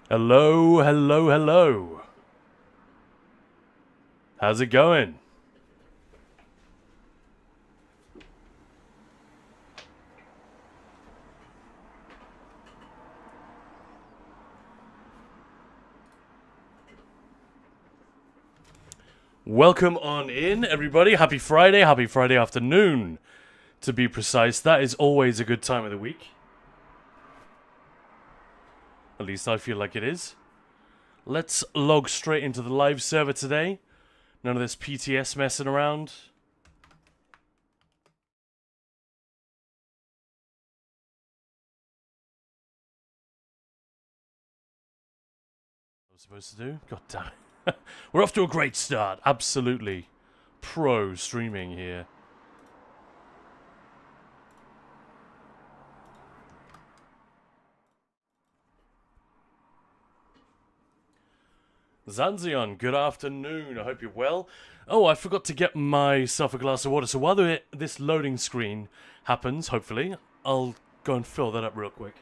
Hello, hello, hello. How's it going? Welcome on in, everybody. Happy Friday afternoon, to be precise. That is always a good time of the week. At least I feel like it is. Let's log straight into the live server today. None of this PTS messing around. What was I supposed to do? God damn it. We're off to a great start. Absolutely. Pro streaming here. Zanzion, good afternoon. I hope you're well. Oh, I forgot to get myself a glass of water. So while this loading screen happens, hopefully, I'll go and fill that up real quick.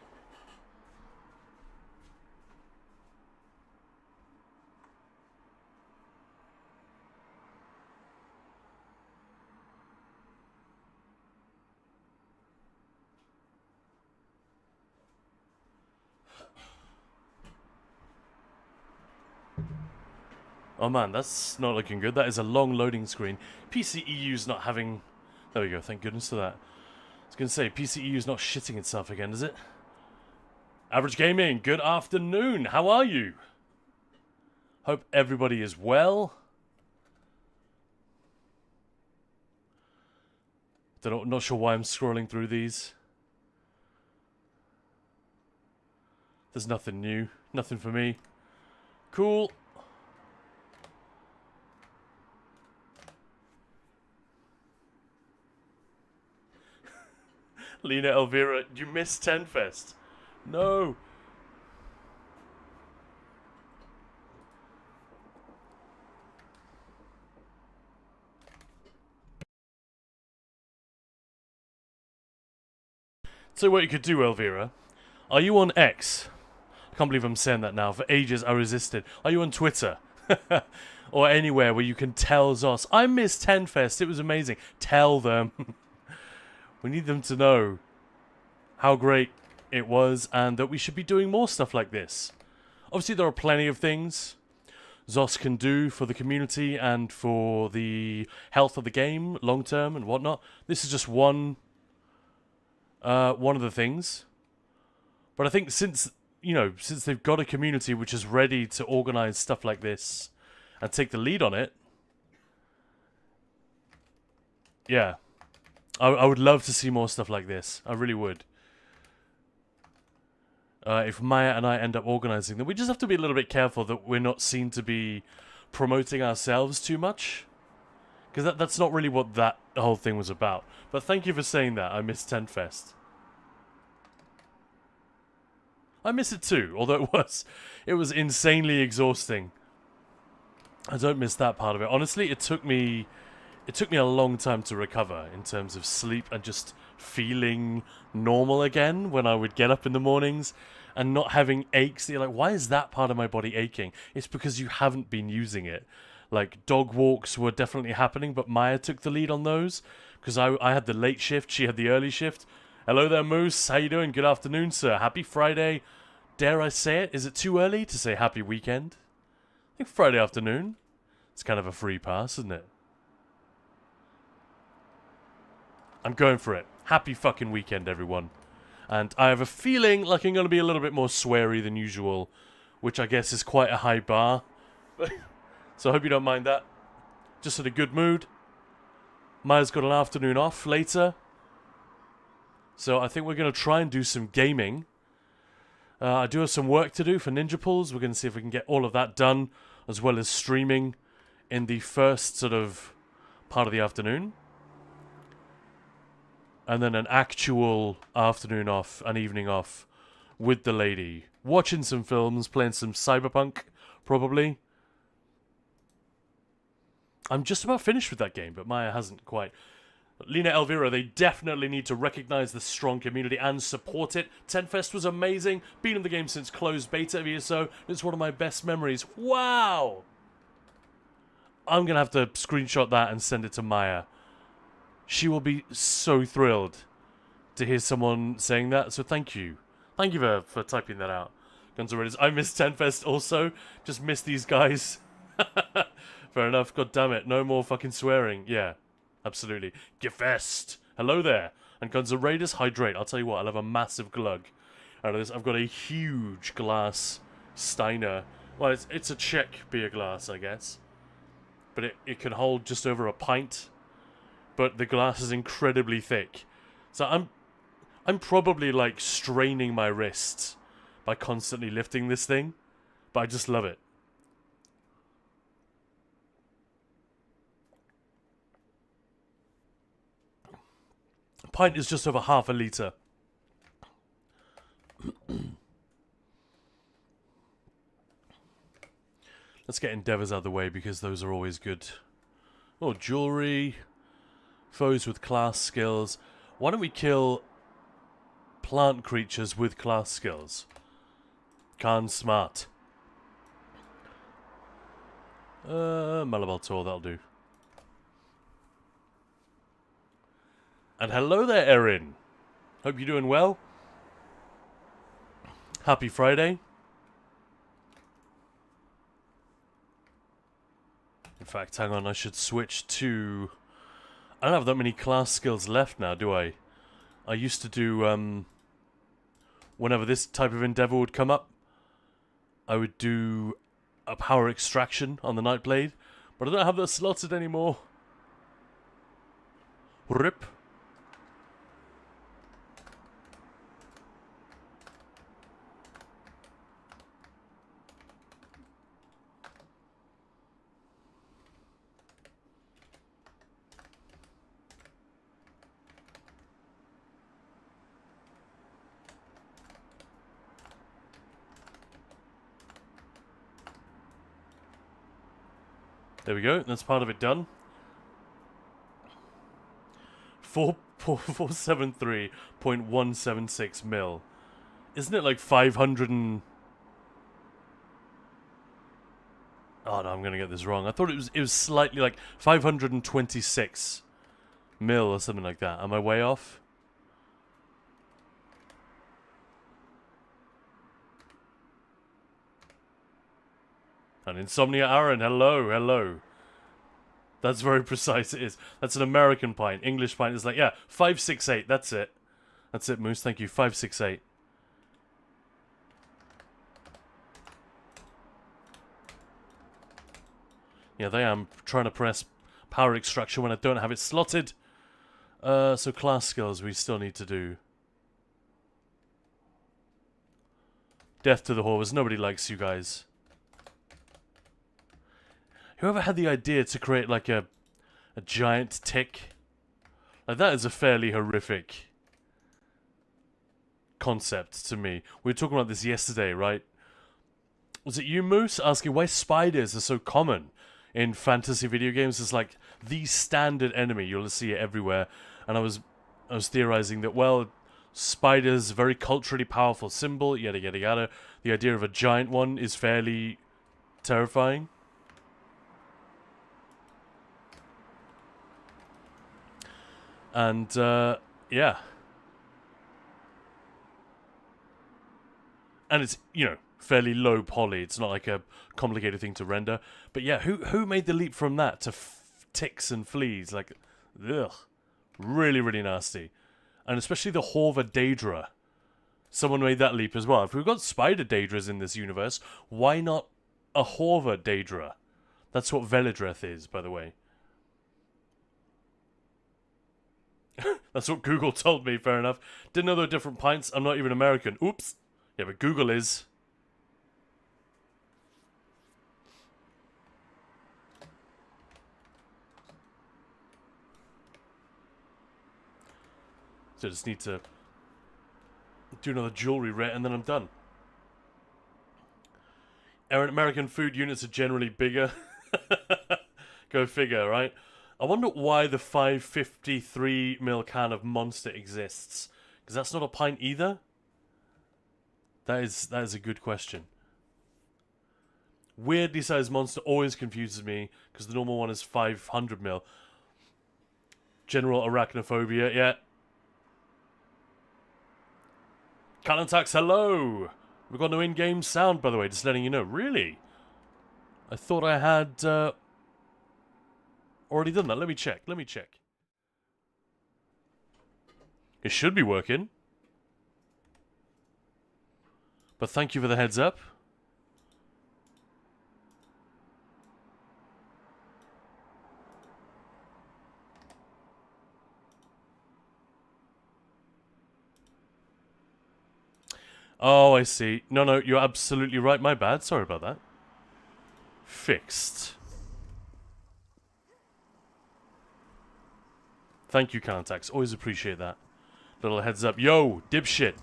Oh man, that's not looking good. That is a long loading screen. PCEU's not having... There we go, thank goodness for that. I was going to say, PCEU's not shitting itself again, is it? Average Gaming, good afternoon. How are you? Hope everybody is well. Not sure why I'm scrolling through these. There's nothing new. Nothing for me. Cool. Lena Elvira, you missed 10 Fest. No. So what you could do, Elvira. Are you on X? I can't believe I'm saying that now. For ages I resisted. Are you on Twitter? Or anywhere where you can tell Zos, I missed 10 Fest, it was amazing. Tell them. We need them to know how great it was and that we should be doing more stuff like this. Obviously there are plenty of things Zos can do for the community and for the health of the game long term and whatnot. This is just one of the things. But I think since they've got a community which is ready to organize stuff like this and take the lead on it, yeah, I would love to see more stuff like this. I really would. If Maya and I end up organizing them, we just have to be a little bit careful that we're not seen to be promoting ourselves too much. Because that's not really what that whole thing was about. But thank you for saying that. I miss 10 Fest. I miss it too, although it was insanely exhausting. I don't miss that part of it. Honestly, it took me a long time to recover in terms of sleep and just feeling normal again when I would get up in the mornings and not having aches. You're like, why is that part of my body aching? It's because you haven't been using it. Like, dog walks were definitely happening, but Maya took the lead on those because I had the late shift, she had the early shift. Hello there, Moose. How you doing? Good afternoon, sir. Happy Friday. Dare I say it? Is it too early to say happy weekend? I think Friday afternoon. It's kind of a free pass, isn't it? I'm going for it. Happy fucking weekend, everyone. And I have a feeling like I'm going to be a little bit more sweary than usual, which I guess is quite a high bar. So I hope you don't mind that. Just in a good mood. Maya's got an afternoon off later. So I think we're going to try and do some gaming. I do have some work to do for Ninja Pulls. We're going to see if we can get all of that done, as well as streaming in the first sort of part of the afternoon. And then an actual afternoon off, an evening off with the lady. Watching some films, playing some Cyberpunk, probably. I'm just about finished with that game, but Maya hasn't quite. Lena Elvira, they definitely need to recognize the strong community and support it. Tenfest was amazing. Been in the game since closed beta of ESO. It's one of my best memories. Wow! I'm going to have to screenshot that and send it to Maya. She will be so thrilled to hear someone saying that, so thank you. Thank you for typing that out. Guns N' Roses. I miss Tenfest also. Just miss these guys. Fair enough. God damn it. No more fucking swearing. Yeah. Absolutely. Gefest. Hello there. And Guns N' Raiders, hydrate. I'll tell you what, I'll have a massive glug out of this. I've got a huge glass Steiner. Well, it's a Czech beer glass, I guess. But it can hold just over a pint. But the glass is incredibly thick. So I'm probably like straining my wrists by constantly lifting this thing. But I just love it. Pint is just over half a litre. Let's get endeavours out of the way because those are always good. Oh, jewellery. Foes with class skills. Why don't we kill plant creatures with class skills? Khan smart. Malabal Tor, that'll do. And hello there, Erin. Hope you're doing well. Happy Friday. In fact, hang on, I should switch to... I don't have that many class skills left now, do I? I used to do, whenever this type of endeavour would come up, I would do a power extraction on the Nightblade, but I don't have that slotted anymore. Rip. There we go, that's part of it done. 473.176 mil. Isn't it like 500 and... Oh no, I'm gonna get this wrong. I thought it was slightly like 526 mil or something like that. Am I way off? And Insomnia Aaron, hello, hello. That's very precise, it is. That's an American pint. English pint is like, yeah, 568, that's it. That's it, Moose, thank you, 568. Yeah, there I am, trying to press power extraction when I don't have it slotted. So class skills we still need to do. Death to the Horvers, nobody likes you guys. Whoever had the idea to create like a giant tick? Like that is a fairly horrific concept to me. We were talking about this yesterday, right? Was it you, Moose, asking why spiders are so common in fantasy video games? It's like the standard enemy. You'll see it everywhere. And I was theorizing that, well, spiders, very culturally powerful symbol, yada yada yada. The idea of a giant one is fairly terrifying. And, yeah. And it's, you know, fairly low poly. It's not like a complicated thing to render. But yeah, who made the leap from that to ticks and fleas? Like, ugh. Really, really nasty. And especially the Horva Daedra. Someone made that leap as well. If we've got spider Daedras in this universe, why not a Horva Daedra? That's what Velidreth is, by the way. That's what Google told me, fair enough. Didn't know there were different pints. I'm not even American. Oops. Yeah, but Google is. So I just need to do another jewelry rate and then I'm done. American food units are generally bigger. Go figure, right? I wonder why the 553ml can of Monster exists. Because that's not a pint either? That is a good question. Weirdly sized Monster always confuses me, because the normal one is 500ml. General arachnophobia, yeah. Calantax, hello! We've got no in-game sound, by the way, just letting you know. Really? I thought I had already done that. Let me check. It should be working. But thank you for the heads up. Oh, I see. No, you're absolutely right. My bad. Sorry about that. Fixed. Thank you, Calantax. Always appreciate that. Little heads up. Yo, dipshit.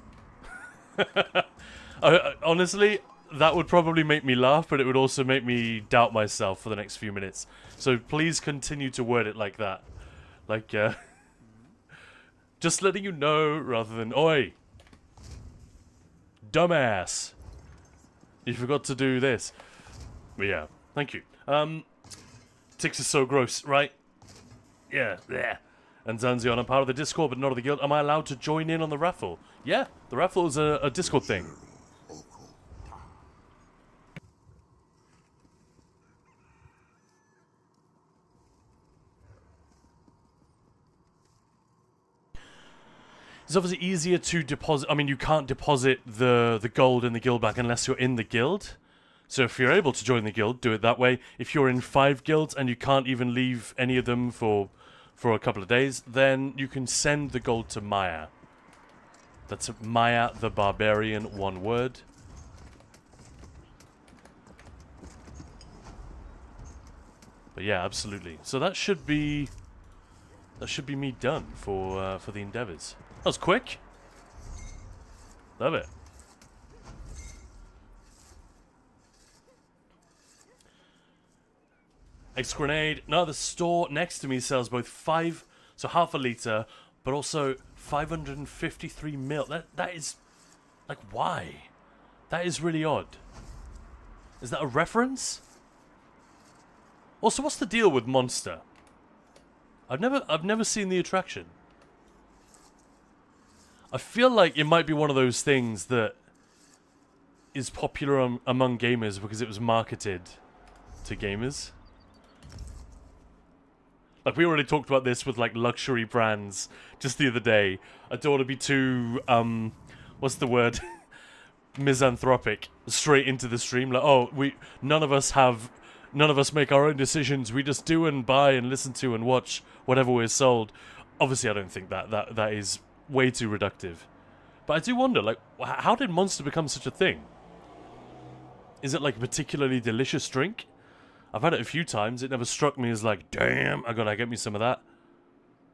Honestly, that would probably make me laugh, but it would also make me doubt myself for the next few minutes. So please continue to word it like that. Like, just letting you know rather than, oi, dumbass, you forgot to do this. But yeah, thank you. Tix is so gross, right? Yeah, yeah. And Zanzion, I'm part of the Discord, but not of the guild. Am I allowed to join in on the raffle? Yeah, the raffle is a Discord thing. It's obviously easier to deposit. I mean, you can't deposit the gold in the guild back unless you're in the guild. So if you're able to join the guild, do it that way. If you're in 5 guilds and you can't even leave any of them for a couple of days, then you can send the gold to Maya. That's Maya the Barbarian, one word. But yeah, absolutely. So that should be me done for the endeavors. That was quick. Love it. X grenade. No, the store next to me sells both so half a liter, but also 553 mil. That is, like, why? That is really odd. Is that a reference? Also, what's the deal with Monster? I've never seen the attraction. I feel like it might be one of those things that is popular among gamers because it was marketed to gamers. Like, we already talked about this with, like, luxury brands just the other day. I don't want to be too, what's the word? Misanthropic. Straight into the stream. Like, oh, none of us make our own decisions. We just do and buy and listen to and watch whatever we're sold. Obviously, I don't think that is way too reductive. But I do wonder, like, how did Monster become such a thing? Is it, like, a particularly delicious drink? I've had it a few times. It never struck me as like, damn, I gotta get me some of that.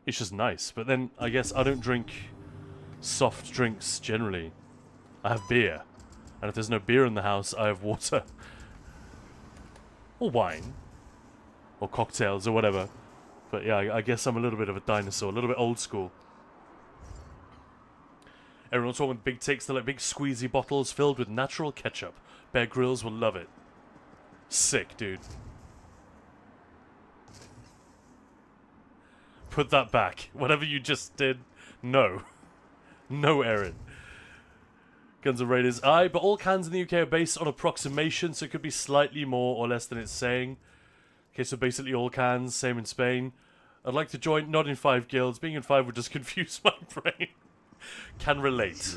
It's just nice. But then, I guess I don't drink soft drinks generally. I have beer. And if there's no beer in the house, I have water. Or wine. Or cocktails or whatever. But yeah, I guess I'm a little bit of a dinosaur. A little bit old school. Everyone's talking big takes. They're like big squeezy bottles filled with natural ketchup. Bear Grylls will love it. Sick, dude. Put that back. Whatever you just did, no. No, Aaron. Guns N' Raiders. Aye, but all cans in the UK are based on approximation, so it could be slightly more or less than it's saying. Okay, so basically all cans, same in Spain. I'd like to join, not in 5 guilds. Being in 5 would just confuse my brain. Can relate.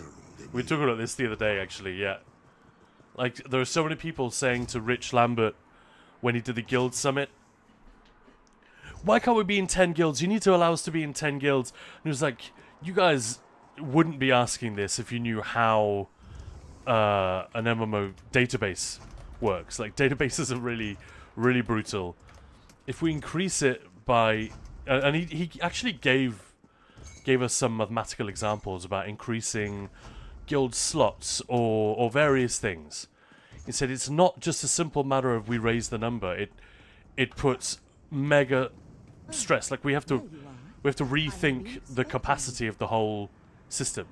We were talking about this the other day, actually, yeah. Like, there are so many people saying to Rich Lambert when he did the guild summit, why can't we be in 10 guilds? You need to allow us to be in 10 guilds. And he was like, you guys wouldn't be asking this if you knew how an MMO database works. Like, databases are really, really brutal. If we increase it by... and he actually gave us some mathematical examples about increasing guild slots or various things. He said it's not just a simple matter of we raise the number. It puts mega stressed. Like we have to rethink the capacity of the whole system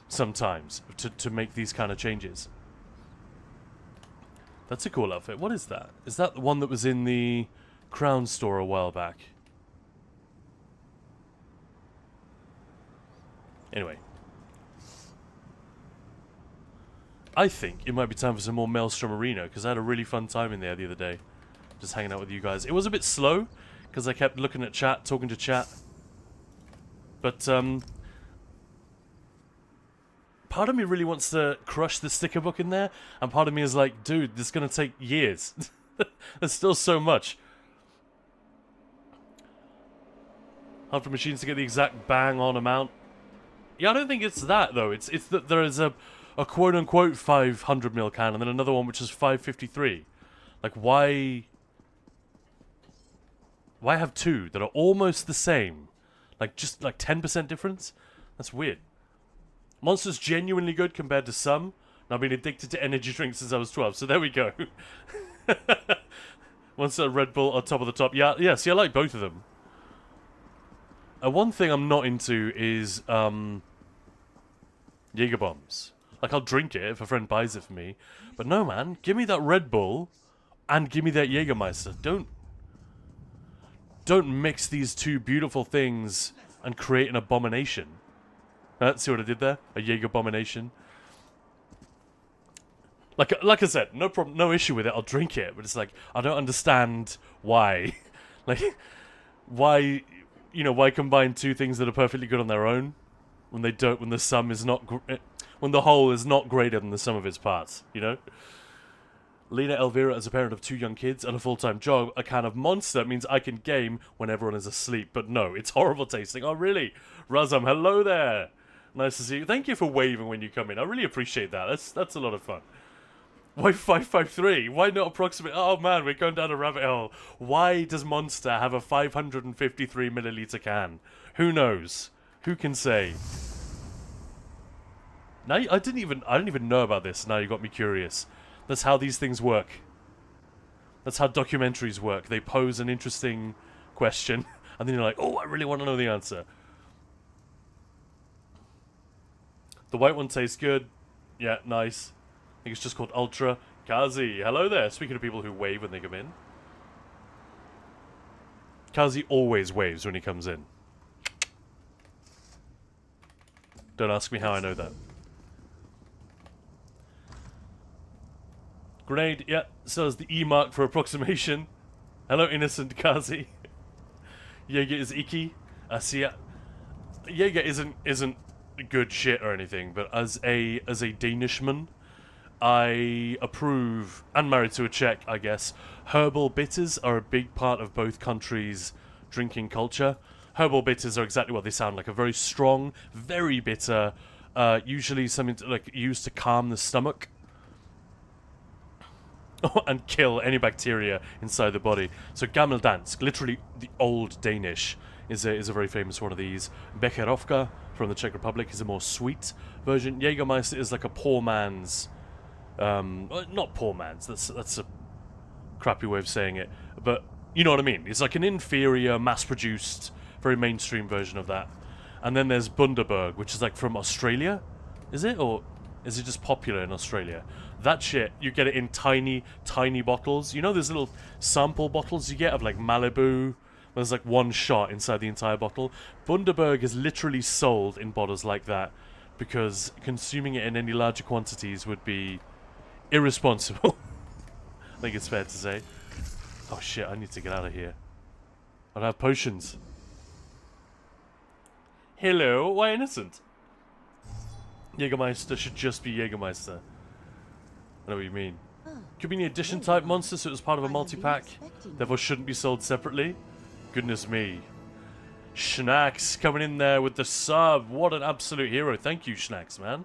sometimes to make these kind of changes. That's a cool outfit. What is that? Is that the one that was in the Crown store a while back? Anyway. I think it might be time for some more Maelstrom Arena, because I had a really fun time in there the other day. Just hanging out with you guys. It was a bit slow, because I kept looking at chat, talking to chat. But, part of me really wants to crush the sticker book in there, and part of me is like, dude, this is going to take years. There's still so much. Hard for machines to get the exact bang-on amount. Yeah, I don't think it's that, though. It's that there is a quote-unquote 500ml can, and then another one which is 553. Like, why have two that are almost the same? Like, just, like, 10% difference? That's weird. Monster's genuinely good compared to some, and I've been addicted to energy drinks since I was 12, so there we go. Monster, Red Bull on top of the top. Yeah, see, I like both of them. One thing I'm not into is, Jaeger bombs. Like, I'll drink it if a friend buys it for me. But no, man. Give me that Red Bull and give me that Jägermeister. Don't mix these two beautiful things and create an abomination. See what I did there? A Jaeger abomination. Like I said, no problem, no issue with it. I'll drink it. But it's like, I don't understand why. Like, why, you know, why combine two things that are perfectly good on their own when they don't, when the sum is not... when the whole is not greater than the sum of its parts, you know? Lena Elvira, as a parent of 2 young kids and a full-time job, a can of Monster means I can game when everyone is asleep. But no, it's horrible tasting. Oh, really? Razam, hello there. Nice to see you. Thank you for waving when you come in. I really appreciate that. That's a lot of fun. Why 553? Why not approximate? Oh, man, we're going down a rabbit hole. Why does Monster have a 553ml can? Who knows? Who can say? Now, I didn't even know about this. Now you got me curious. That's how these things work. That's how documentaries work. They pose an interesting question, and then you're like, oh, I really want to know the answer. The white one tastes good. Yeah, nice. I think it's just called Ultra. Kazi, hello there. Speaking of people who wave when they come in. Kazi always waves when he comes in. Don't ask me how I know that. Grenade, yeah, so is the E mark for approximation. Hello, innocent Kazi. Jaeger is icky. See, Jaeger isn't good shit or anything, but as a Danishman, I approve, and married to a Czech, I guess, herbal bitters are a big part of both countries' drinking culture. Herbal bitters are exactly what they sound like, a very strong, very bitter, usually something like used to calm the stomach. And kill any bacteria inside the body. So Gammeldansk, literally the old Danish, is a very famous one of these. Becherovka from the Czech Republic is a more sweet version. Jägermeister is like a poor man's, not poor man's. That's a crappy way of saying it, but you know what I mean. It's like an inferior, mass-produced, very mainstream version of that. And then there's Bundaberg, which is like from Australia, is it, or is it just popular in Australia? That shit, you get it in tiny, tiny bottles. You know those little sample bottles you get of like Malibu? There's like one shot inside the entire bottle. Bundaberg is literally sold in bottles like that because consuming it in any larger quantities would be irresponsible. I think it's fair to say. Oh shit, I need to get out of here. I don't have potions. Hello, why innocent? Jägermeister should just be Jägermeister. I know what you mean. Could be an edition type monster, so it was part of a multi-pack. Therefore shouldn't be sold separately. Goodness me. Schnacks coming in there with the sub. What an absolute hero. Thank you, Schnacks, man.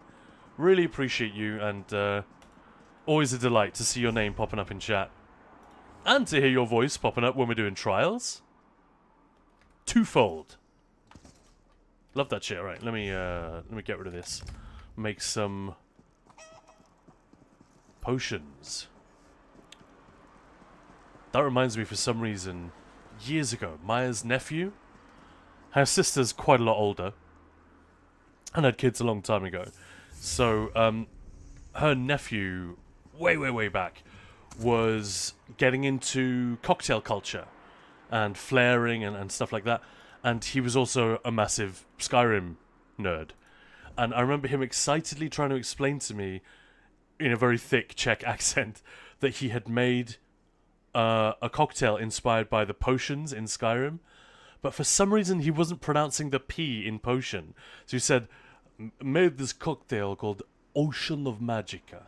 Really appreciate you, and always a delight to see your name popping up in chat. And to hear your voice popping up when we're doing trials. Twofold. Love that shit. Alright, let me get rid of this. Make some potions. That reminds me, for some reason, years ago. Maya's nephew. Her sister's quite a lot older. And had kids a long time ago. So, her nephew, way back, was getting into cocktail culture. And flaring and stuff like that. And he was also a massive Skyrim nerd. And I remember him excitedly trying to explain to me, in a very thick Czech accent, that he had made a cocktail inspired by the potions in Skyrim. But for some reason, he wasn't pronouncing the P in potion. So he said, made this cocktail called Ocean of Magica.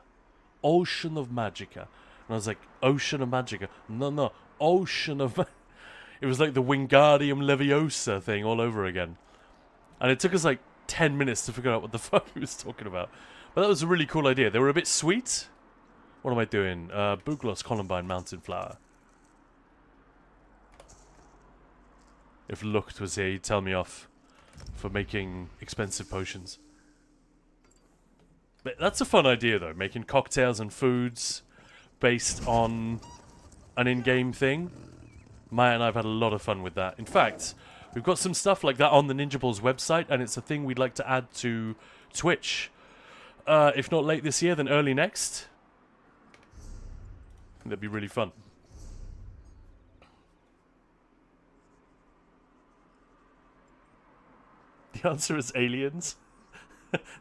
Ocean of Magica. And I was like, Ocean of Magica? No, Ocean of Magica. It was like the Wingardium Leviosa thing all over again. And it took us like 10 minutes to figure out what the fuck he was talking about. But that was a really cool idea. They were a bit sweet. What am I doing? Bugloss Columbine Mountain Flower. If Lucht was here, he'd tell me off for making expensive potions. But that's a fun idea, though. Making cocktails and foods based on an in-game thing. Maya and I have had a lot of fun with that. In fact, we've got some stuff like that on the Ninja Balls website, and it's a thing we'd like to add to Twitch. If not late this year, then early next. That'd be really fun. The answer is aliens.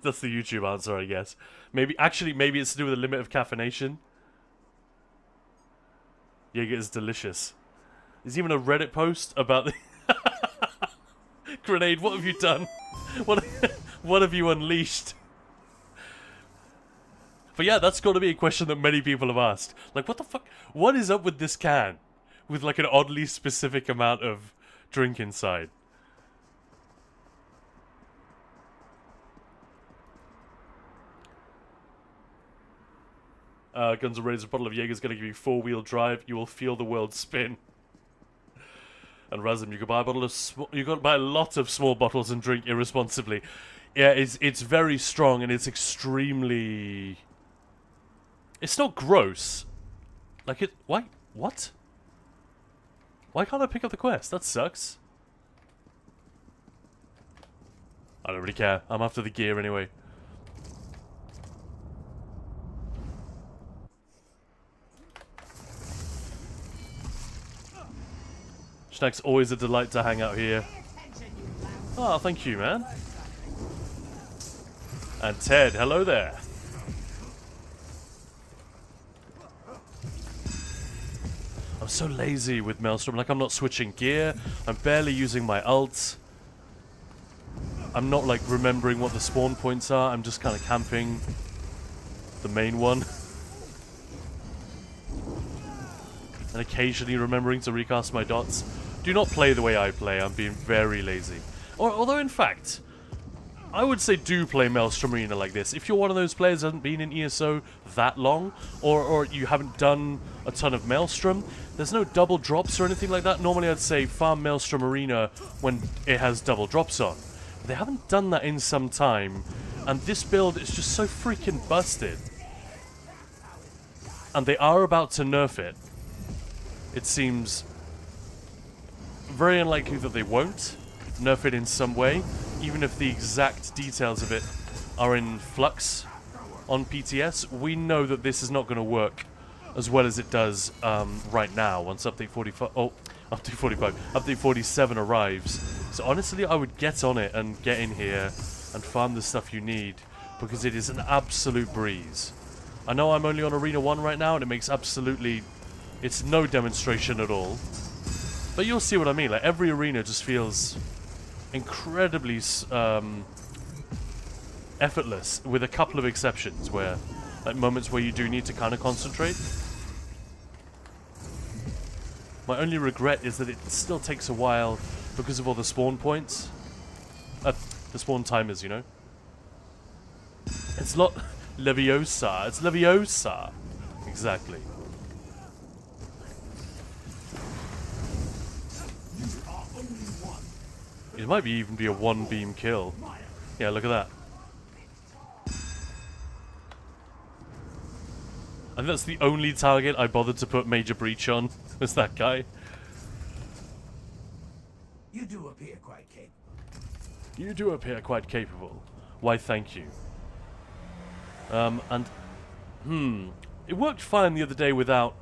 That's the YouTube answer, I guess. Maybe it's to do with the limit of caffeination. Jaeger is delicious. There's even a Reddit post about the... Grenade, what have you done? What have you unleashed? But yeah, that's got to be a question that many people have asked. Like, what the fuck? What is up with this can? With like an oddly specific amount of drink inside. Guns N' Roses, a bottle of Jaeger's gonna give you 4-wheel drive. You will feel the world spin. And Razum, you could buy a bottle of you got to buy a lot of small bottles and drink irresponsibly. Yeah, it's very strong and it's extremely. It's not gross. Like it. Why? What? Why can't I pick up the quest? That sucks. I don't really care. I'm after the gear anyway. Schnack's always a delight to hang out here. Oh, thank you, man. And Ted, hello there. I'm so lazy with Maelstrom. Like, I'm not switching gear. I'm barely using my ults. I'm not, like, remembering what the spawn points are. I'm just kind of camping the main one. And occasionally remembering to recast my dots. Do not play the way I play. I'm being very lazy. Although, in fact, I would say do play Maelstrom Arena like this. If you're one of those players who hasn't been in ESO that long, or you haven't done a ton of Maelstrom, there's no double drops or anything like that. Normally I'd say farm Maelstrom Arena when it has double drops on. But they haven't done that in some time, and this build is just so freaking busted. And they are about to nerf it. It seems very unlikely that they won't nerf it in some way, even if the exact details of it are in flux on PTS. We know that this is not going to work as well as it does right now once update 47 arrives. So honestly, I would get on it and get in here and farm the stuff you need, because it is an absolute breeze. I know I'm only on Arena 1 right now, and it makes absolutely... It's no demonstration at all. But you'll see what I mean. Like, every arena just feels incredibly effortless, with a couple of exceptions where, like, moments where you do need to kind of concentrate. My only regret is that it still takes a while because of all the spawn points. The spawn timers, you know? It's not Leviosa, it's Leviosa. Exactly. It might even be a one-beam kill. Yeah, look at that. And that's the only target I bothered to put Major Breach on, was that guy. appear quite capable. You do appear quite capable. Why, thank you. It worked fine the other day without...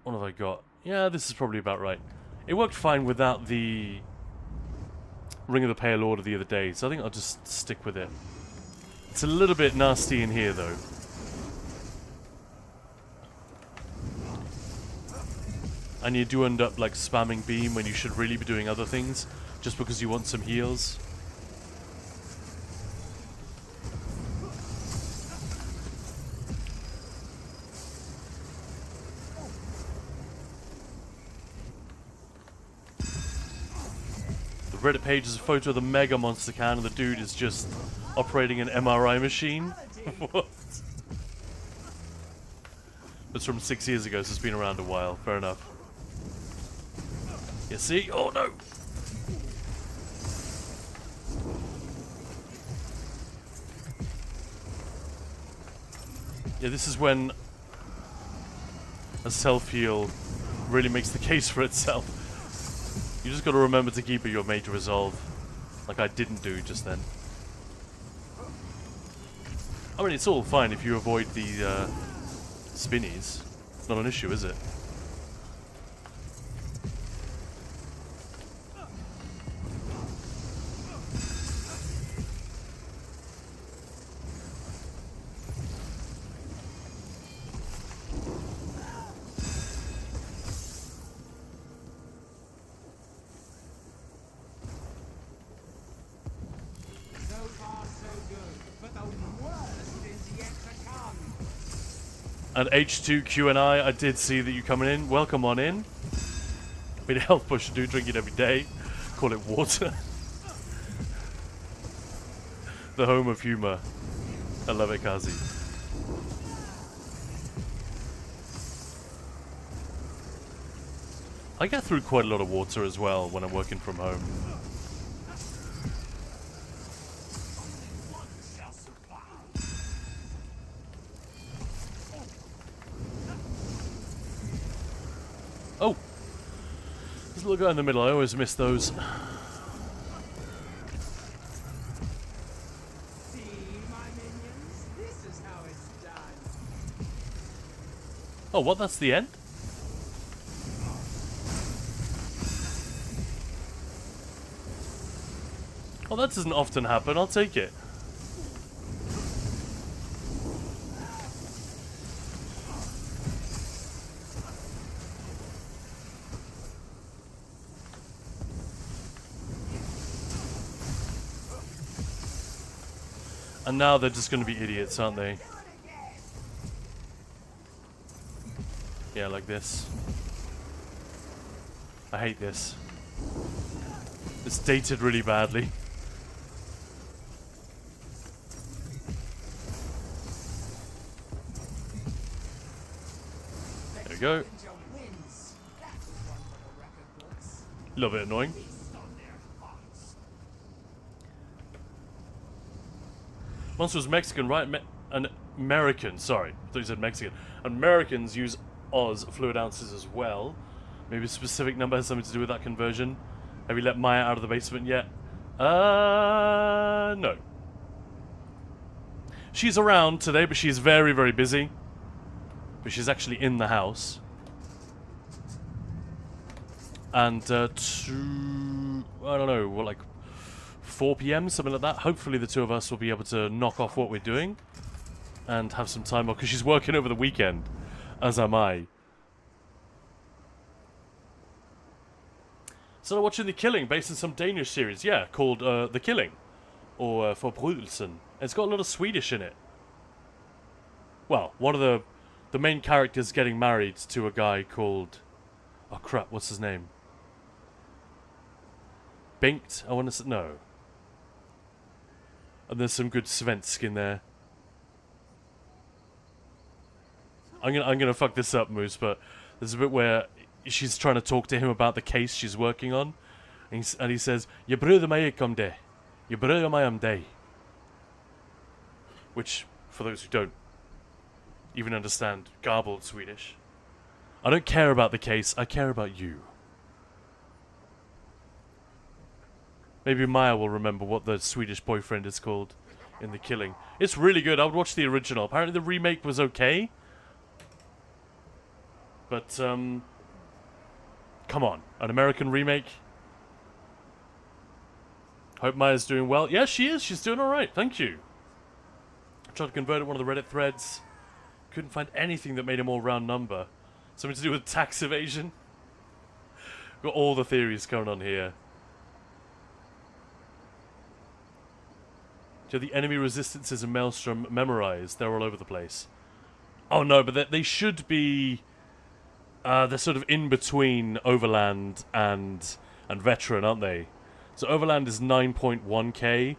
What have I got? Yeah, this is probably about right. It worked fine without the Ring of the Pale Order the other day, so I think I'll just stick with it. It's a little bit nasty in here, though. And you do end up, like, spamming beam when you should really be doing other things, just because you want some heals. The Reddit page is a photo of the Mega Monster can, and the dude is just operating an MRI machine. What? It's from 6 years ago, so it's been around a while. Fair enough. You see? Oh no! Yeah, this is when a self-heal really makes the case for itself. You just gotta remember to keep your major resolve, like I didn't do just then. I mean, it's all fine if you avoid the spinnies. Not an issue, is it? And H2Q and I did see that you coming in. Welcome on in. Bit of health push to do, drink it every day. Call it water. The home of humor. I love it, Kazi. I get through quite a lot of water as well when I'm working from home. Oh! There's a little guy in the middle, I always miss those. See, my minions? This is how it's done. Oh, what? That's the end? Oh, that doesn't often happen, I'll take it. And now they're just going to be idiots, aren't they? Yeah, like this. I hate this. It's dated really badly. There we go. A little bit annoying. Monster was Mexican, right? An American, sorry. I thought you said Mexican. Americans use Oz fluid ounces as well. Maybe a specific number has something to do with that conversion. Have you let Maya out of the basement yet? No. She's around today, but she's very, very busy. But she's actually in the house. And I don't know, what, like 4 PM, something like that. Hopefully the two of us will be able to knock off what we're doing and have some time off, because she's working over the weekend, as am I. So I'm watching The Killing, based on some Danish series, yeah, called The Killing, or Forbrydelsen. It's got a lot of Swedish in it. Well, one of the main characters getting married to a guy called, oh crap, what's his name? Bengt, I want to say, no. And there's some good svensk in there. I'm gonna fuck this up, Moose, but there's a bit where she's trying to talk to him about the case she's working on, and he says, "Je bryr mig ikke om det. Je bryr mig om dig." Which, for those who don't even understand garbled Swedish, I don't care about the case, I care about you. Maybe Maya will remember what the Swedish boyfriend is called in The Killing. It's really good. I would watch the original. Apparently the remake was okay. But, come on. An American remake? Hope Maya's doing well. Yeah, she is. She's doing alright. Thank you. I tried to convert it one of the Reddit threads. Couldn't find anything that made a more round number. Something to do with tax evasion. Got all the theories going on here. Do the enemy resistances in Maelstrom memorized? They're all over the place. Oh no, but they should be... they're sort of in between Overland and Veteran, aren't they? So Overland is 9.1k.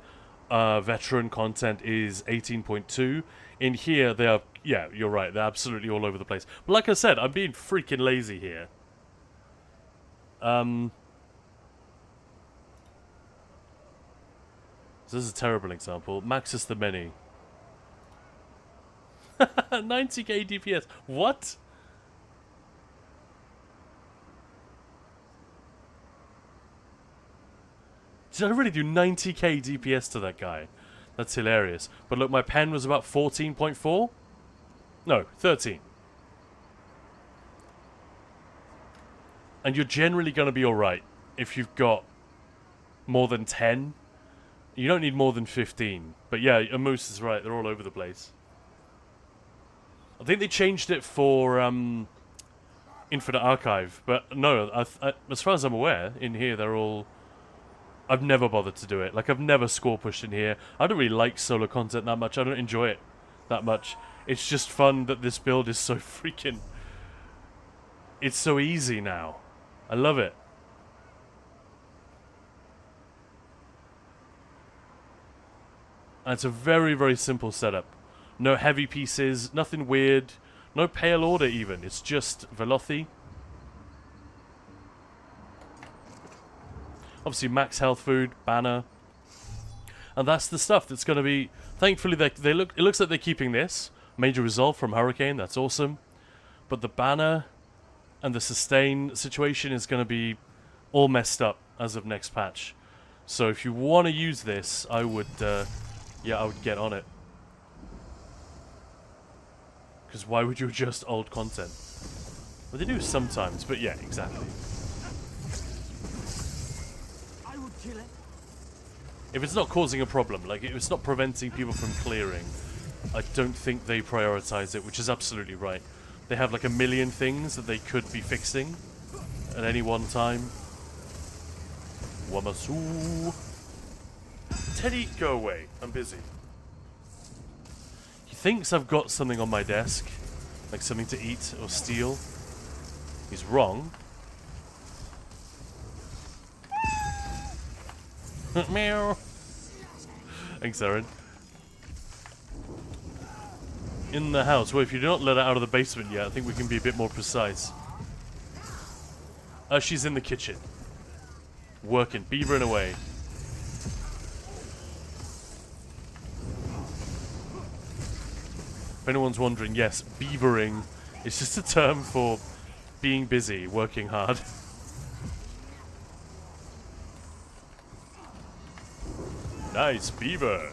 Veteran content is 18.2. In here, they are... Yeah, you're right. They're absolutely all over the place. But like I said, I'm being freaking lazy here. So this is a terrible example. Maxis the Many. 90k DPS. What? Did I really do 90k DPS to that guy? That's hilarious. But look, my pen was about 14.4? No, 13. And you're generally going to be alright if you've got more than 10. You don't need more than 15. But yeah, Amoose is right. They're all over the place. I think they changed it for Infinite Archive. But no, as far as I'm aware, in here they're all... I've never bothered to do it. Like, I've never score pushed in here. I don't really like solo content that much. I don't enjoy it that much. It's just fun that this build is so freaking... It's so easy now. I love it. And it's a very, very simple setup. No heavy pieces, nothing weird. No pale order even. It's just Velothi. Obviously max health food, banner. And that's the stuff that's going to be... Thankfully, it looks like they're keeping this. Major resolve from Hurricane, that's awesome. But the banner and the sustain situation is going to be all messed up as of next patch. So if you want to use this, I would... yeah, I would get on it. Because why would you adjust old content? Well, they do sometimes, but yeah, exactly. If it's not causing a problem, like if it's not preventing people from clearing, I don't think they prioritize it, which is absolutely right. They have like a million things that they could be fixing at any one time. Wamasu. Teddy, go away. I'm busy. He thinks I've got something on my desk, like something to eat or steal. He's wrong. Meow. Thanks, Aaron. In the house. Well, if you do not let her out of the basement yet, I think we can be a bit more precise. She's in the kitchen. Working. Beavering away. If anyone's wondering, yes, beavering is just a term for being busy, working hard. Nice beaver.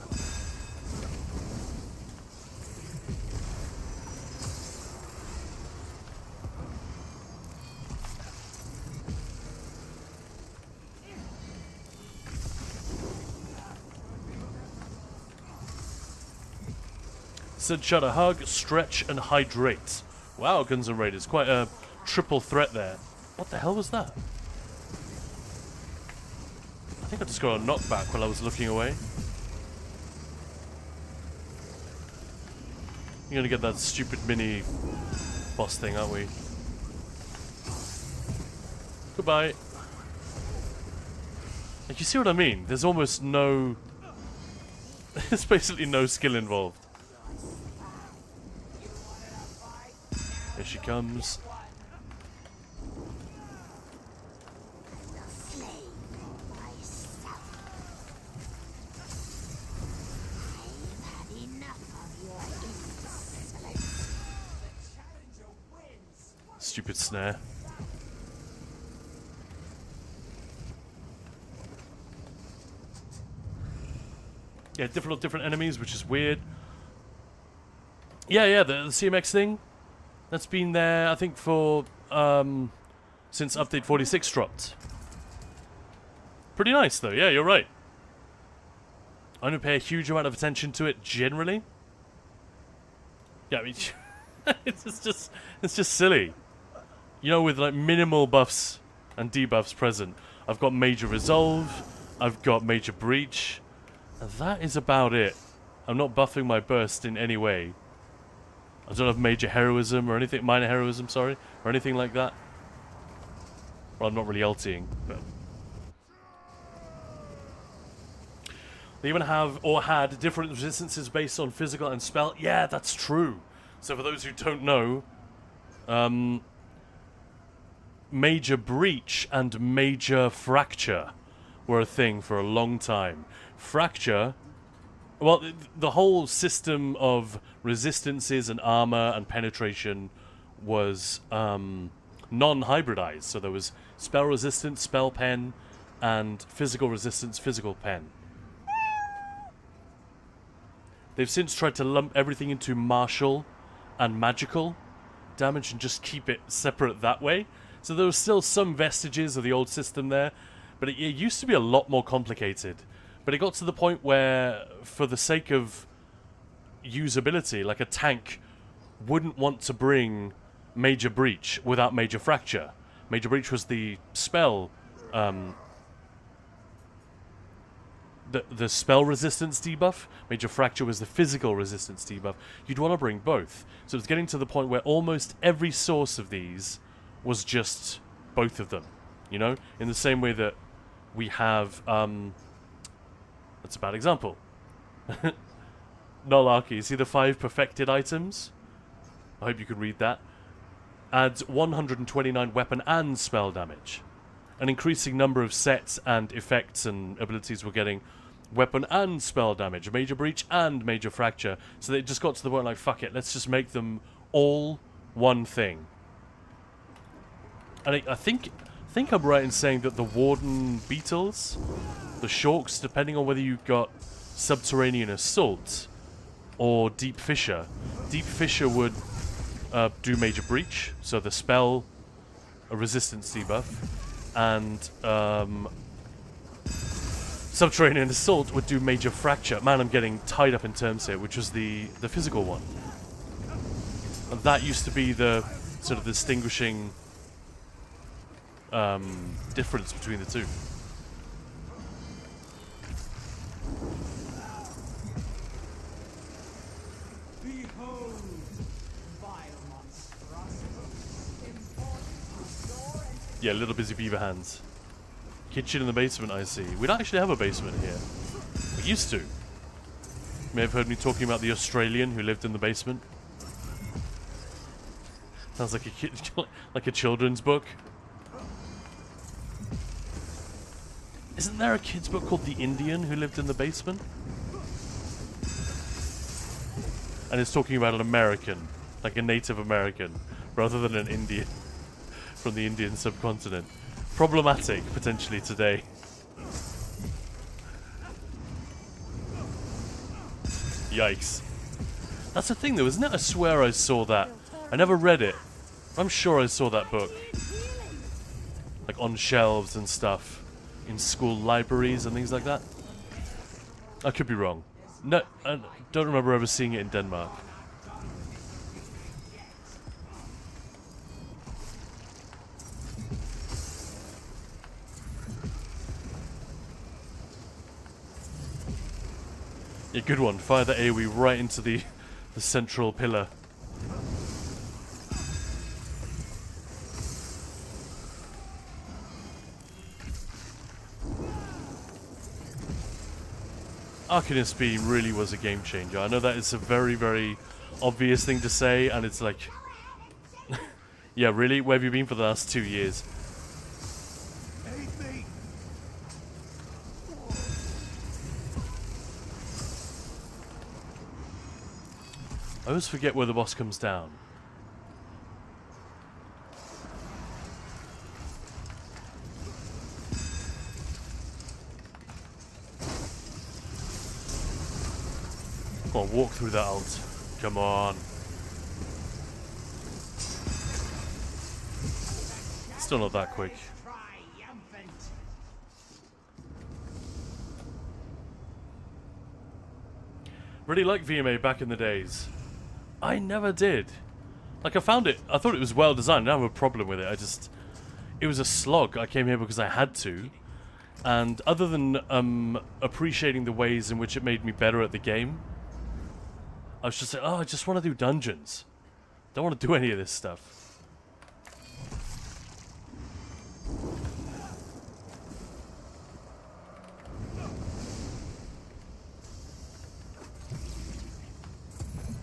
Said shut a hug, stretch, and hydrate. Wow, Guns N' Raiders, quite a triple threat there. What the hell was that? I think I just got a knockback while I was looking away. You're gonna get that stupid mini boss thing, aren't we? Goodbye. Like, you see what I mean? There's almost no... There's basically no skill involved. Here she comes. Stupid snare. Yeah, different enemies, which is weird. Yeah, the CMX thing. That's been there, I think, for since update 46 dropped. Pretty nice, though. Yeah, you're right. I don't pay a huge amount of attention to it generally. Yeah, I mean, it's just silly. You know, with like minimal buffs and debuffs present, I've got major resolve, I've got major breach, and that is about it. I'm not buffing my burst in any way. I don't have major heroism or anything, minor heroism, sorry, or anything like that. Well, I'm not really ulting, but they even have or had different resistances based on physical and spell. Yeah, that's true. So for those who don't know, major breach and major fracture were a thing for a long time. Fracture, well, the whole system of resistances and armor and penetration was non-hybridized. So there was spell resistance, spell pen, and physical resistance, physical pen. They've since tried to lump everything into martial and magical damage and just keep it separate that way. So there were still some vestiges of the old system there, but it used to be a lot more complicated. But it got to the point where, for the sake of usability, like a tank wouldn't want to bring major breach without major fracture. Major breach was the spell, the spell resistance debuff. Major fracture was the physical resistance debuff. You'd want to bring both. So it's getting to the point where almost every source of these was just both of them. You know, in the same way that we have. That's a bad example. Nolarchy, see the 5 perfected items? I hope you could read that. Adds 129 weapon and spell damage. An increasing number of sets and effects and abilities were getting weapon and spell damage, major breach and major fracture. So they just got to the point like, fuck it, let's just make them all one thing. And I think I'm right in saying that the Warden Beetles, the Shorks, depending on whether you got Subterranean Assault or Deep Fissure. Deep Fissure would do major breach, so the spell, a resistance debuff, and Subterranean Assault would do major fracture. Man, I'm getting tied up in terms here, which was the physical one. And that used to be the sort of distinguishing difference between the two. Behold, vile monstrosity, important to Yeah, little busy beaver hands. Kitchen in the basement, I see. We don't actually have a basement here. We used to. You may have heard me talking about the Australian who lived in the basement. Sounds like like a children's book. Isn't there a kid's book called The Indian who lived in the basement? And it's talking about an American, like a Native American, rather than an Indian from the Indian subcontinent. Problematic, potentially, today. Yikes. That's the thing, though, isn't it? I swear I saw that. I never read it. I'm sure I saw that book. Like, on shelves and stuff. In school libraries and things like that. I could be wrong. No, I don't remember ever seeing it in Denmark. Yeah, good one. Fire the AoE right into the central pillar. Arcanist Beam really was a game changer. I know that it's a very, very obvious thing to say, and it's like... yeah, really? Where have you been for the last 2 years? I always forget where the boss comes down. Come on, walk through that ult. Come on. Still not that quick. Triumphant. Really liked VMA back in the days. I never did. Like, I thought it was well designed. I don't have a problem with it. It was a slog. I came here because I had to. And other than appreciating the ways in which it made me better at the game, I was just like, oh, I just want to do dungeons. Don't want to do any of this stuff.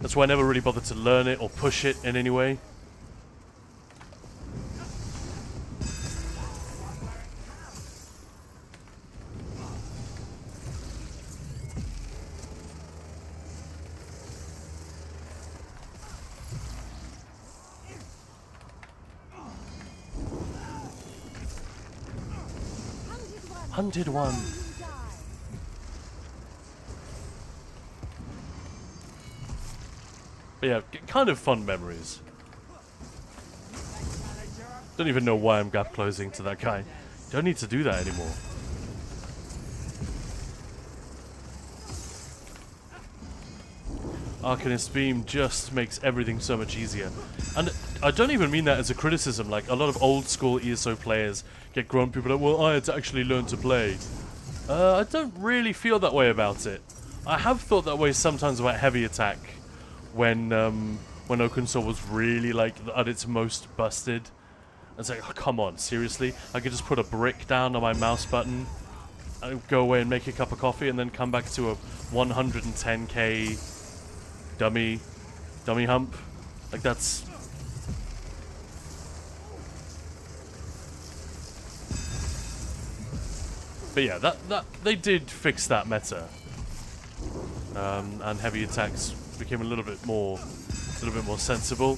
That's why I never really bothered to learn it or push it in any way. Hunted one. But yeah, kind of fun memories. Don't even know why I'm gap closing to that guy. Don't need to do that anymore. Arcanist Beam just makes everything so much easier. And I don't even mean that as a criticism. Like, a lot of old school ESO players get grumpy, but like, well, I had to actually learn to play. I don't really feel that way about it. I have thought that way sometimes about heavy attack. When Okunsor was really, like, at its most busted. I was like, oh, come on, seriously? I could just put a brick down on my mouse button, and go away and make a cup of coffee, and then come back to a 110k dummy hump. Like, that's... But yeah, that they did fix that meta. And heavy attacks became a little bit more sensible.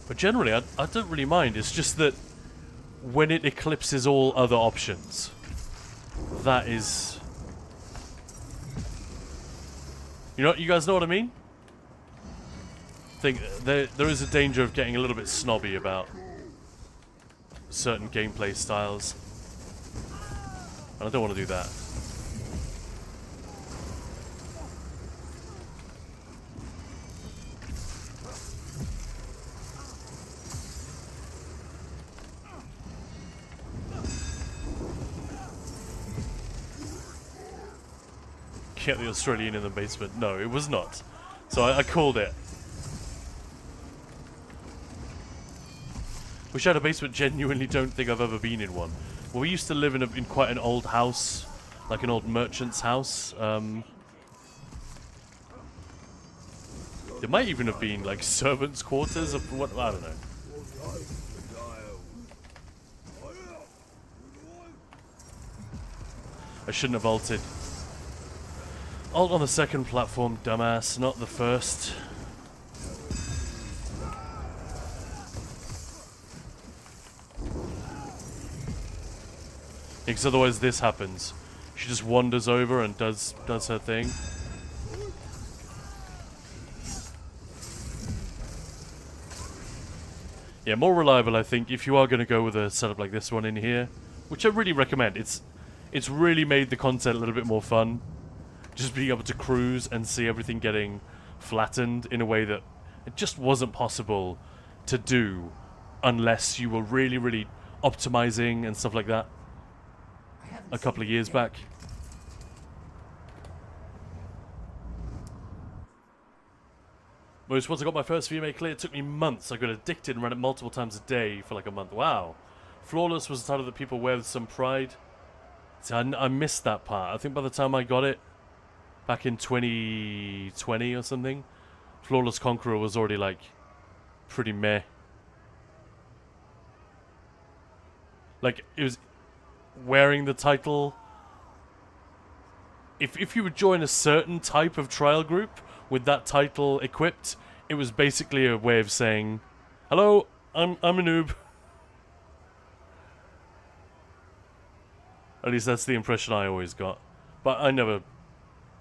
But generally, I don't really mind. It's just that when it eclipses all other options, that is... You guys know what I mean? I think there is a danger of getting a little bit snobby about certain gameplay styles. And I don't want to do that. Get the Australian in the basement. No, it was not. So I called it. Wish I had a basement. Genuinely don't think I've ever been in one. Well, we used to live in quite an old house, like an old merchant's house. There might even have been like servants' quarters of what, I don't know. I shouldn't have ulted. Ult on the second platform, dumbass, not the first. Because otherwise this happens. She just wanders over and does her thing. Yeah, more reliable, I think, if you are going to go with a setup like this one in here, which I really recommend. It's really made the content a little bit more fun. Just being able to cruise and see everything getting flattened in a way that it just wasn't possible to do unless you were really, really optimizing and stuff like that a couple of years back. Most once I got my first VMA clear, it took me months. I got addicted and ran it multiple times a day for like a month. Wow. Flawless was the title that people wear with some pride. See, I missed that part. I think by the time I got it, back in 2020 or something, Flawless Conqueror was already like pretty meh. Like, it was wearing the title. If you would join a certain type of trial group with that title equipped, it was basically a way of saying, hello, I'm a noob. At least that's the impression I always got. But I never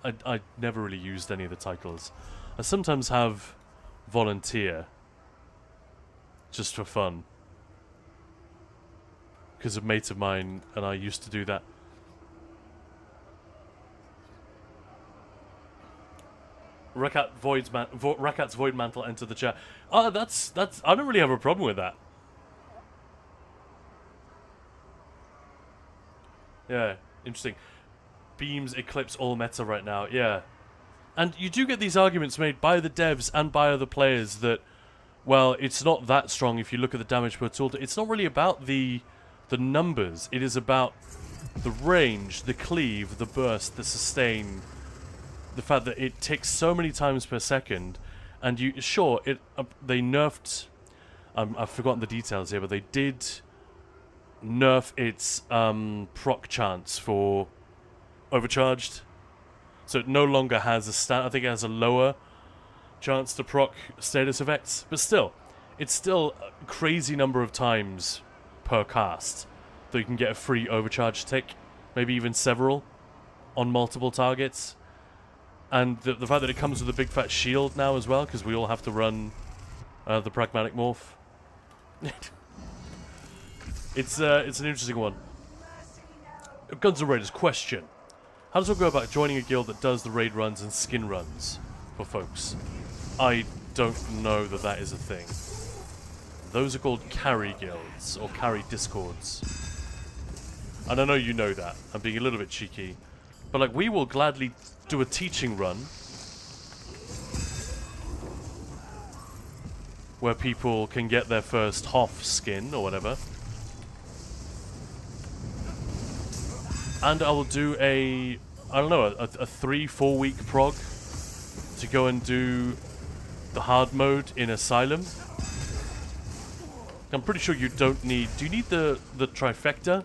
I never really used any of the titles. I sometimes have volunteer, just for fun, because a mate of mine and I used to do that. Rakat's Void Mantle entered the chat. Oh, that's. I don't really have a problem with that. Yeah, interesting. Beams eclipse all meta right now. Yeah, and you do get these arguments made by the devs and by other players that, well, it's not that strong if you look at the damage per tool. It's not really about the numbers. It is about the range, the cleave, the burst, the sustain. The fact that it ticks so many times per second, and you sure it they nerfed. I've forgotten the details here, but they did nerf its proc chance for overcharged, so it no longer has a stat. I think it has a lower chance to proc status effects, but still, it's still a crazy number of times per cast that you can get a free overcharge tick, maybe even several on multiple targets. And the fact that it comes with a big fat shield now as well, because we all have to run the pragmatic morph. It's an interesting one. Guns N' Raiders question: how does one go about joining a guild that does the raid runs and skin runs for folks? I don't know that that is a thing. Those are called carry guilds or carry discords. And I know you know that. I'm being a little bit cheeky, but like we will gladly do a teaching run where people can get their first Hoff skin or whatever, and I will do a 3-4 week prog to go and do the hard mode in Asylum. I'm pretty sure you don't need. Do you need the trifecta?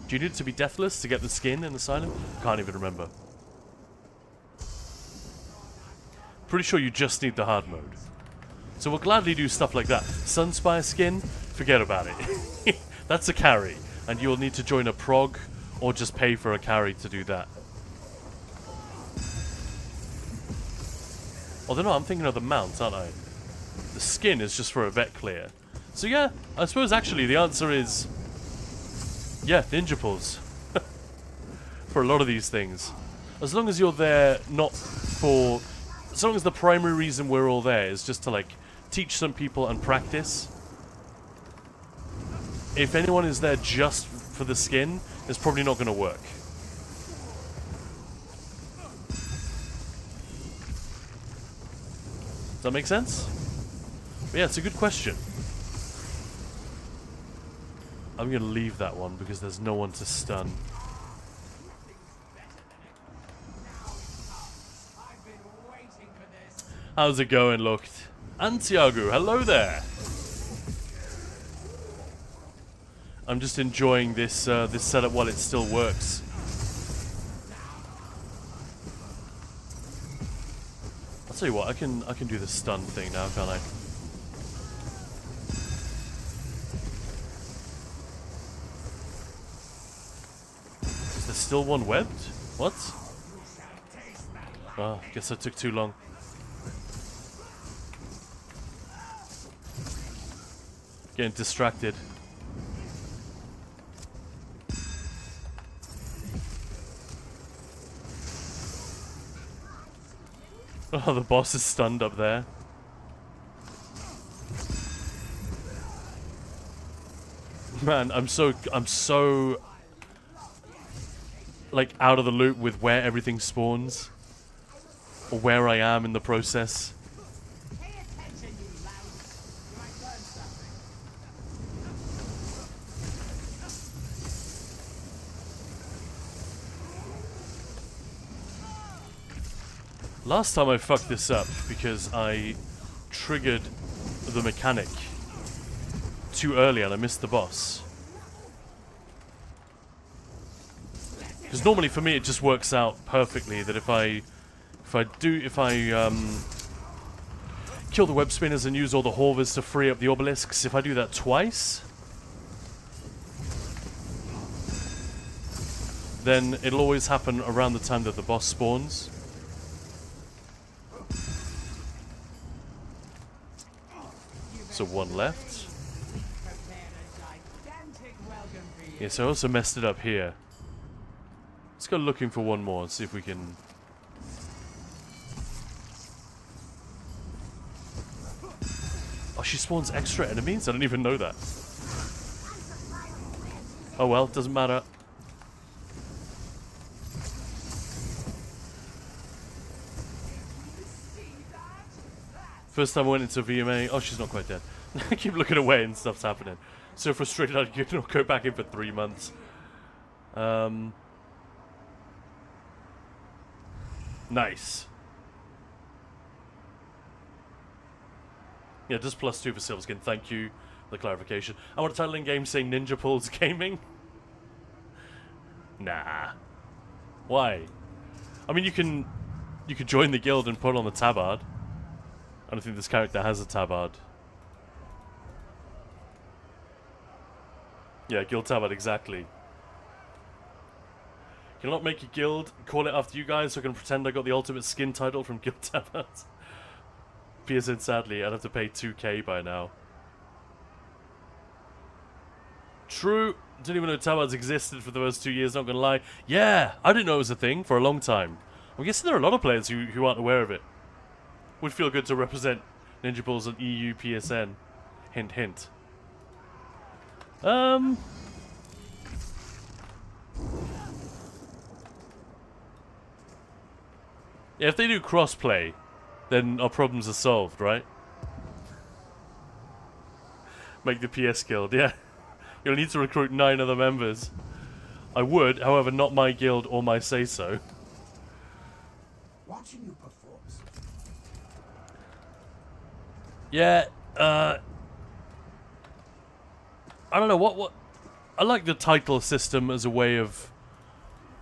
Do you need it to be deathless to get the skin in Asylum? Can't even remember. Pretty sure you just need the hard mode. So we'll gladly do stuff like that. Sunspire skin, forget about it. That's a carry, and you'll need to join a prog or just pay for a carry to do that. Although no, I'm thinking of the mount, aren't I? The skin is just for a vet clear. So yeah, I suppose actually the answer is yeah, ninja pulls. For a lot of these things. As long as you're there not for... As long as the primary reason we're all there is just to, like, teach some people and practice. If anyone is there just for the skin, it's probably not going to work. Does that make sense? But yeah, it's a good question. I'm going to leave that one because there's no one to stun. How's it going, Looked? Antiago, hello there. I'm just enjoying this this setup while it still works. I'll tell you what, I can do the stun thing now, can't I? Is there still one webbed? What? Oh, guess that took too long. Getting distracted. Oh, the boss is stunned up there. Man, I'm so like out of the loop with where everything spawns or where I am in the process. Last time I fucked this up because I triggered the mechanic too early and I missed the boss. Because normally for me it just works out perfectly that if I kill the web spinners and use all the Horvers to free up the obelisks, if I do that twice, then it'll always happen around the time that the boss spawns. So one left. Prepare a gigantic welcome for you. Yes, I also messed it up here. Let's go looking for one more and see if we can... Oh, she spawns extra enemies? I didn't even know that. Oh well, doesn't matter. First time I went into VMA... Oh, she's not quite dead. I keep looking away and stuff's happening. So frustrated I could go back in for 3 months. Nice. Yeah, just +2 for Silver Skin. Thank you for the clarification. I want a title in game saying Ninja Pulls Gaming. Nah. Why? I mean, you can join the guild and put on the tabard. I don't think this character has a tabard. Yeah, guild tabard, exactly. Can I not make a guild, call it after you guys, so I can pretend I got the ultimate skin title from guild tabard? PSN, sadly, I'd have to pay 2k by now. True. Didn't even know tabards existed for the first 2 years, not gonna lie. Yeah, I didn't know it was a thing for a long time. I'm guessing there are a lot of players who aren't aware of it. Would feel good to represent Ninja Balls on EU PSN. Hint, hint. Yeah, if they do crossplay, then our problems are solved, right? Make the PS guild, yeah. You'll need to recruit 9 other members. I would, however, not my guild or my say-so. Watching you perform. Yeah, I don't know, what... I like the title system as a way of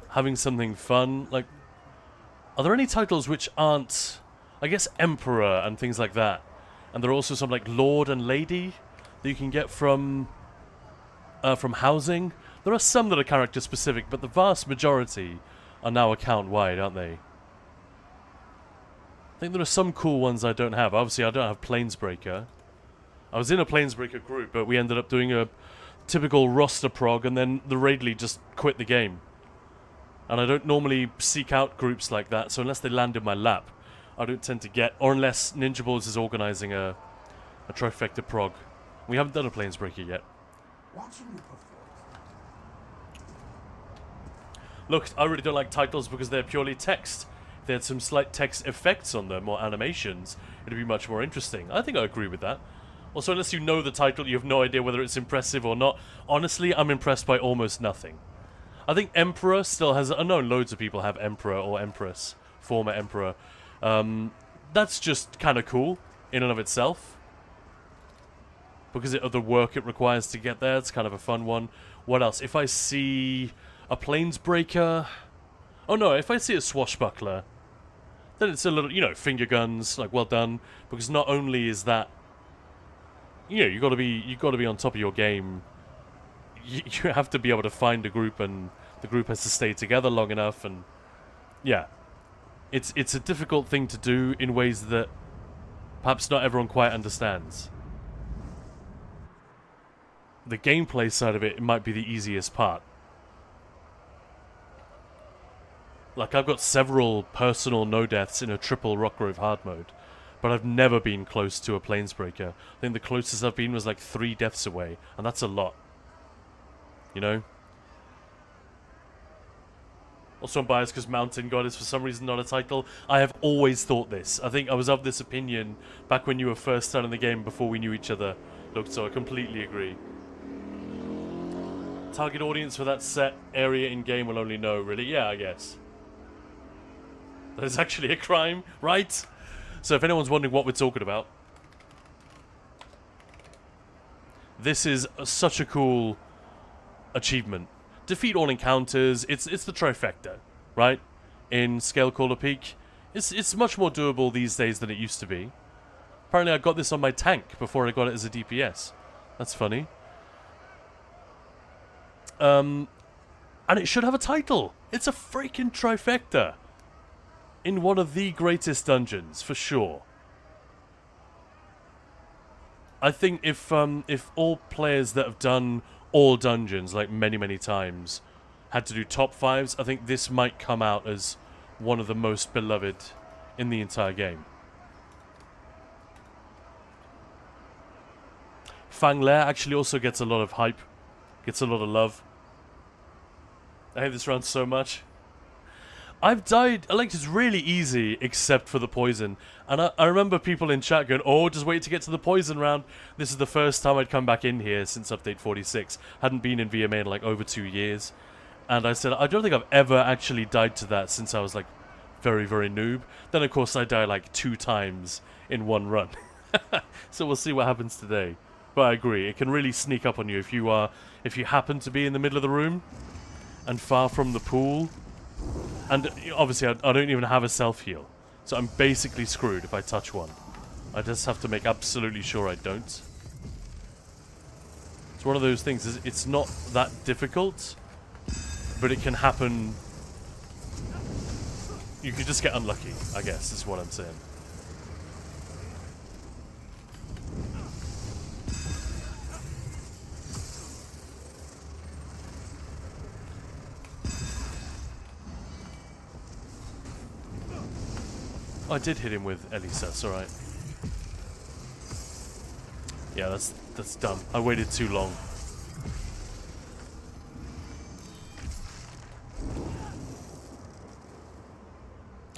having something fun. Like, are there any titles which aren't... I guess Emperor and things like that. And there are also some like Lord and Lady that you can get from housing. There are some that are character specific, but the vast majority are now account-wide, aren't they? I think there are some cool ones I don't have. Obviously, I don't have Planesbreaker. I was in a Planesbreaker group, but we ended up doing a typical roster prog, and then the Raidly just quit the game. And I don't normally seek out groups like that, so unless they land in my lap, I don't tend to get... Or unless Ninja Balls is organising a trifecta prog. We haven't done a Planesbreaker yet. Watching you perform. Look, I really don't like titles because they're purely text. If they had some slight text effects on them or animations, it'd be much more interesting. I think I agree with that. Also, unless you know the title, you have no idea whether it's impressive or not. Honestly, I'm impressed by almost nothing. I think Emperor still has... I know loads of people have Emperor or Empress, former Emperor. That's just kind of cool in and of itself. Because of the work it requires to get there, it's kind of a fun one. What else? If I see a Planesbreaker... Oh no, if I see a Swashbuckler, then it's a little, you know, finger guns, like, well done. Because not only is that... You know, you gotta be on top of your game. You have to be able to find a group, and the group has to stay together long enough, and... Yeah. It's a difficult thing to do in ways that perhaps not everyone quite understands. The gameplay side of it might be the easiest part. Like, I've got several personal no-deaths in a triple Rockgrove hard mode, but I've never been close to a Planesbreaker. I think the closest I've been was like 3 deaths away, and that's a lot. You know? Also, I'm biased because Mountain God is for some reason not a title. I have always thought this. I think I was of this opinion back when you were first starting the game before we knew each other. Look, so I completely agree. Target audience for that set area in-game will only know, really? Yeah, I guess. That is actually a crime, right? So if anyone's wondering what we're talking about, this is such a cool achievement. Defeat all encounters. It's the trifecta, right? In Scalecaller Peak. It's much more doable these days than it used to be. Apparently I got this on my tank before I got it as a DPS. That's funny. And it should have a title. It's a freaking trifecta. In one of the greatest dungeons, for sure. I think if all players that have done all dungeons like many times had to do top 5s, I think this might come out as one of the most beloved in the entire game. Fang Lair actually also gets a lot of hype, gets a lot of love. I hate this round so much. I've died, like, it's really easy except for the poison. And I remember people in chat going, oh, just wait to get to the poison round. This is the first time I'd come back in here since update 46. Hadn't been in VMA in like over 2 years. And I said, I don't think I've ever actually died to that since I was like very noob. Then of course I die like 2 times in one run. So we'll see what happens today. But I agree, it can really sneak up on you if you happen to be in the middle of the room and far from the pool. And obviously I don't even have a self-heal. So I'm basically screwed if I touch one. I just have to make absolutely sure I don't. It's one of those things, it's not that difficult, but it can happen. You could just get unlucky, I guess, is what I'm saying. Oh, I did hit him with Elisa, that's alright. Yeah, that's dumb. I waited too long.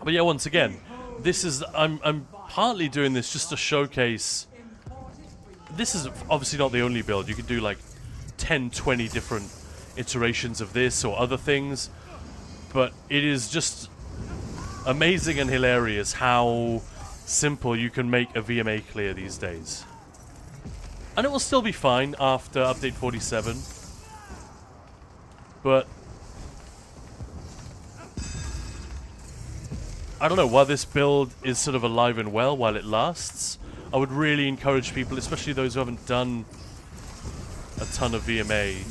But yeah, once again, this is I'm partly doing this just to showcase. This is obviously not the only build. You could do like 10, 20 different iterations of this or other things, but it is just amazing and hilarious how simple you can make a VMA clear these days. And it will still be fine after update 47. But I don't know, while this build is sort of alive and well while it lasts, I would really encourage people, especially those who haven't done a ton of VMA,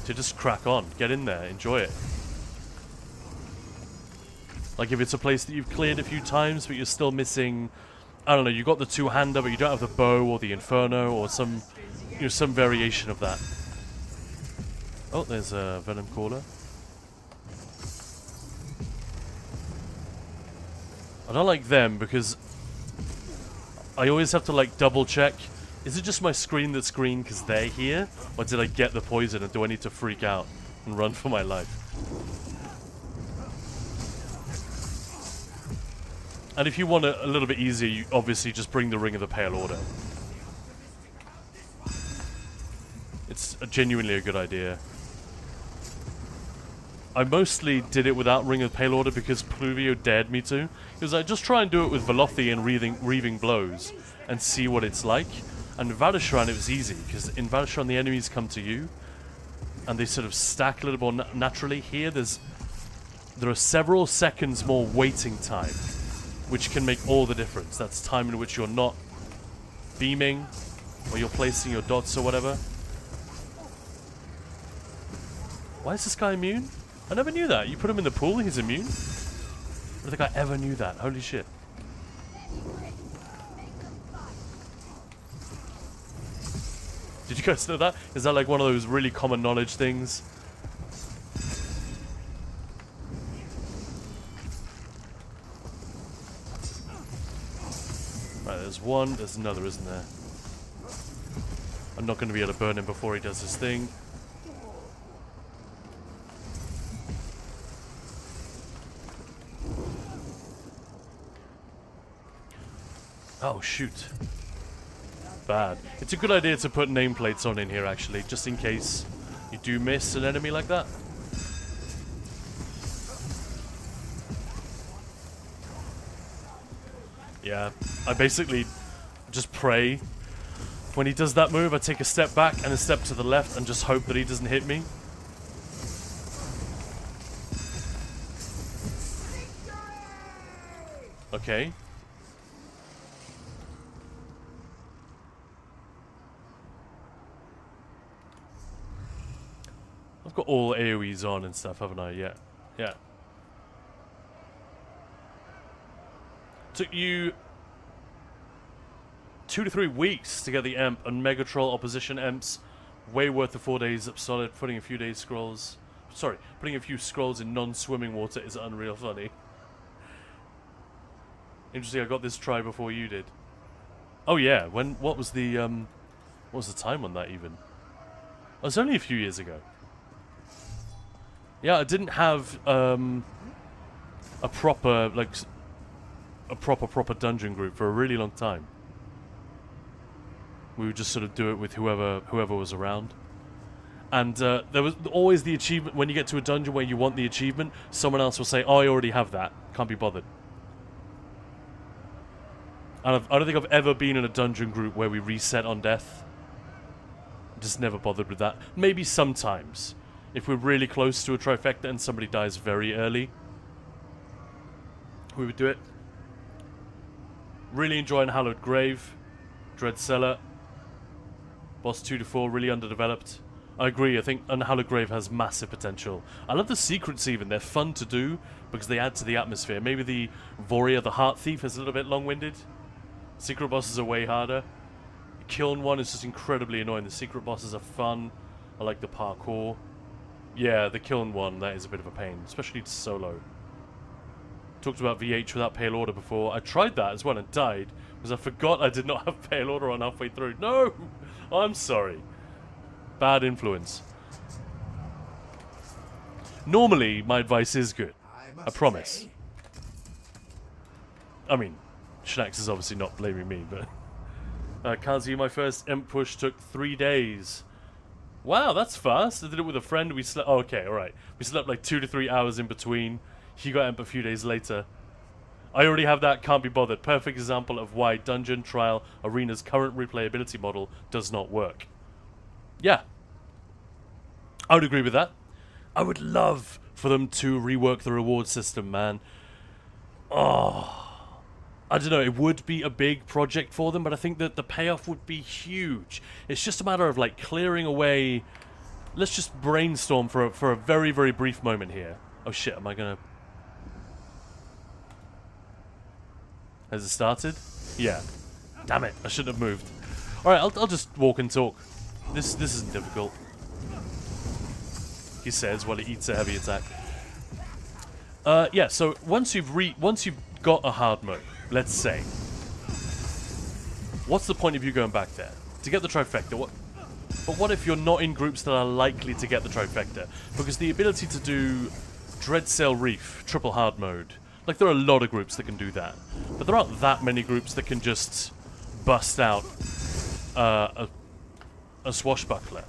to just crack on, get in there, enjoy it. Like if it's a place that you've cleared a few times but you're still missing, I don't know, you got the two-hander but you don't have the bow or the inferno or some, you know, some variation of that. Oh, there's a venom caller. I don't like them because I always have to like double check. Is it just my screen that's green because they're here? Or did I get the poison and do I need to freak out and run for my life? And if you want it a little bit easier, you obviously just bring the Ring of the Pale Order. It's genuinely a good idea. I mostly did it without Ring of the Pale Order because Pluvio dared me to. He was like, just try and do it with Velothi and Reaving Blows and see what it's like. And in Valishran it was easy, because in Valishran the enemies come to you and they sort of stack a little more naturally. Here there are several seconds more waiting time, which can make all the difference. That's time in which you're not beaming or you're placing your dots or whatever. Why is this guy immune? I never knew that. You put him in the pool, he's immune? I don't think I ever knew that. Holy shit. Did you guys know that? Is that like one of those really common knowledge things? Right, there's one. There's another, isn't there? I'm not going to be able to burn him before he does his thing. Oh, shoot. Bad. It's a good idea to put nameplates on in here, actually, just in case you do miss an enemy like that. Yeah, I basically just pray. When he does that move, I take a step back and a step to the left and just hope that he doesn't hit me. Okay. I've got all AoEs on and stuff, haven't I? Yeah. Yeah. Took you 2 to 3 weeks to get the Emp and Mega Troll opposition Emps. Way worth the 4 days up solid. Putting a few days scrolls. Sorry, putting a few scrolls in non-swimming water is unreal funny. Interesting, I got this try before you did. Oh yeah, what was the time on that even? It was only a few years ago. Yeah, I didn't have a proper dungeon group for a really long time. We would just sort of do it with whoever was around. And there was always the achievement, when you get to a dungeon where you want the achievement, someone else will say, oh, I already have that, can't be bothered. And I don't think I've ever been in a dungeon group where we reset on death. Just never bothered with that. Maybe sometimes, if we're really close to a trifecta and somebody dies very early, we would do it. Really enjoying Hallowed Grave, Dread Cellar, Boss 2 to 4, really underdeveloped. I agree, I think Unhallowed Grave has massive potential. I love the secrets even, they're fun to do because they add to the atmosphere. Maybe the Voria, the Heart Thief, is a little bit long-winded. Secret bosses are way harder. The Kiln one is just incredibly annoying. The secret bosses are fun. I like the parkour. Yeah, the Kiln one, that is a bit of a pain, especially solo. Talked about VH without Pale Order before. I tried that as well and died because I forgot I did not have Pale Order on halfway through. No! I'm sorry. Bad influence. Normally, my advice is good. I promise. I mean, Schnax is obviously not blaming me, but... Kazi, my first Imp push took 3 days. Wow, that's fast. I did it with a friend. We slept... Oh, okay, alright. We slept like 2 to 3 hours in between. He got Imp a few days later. I already have that, can't be bothered. Perfect example of why Dungeon Trial Arena's current replayability model does not work. Yeah. I would agree with that. I would love for them to rework the reward system, man. Oh... I don't know, it would be a big project for them, but I think that the payoff would be huge. It's just a matter of, like, clearing away... Let's just brainstorm for a very, very brief moment here. Oh shit, am I gonna... Has it started? Yeah. Damn it, I shouldn't have moved. Alright, I'll just walk and talk. This isn't difficult. He says while he eats a heavy attack. Yeah, so once you've got a hard mode, let's say, what's the point of you going back there? To get the trifecta, but what if you're not in groups that are likely to get the trifecta? Because the ability to do Dread Sail Reef, triple hard mode, like there are a lot of groups that can do that, but there aren't that many groups that can just bust out a swashbuckler.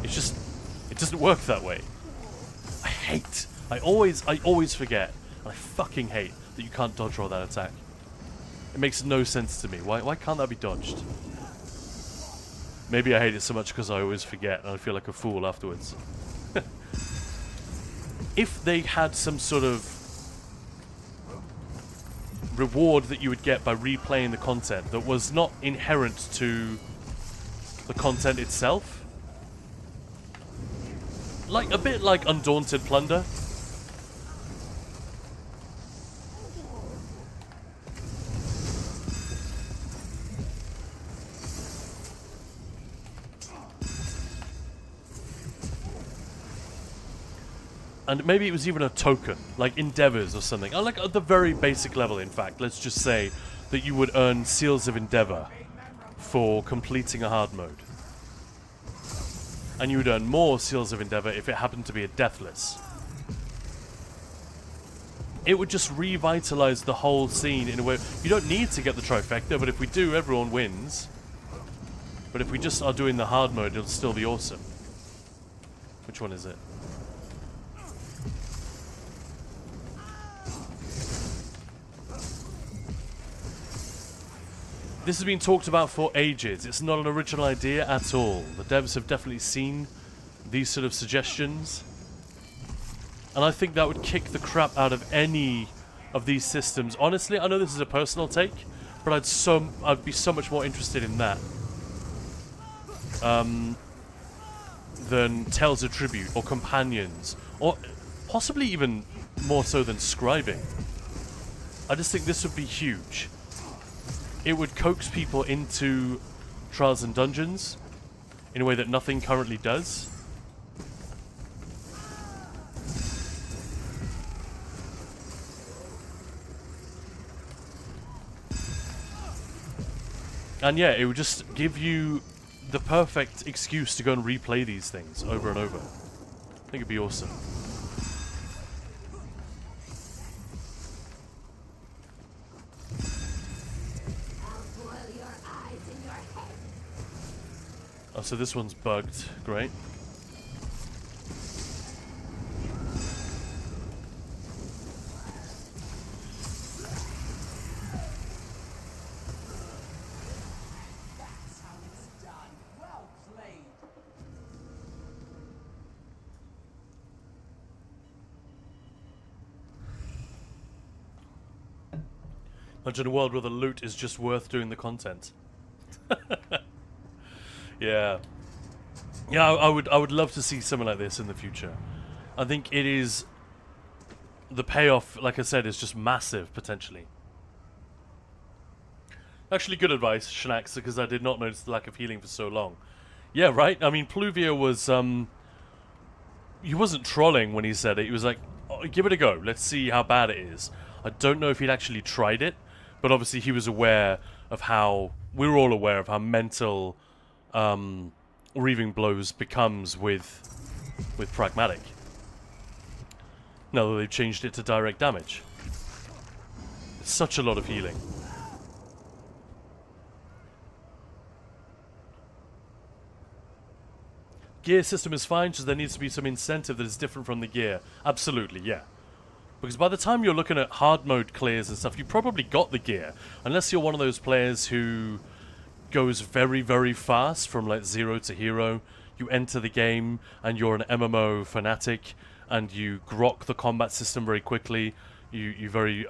It's just, it doesn't work that way. I always forget, and I fucking hate that you can't dodge roll that attack. It makes no sense to me. Why can't that be dodged? Maybe I hate it so much because I always forget and I feel like a fool afterwards. If they had some sort of reward that you would get by replaying the content that was not inherent to the content itself, like a bit like Undaunted Plunder. And maybe it was even a token, like Endeavors or something. Or like at the very basic level, in fact. Let's just say that you would earn Seals of Endeavor for completing a hard mode. And you would earn more Seals of Endeavor if it happened to be a Deathless. It would just revitalize the whole scene in a way. You don't need to get the trifecta, but if we do, everyone wins. But if we just are doing the hard mode, it'll still be awesome. Which one is it? This has been talked about for ages. It's not an original idea at all. The devs have definitely seen these sort of suggestions. And I think that would kick the crap out of any of these systems. Honestly, I know this is a personal take, but I'd be so much more interested in that than Tales of Tribute or Companions, or possibly even more so than Scribing. I just think this would be huge. it would coax people into trials and dungeons in a way that nothing currently does. And yeah, it would just give you the perfect excuse to go and replay these things over and over. I think it'd be awesome. Oh, so this one's bugged. Great. That's how it's done. Well played. Imagine a world where the loot is just worth doing the content. Yeah. Yeah, I would love to see something like this in the future. I think it is... The payoff, like I said, is just massive, potentially. Actually, good advice, Schnax, because I did not notice the lack of healing for so long. Yeah, right? I mean, Pluvia was, he wasn't trolling when he said it. He was like, oh, give it a go. Let's see how bad it is. I don't know if he'd actually tried it, but obviously he was aware of how... We were all aware of how mental... Reaving Blows becomes with Pragmatic. Now that they've changed it to direct damage. It's such a lot of healing. Gear system is fine, so there needs to be some incentive that is different from the gear. Absolutely, yeah. Because by the time you're looking at hard mode clears and stuff, you probably got the gear. Unless you're one of those players who... goes very, very fast from like 0 to hero. You enter the game and you're an MMO fanatic and you grok the combat system very quickly. You very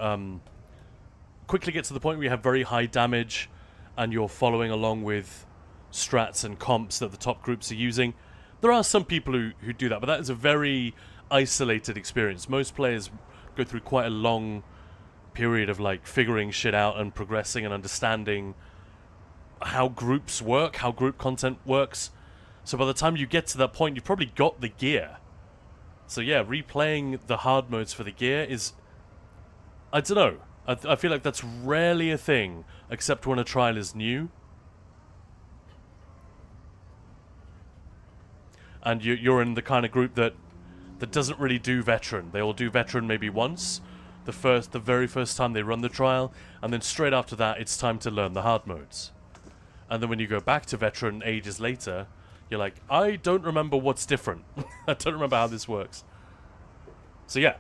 quickly get to the point where you have very high damage and you're following along with strats and comps that the top groups are using. There are some people who do that, but that is a very isolated experience. Most players go through quite a long period of like figuring shit out and progressing and understanding how groups work, how group content works. So by the time you get to that point, you've probably got the gear. So yeah, replaying the hard modes for the gear is... I don't know. I feel like that's rarely a thing, except when a trial is new. And you're in the kind of group that doesn't really do veteran. They all do veteran maybe once, the very first time they run the trial, and then straight after that, it's time to learn the hard modes. And then when you go back to veteran ages later, you're like, I don't remember what's different. I don't remember how this works. So yeah,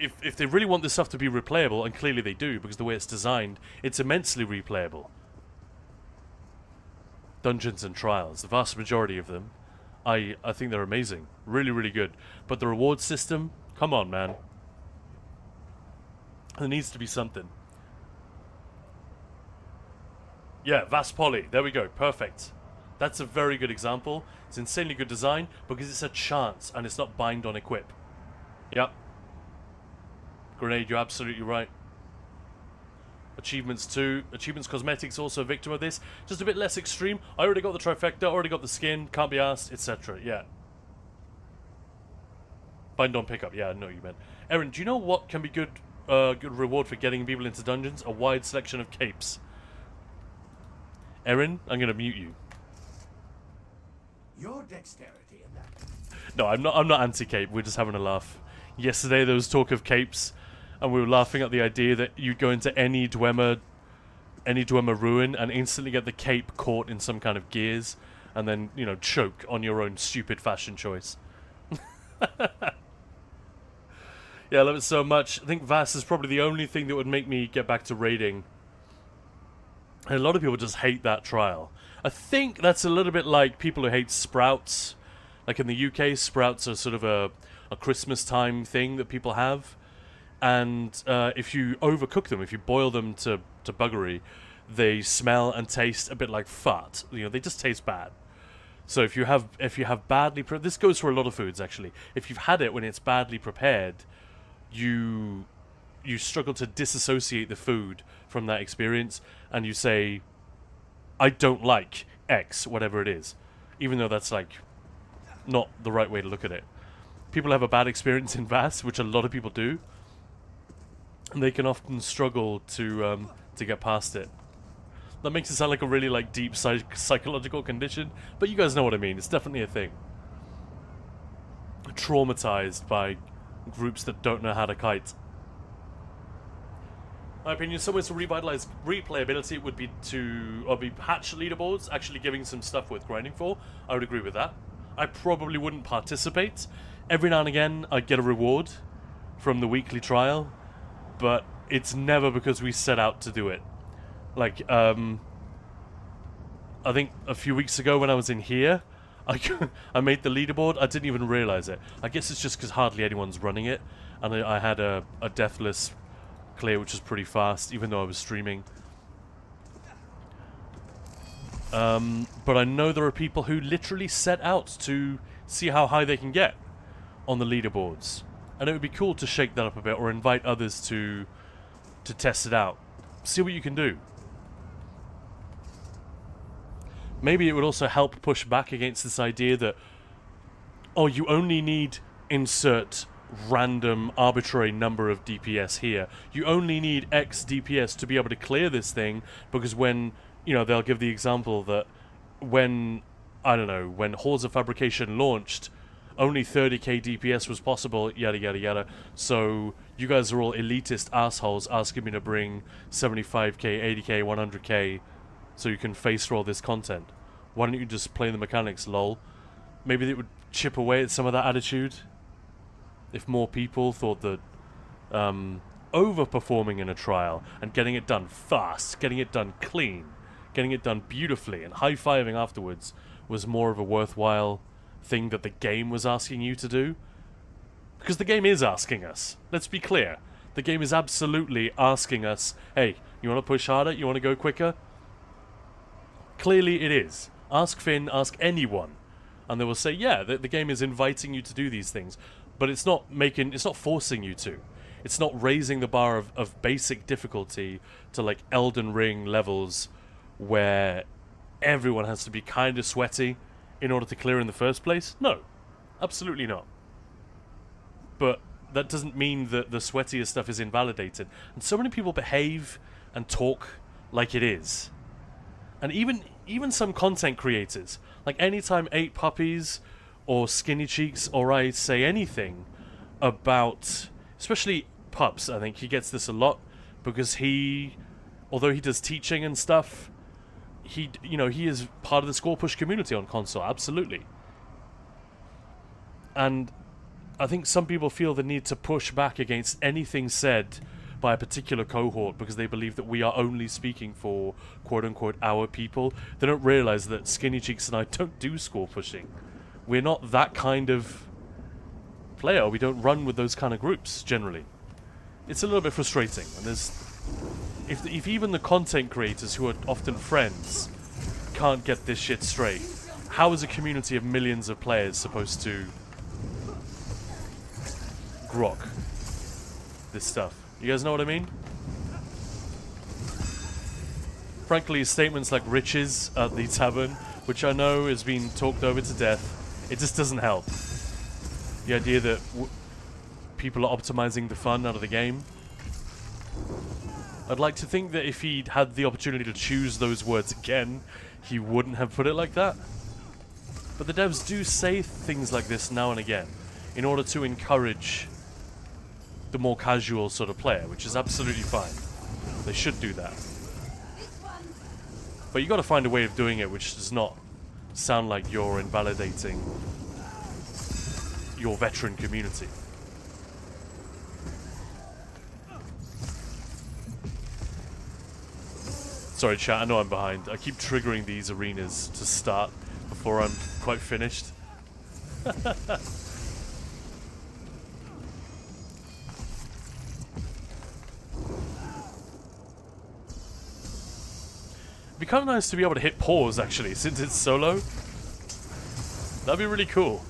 if they really want this stuff to be replayable, and clearly they do, because the way it's designed, it's immensely replayable. Dungeons and trials, the vast majority of them, I think they're amazing. Really, really good. But the reward system, come on, man. There needs to be something. Yeah, Vast Poly. There we go. Perfect. That's a very good example. It's insanely good design because it's a chance and it's not bind on equip. Yep. Grenade, you're absolutely right. Achievements too. Achievements cosmetics also a victim of this. Just a bit less extreme. I already got the trifecta, already got the skin, can't be asked, etc. Yeah. Bind on pickup. Yeah, I know what you meant. Erin, do you know what can be good reward for getting people into dungeons? A wide selection of capes. Erin, I'm going to mute you. Your dexterity in that. No, I'm not anti-cape. We're just having a laugh. Yesterday there was talk of capes, and we were laughing at the idea that you'd go into any Dwemer ruin and instantly get the cape caught in some kind of gears, and then, you know, choke on your own stupid fashion choice. Yeah, I love it so much. I think Vass is probably the only thing that would make me get back to raiding. And a lot of people just hate that trial. I think that's a little bit like people who hate sprouts. Like in the UK, sprouts are sort of a Christmas time thing that people have. And if you overcook them, if you boil them to buggery, they smell and taste a bit like fart. You know, they just taste bad. So if you have badly this goes for a lot of foods actually. If you've had it when it's badly prepared, you you struggle to disassociate the food from that experience, and you say, I don't like X, whatever it is, even though that's like not the right way to look at it. People have a bad experience in VAS, which a lot of people do, and they can often struggle to get past it. That makes it sound like a really like deep psychological condition, but you guys know what I mean. It's definitely a thing. Traumatized by groups that don't know how to kite. My opinion, some ways to revitalize replayability would be to patch leaderboards, actually giving some stuff worth grinding for. I would agree with that. I probably wouldn't participate. Every now and again, I'd get a reward from the weekly trial, but it's never because we set out to do it. Like, I think a few weeks ago when I was in here, I made the leaderboard. I didn't even realize it. I guess it's just because hardly anyone's running it, and I had a deathless clear, which was pretty fast, even though I was streaming. But I know there are people who literally set out to see how high they can get on the leaderboards, and it would be cool to shake that up a bit, or invite others to test it out, see what you can do. Maybe it would also help push back against this idea that, oh, you only need insert random arbitrary number of DPS here. You only need X DPS to be able to clear this thing, because when, you know, they'll give the example that when, I don't know, when Halls of Fabrication launched, only 30k DPS was possible, yada yada yada. So you guys are all elitist assholes asking me to bring 75k, 80k, 100k so you can face roll this content. Why don't you just play the mechanics, lol? Maybe it would chip away at some of that attitude if more people thought that overperforming in a trial and getting it done fast, getting it done clean, getting it done beautifully, and high-fiving afterwards was more of a worthwhile thing that the game was asking you to do. Because the game is asking us. Let's be clear. The game is absolutely asking us, hey, you want to push harder? You want to go quicker? Clearly it is. Ask Finn, ask anyone, and they will say, yeah, the game is inviting you to do these things, but it's not forcing you to. It's not raising the bar of basic difficulty to like Elden Ring levels where everyone has to be kind of sweaty in order to clear in the first place. No, absolutely not. But that doesn't mean that the sweatier stuff is invalidated. And so many people behave and talk like it is. And even some content creators, like anytime 8 Puppies or Skinny Cheeks or I say anything about, especially Pups, I think he gets this a lot, because although he does teaching and stuff, he is part of the score push community on console, absolutely. And I think some people feel the need to push back against anything said by a particular cohort because they believe that we are only speaking for quote-unquote our people. They don't realize that Skinny Cheeks and I don't do score pushing. We're not that kind of player. We don't run with those kind of groups, generally. It's a little bit frustrating. And if even the content creators, who are often friends, can't get this shit straight, how is a community of millions of players supposed to grok this stuff? You guys know what I mean? Frankly, statements like riches at the tavern, which I know has been talked over to death, it just doesn't help. The idea that people are optimizing the fun out of the game. I'd like to think that if he'd had the opportunity to choose those words again, he wouldn't have put it like that. But the devs do say things like this now and again in order to encourage the more casual sort of player, which is absolutely fine. They should do that. But you got to find a way of doing it which does not sound like you're invalidating your veteran community. Sorry chat, I know I'm behind. I keep triggering these arenas to start before I'm quite finished. It'd be kind of nice to be able to hit pause, actually, since it's solo. That'd be really cool.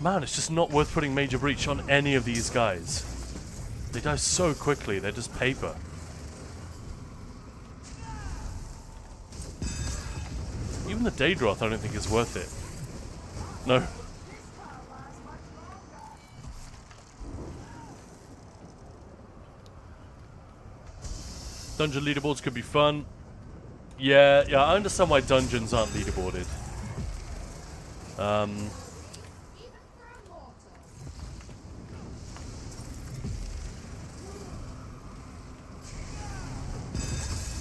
Man, it's just not worth putting Major Breach on any of these guys. They die so quickly, they're just paper. Even the Daedroth I don't think is worth it. No. Dungeon leaderboards could be fun. Yeah, I understand why dungeons aren't leaderboarded.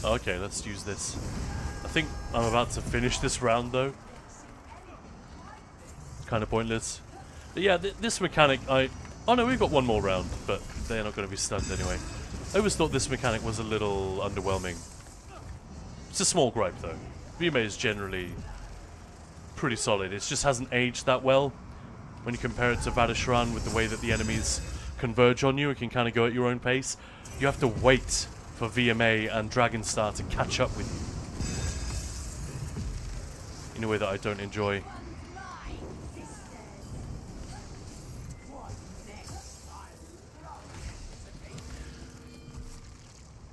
Okay, let's use this. I think I'm about to finish this round though. It's kind of pointless. But yeah, this mechanic, oh no, we've got one more round, but they're not going to be stunned anyway. I always thought this mechanic was a little underwhelming. It's a small gripe though. FRIYAY is generally pretty solid. It just hasn't aged that well when you compare it to Vadashran with the way that the enemies converge on you. It can kind of go at your own pace. You have to wait for VMA and Dragonstar to catch up with you in a way that I don't enjoy.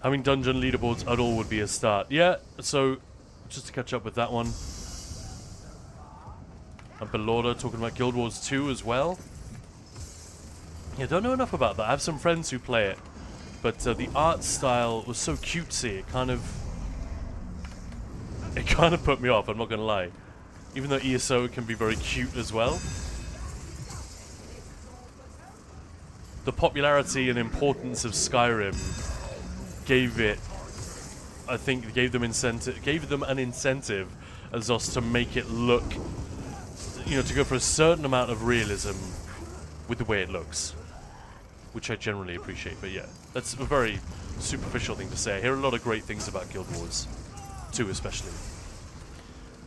Having dungeon leaderboards at all would be a start. Yeah, so just to catch up with that one. And Belorda talking about Guild Wars 2 as well. Yeah, don't know enough about that. I have some friends who play it. But the art style was so cutesy, it kind of put me off, I'm not gonna lie. Even though ESO can be very cute as well. The popularity and importance of Skyrim gave it, I think, gave them an incentive as us to make it look, you know, to go for a certain amount of realism with the way it looks, which I generally appreciate. But yeah, that's a very superficial thing to say. I hear a lot of great things about Guild Wars 2 especially.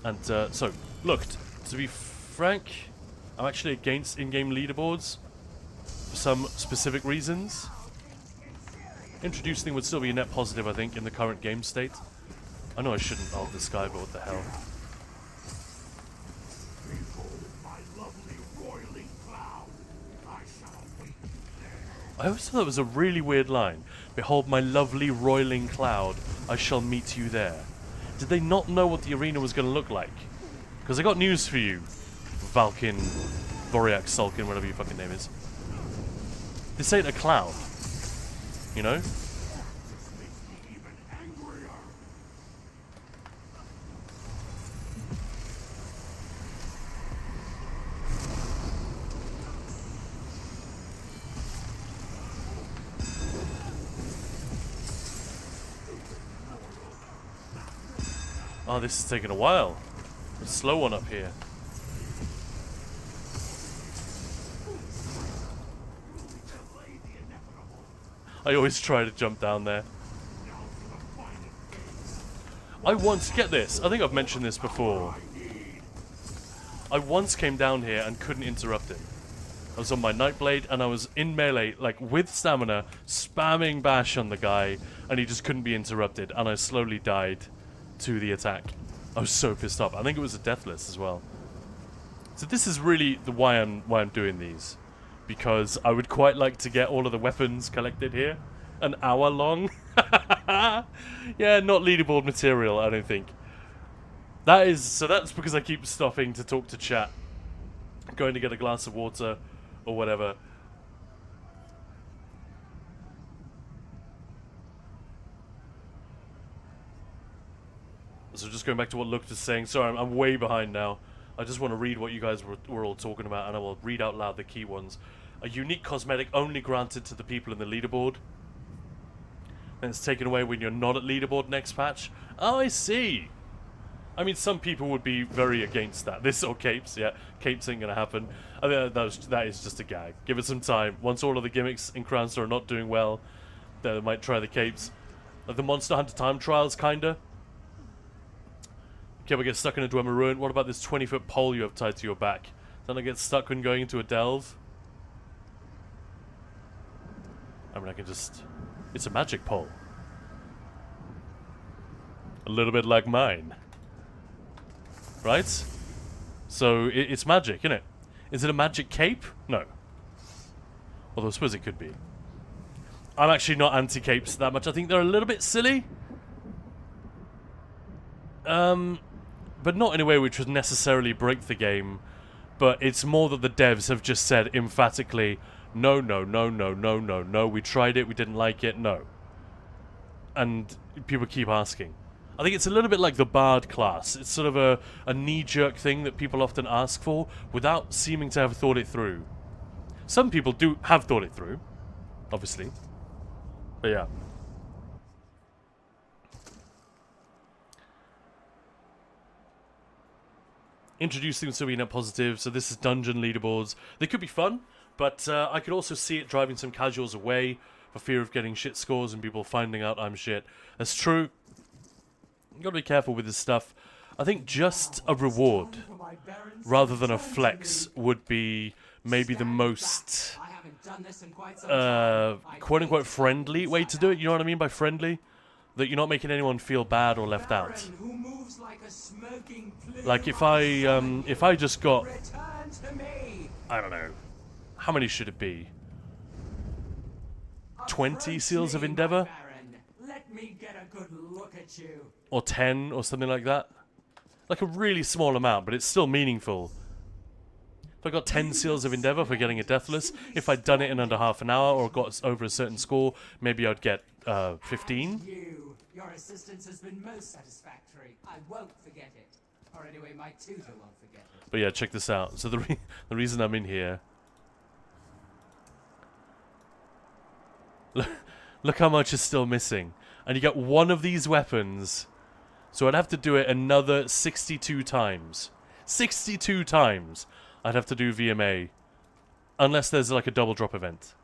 And so, look, to be frank, I'm actually against in-game leaderboards for some specific reasons. Introducing would still be a net positive, I think, in the current game state. I know I shouldn't ult this guy, but what the hell. I always thought that was a really weird line. Behold my lovely roiling cloud, I shall meet you there. Did they not know what the arena was going to look like? Because I got news for you, Valkin, Voryak, Sulkin, whatever your fucking name is. This ain't a cloud. You know? Oh, this is taking a while. It's a slow one up here. I always try to jump down there. I once, get this, I think I've mentioned this before. I once came down here and couldn't interrupt him. I was on my Nightblade and I was in melee, like with stamina, spamming bash on the guy, and he just couldn't be interrupted, and I slowly died to the attack. I was so pissed off. I think it was a deathless as well. So this is really the why I'm doing these. Because I would quite like to get all of the weapons collected here. An hour long. Yeah, not leaderboard material, I don't think. So that's because I keep stopping to talk to chat. Going to get a glass of water or whatever. So just going back to what Luke was saying. Sorry, I'm way behind now. I just want to read what you guys were all talking about, and I will read out loud the key ones. A unique cosmetic only granted to the people in the leaderboard. And it's taken away when you're not at leaderboard next patch. Oh, I see. I mean, some people would be very against that. This or capes, yeah. Capes ain't gonna happen. I mean, that is just a gag. Give it some time. Once all of the gimmicks in Crown Store are not doing well, they might try the capes. Like the Monster Hunter time trials, kinda. Okay, we get stuck in a Dwemer Ruin. What about this 20-foot pole you have tied to your back? Don't I get stuck when going into a delve? I mean, I can just... It's a magic pole. A little bit like mine. Right? So, it's magic, isn't it? Is it a magic cape? No. Although I suppose it could be. I'm actually not anti-capes that much. I think they're a little bit silly. But not in a way which would necessarily break the game. But it's more that the devs have just said emphatically, no, no, no, no, no, no, no. We tried it, we didn't like it, no. And people keep asking. I think it's a little bit like the Bard class. It's sort of a knee-jerk thing that people often ask for without seeming to have thought it through. Some people do have thought it through, obviously. But yeah. Introducing so we net positive. So this is dungeon leaderboards. They could be fun, but I could also see it driving some casuals away for fear of getting shit scores and people finding out I'm shit. That's true. You gotta be careful with this stuff. I think just a reward rather than a flex would be maybe the most quote-unquote friendly way to do it. You know what I mean by friendly? That you're not making anyone feel bad or left out. Like if I just got, I don't know, how many should it be? 20 Seals of Endeavor? Or 10 or something like that? Like a really small amount, but it's still meaningful. If I got 10 Seals of Endeavor for getting a Deathless, if I'd done it in under half an hour or got over a certain score, maybe I'd get 15. Your assistance has been most satisfactory. I won't forget it. Or anyway, my tutor won't forget it. But yeah, check this out. So the reason I'm in here... Look how much is still missing. And you get one of these weapons. So I'd have to do it another 62 times. 62 times I'd have to do VMA. Unless there's like a double drop event.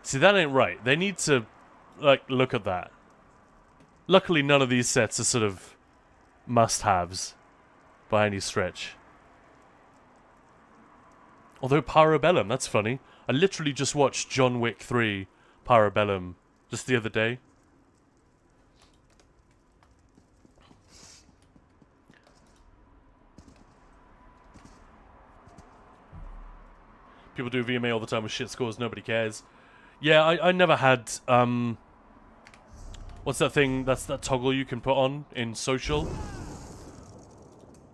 See, that ain't right. They need to... like, look at that. Luckily, none of these sets are sort of must-haves by any stretch. Although Parabellum, that's funny. I literally just watched John Wick 3 Parabellum just the other day. People do VMA all the time with shit scores, nobody cares. Yeah, I never had, what's that thing, that's that toggle you can put on in social?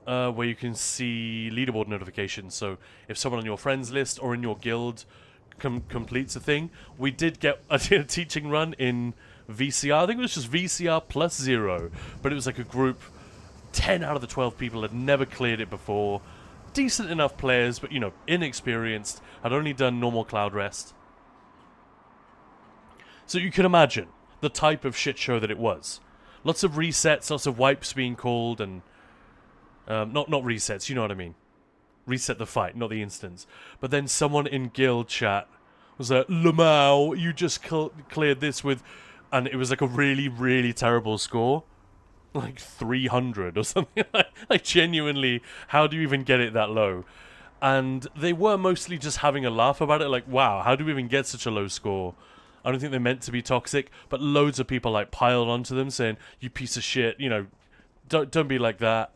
Where you can see leaderboard notifications, so if someone on your friends list or in your guild completes a thing. We did get a teaching run in VCR, I think it was just VCR plus 0, but it was like a group, 10 out of the 12 people had never cleared it before. Decent enough players, but you know, inexperienced, had only done normal Cloud Rest. So you can imagine the type of shit show that it was. Lots of resets, lots of wipes being called, and not resets, you know what I mean. Reset the fight, not the instance. But then someone in guild chat was like, Lamau, you just cleared this with... And it was like a really, really terrible score. Like 300 or something. Like genuinely, how do you even get it that low? And they were mostly just having a laugh about it. Like, wow, how do we even get such a low score? I don't think they're meant to be toxic, but loads of people like piled onto them saying, you piece of shit, you know, don't be like that.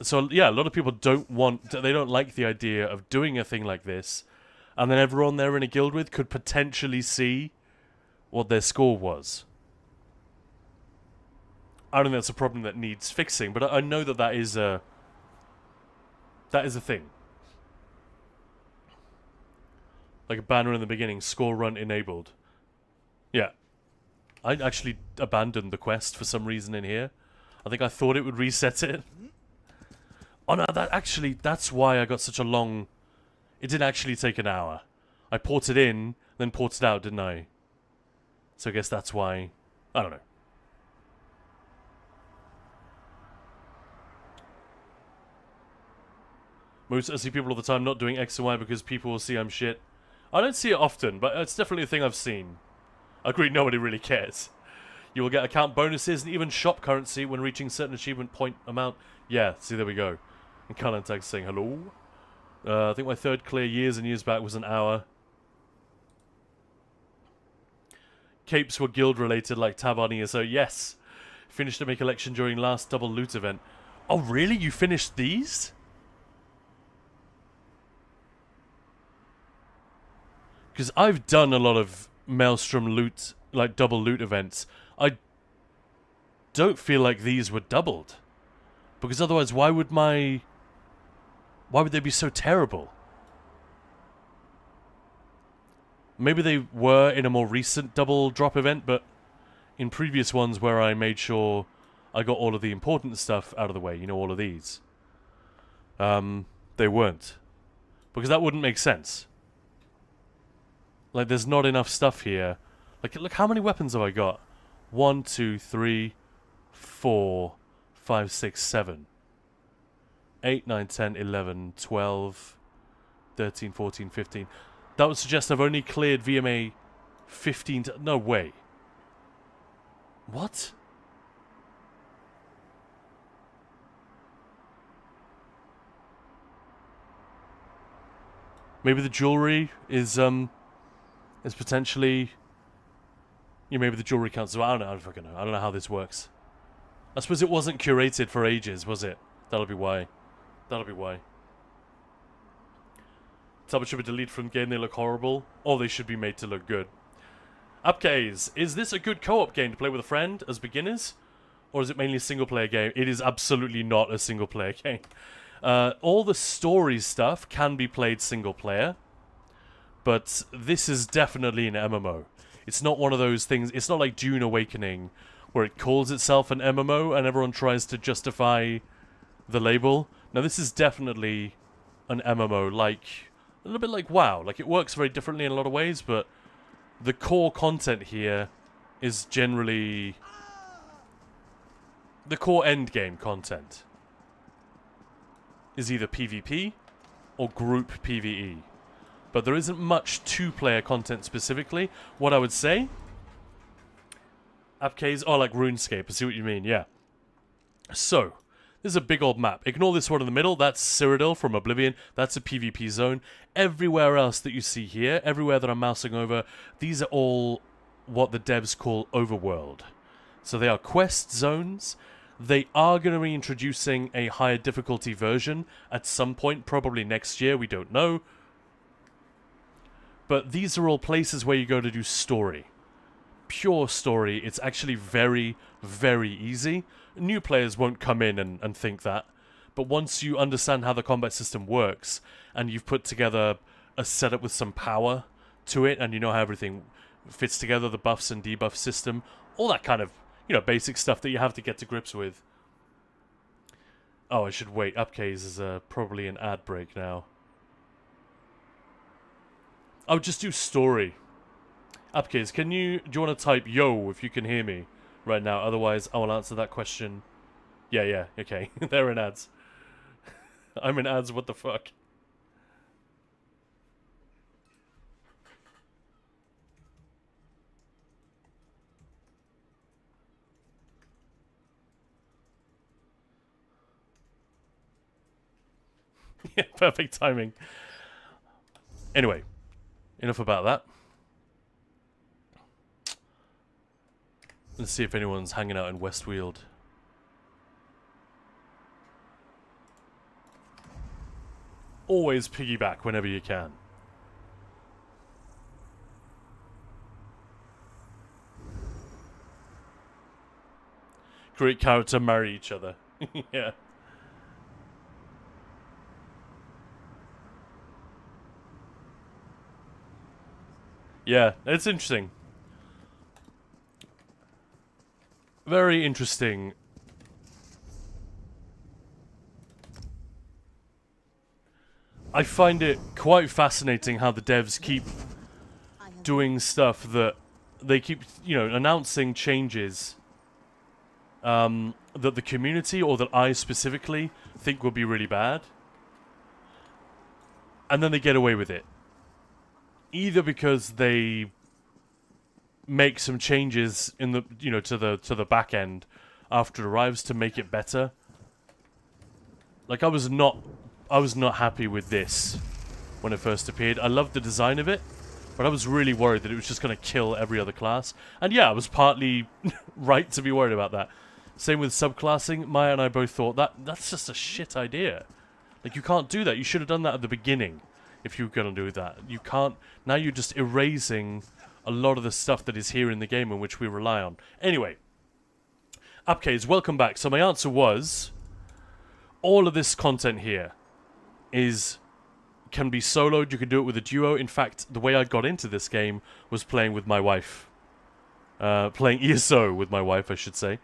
So yeah, a lot of people they don't like the idea of doing a thing like this, and then everyone they're in a guild with could potentially see what their score was. I don't think that's a problem that needs fixing, but I know that is a thing. Like a banner in the beginning, score run enabled. Yeah. I actually abandoned the quest for some reason in here. I think I thought it would reset it. Oh no, that's why I got such a long... It didn't actually take an hour. I ported in, then ported out, didn't I? So I guess that's why... I don't know. I see people all the time not doing X and Y because people will see I'm shit. I don't see it often, but it's definitely a thing I've seen. I agree, nobody really cares. You will get account bonuses and even shop currency when reaching certain achievement point amount. Yeah, see, there we go. And Kalantag's saying hello. I think my third clear years and years back was an hour. Capes were guild related like Tabarnia, so yes. Finished a make election during last double loot event. Oh, really? You finished these? Because I've done a lot of Maelstrom loot, like double loot events. I don't feel like these were doubled. Because otherwise, why would they be so terrible? Maybe they were in a more recent double drop event, but in previous ones where I made sure I got all of the important stuff out of the way, you know, all of these, they weren't. Because that wouldn't make sense. Like, there's not enough stuff here. Like, look, how many weapons have I got? 1, 2, 3, 4, 5, 6, 7. 8, 9, 10, 11, 12, 13, 14, 15. That would suggest I've only cleared VMA 15 to... No way. What? Maybe the jewelry is potentially... Yeah, maybe the jewelry counts as well. I don't know. I don't fucking know. I don't know how this works. I suppose it wasn't curated for ages, was it? That'll be why. That'll be why. Talbot should be deleted from the game. They look horrible. Or they should be made to look good. Upcase, is this a good co-op game to play with a friend as beginners? Or is it mainly a single-player game? It is absolutely not a single-player game. All the story stuff can be played single-player. But this is definitely an MMO. It's not one of those things... It's not like Dune Awakening, where it calls itself an MMO and everyone tries to justify the label. Now, this is definitely an MMO, like... A little bit like WoW. Like, it works very differently in a lot of ways, but... The core content here is generally... The core endgame content is either PvP or group PvE. But there isn't much two-player content specifically. What I would say... Upcase, oh, like RuneScape, I see what you mean, yeah. So, this is a big old map. Ignore this one in the middle, that's Cyrodiil from Oblivion. That's a PvP zone. Everywhere else that you see here, everywhere that I'm mousing over, these are all what the devs call overworld. So they are quest zones. They are going to be introducing a higher difficulty version at some point, probably next year, we don't know. But these are all places where you go to do story. Pure story. It's actually very, very easy. New players won't come in and think that. But once you understand how the combat system works, and you've put together a setup with some power to it, and you know how everything fits together, the buffs and debuff system, all that kind of, you know, basic stuff that you have to get to grips with. Oh, I should wait. Upcase is probably an ad break now. I'll just do story. Upcase, do you want to type yo if you can hear me right now? Otherwise, I will answer that question. Yeah, okay. They're in ads. I'm in ads, what the fuck? Yeah, perfect timing. Anyway, enough about that. Let's see if anyone's hanging out in Westfield. Always piggyback whenever you can. Great character, marry each other. Yeah. Yeah, it's interesting. Very interesting. I find it quite fascinating how the devs keep doing stuff that they keep, you know, announcing changes that the community or that I specifically think will be really bad. And then they get away with it. Either because they make some changes in the, you know, to the back end after it arrives to make it better. Like, I was not happy with this when it first appeared. I loved the design of it, but I was really worried that it was just going to kill every other class. And yeah, I was partly right to be worried about that. Same with subclassing. Maya and I both thought that's just a shit idea. Like, you can't do that. You should have done that at the beginning if you were going to do that. You can't. Now you're just erasing a lot of the stuff that is here in the game in which we rely on. Anyway, Upcades, welcome back. So my answer was, all of this content here can be soloed. You can do it with a duo. In fact, the way I got into this game was playing with my wife. Playing ESO with my wife, I should say.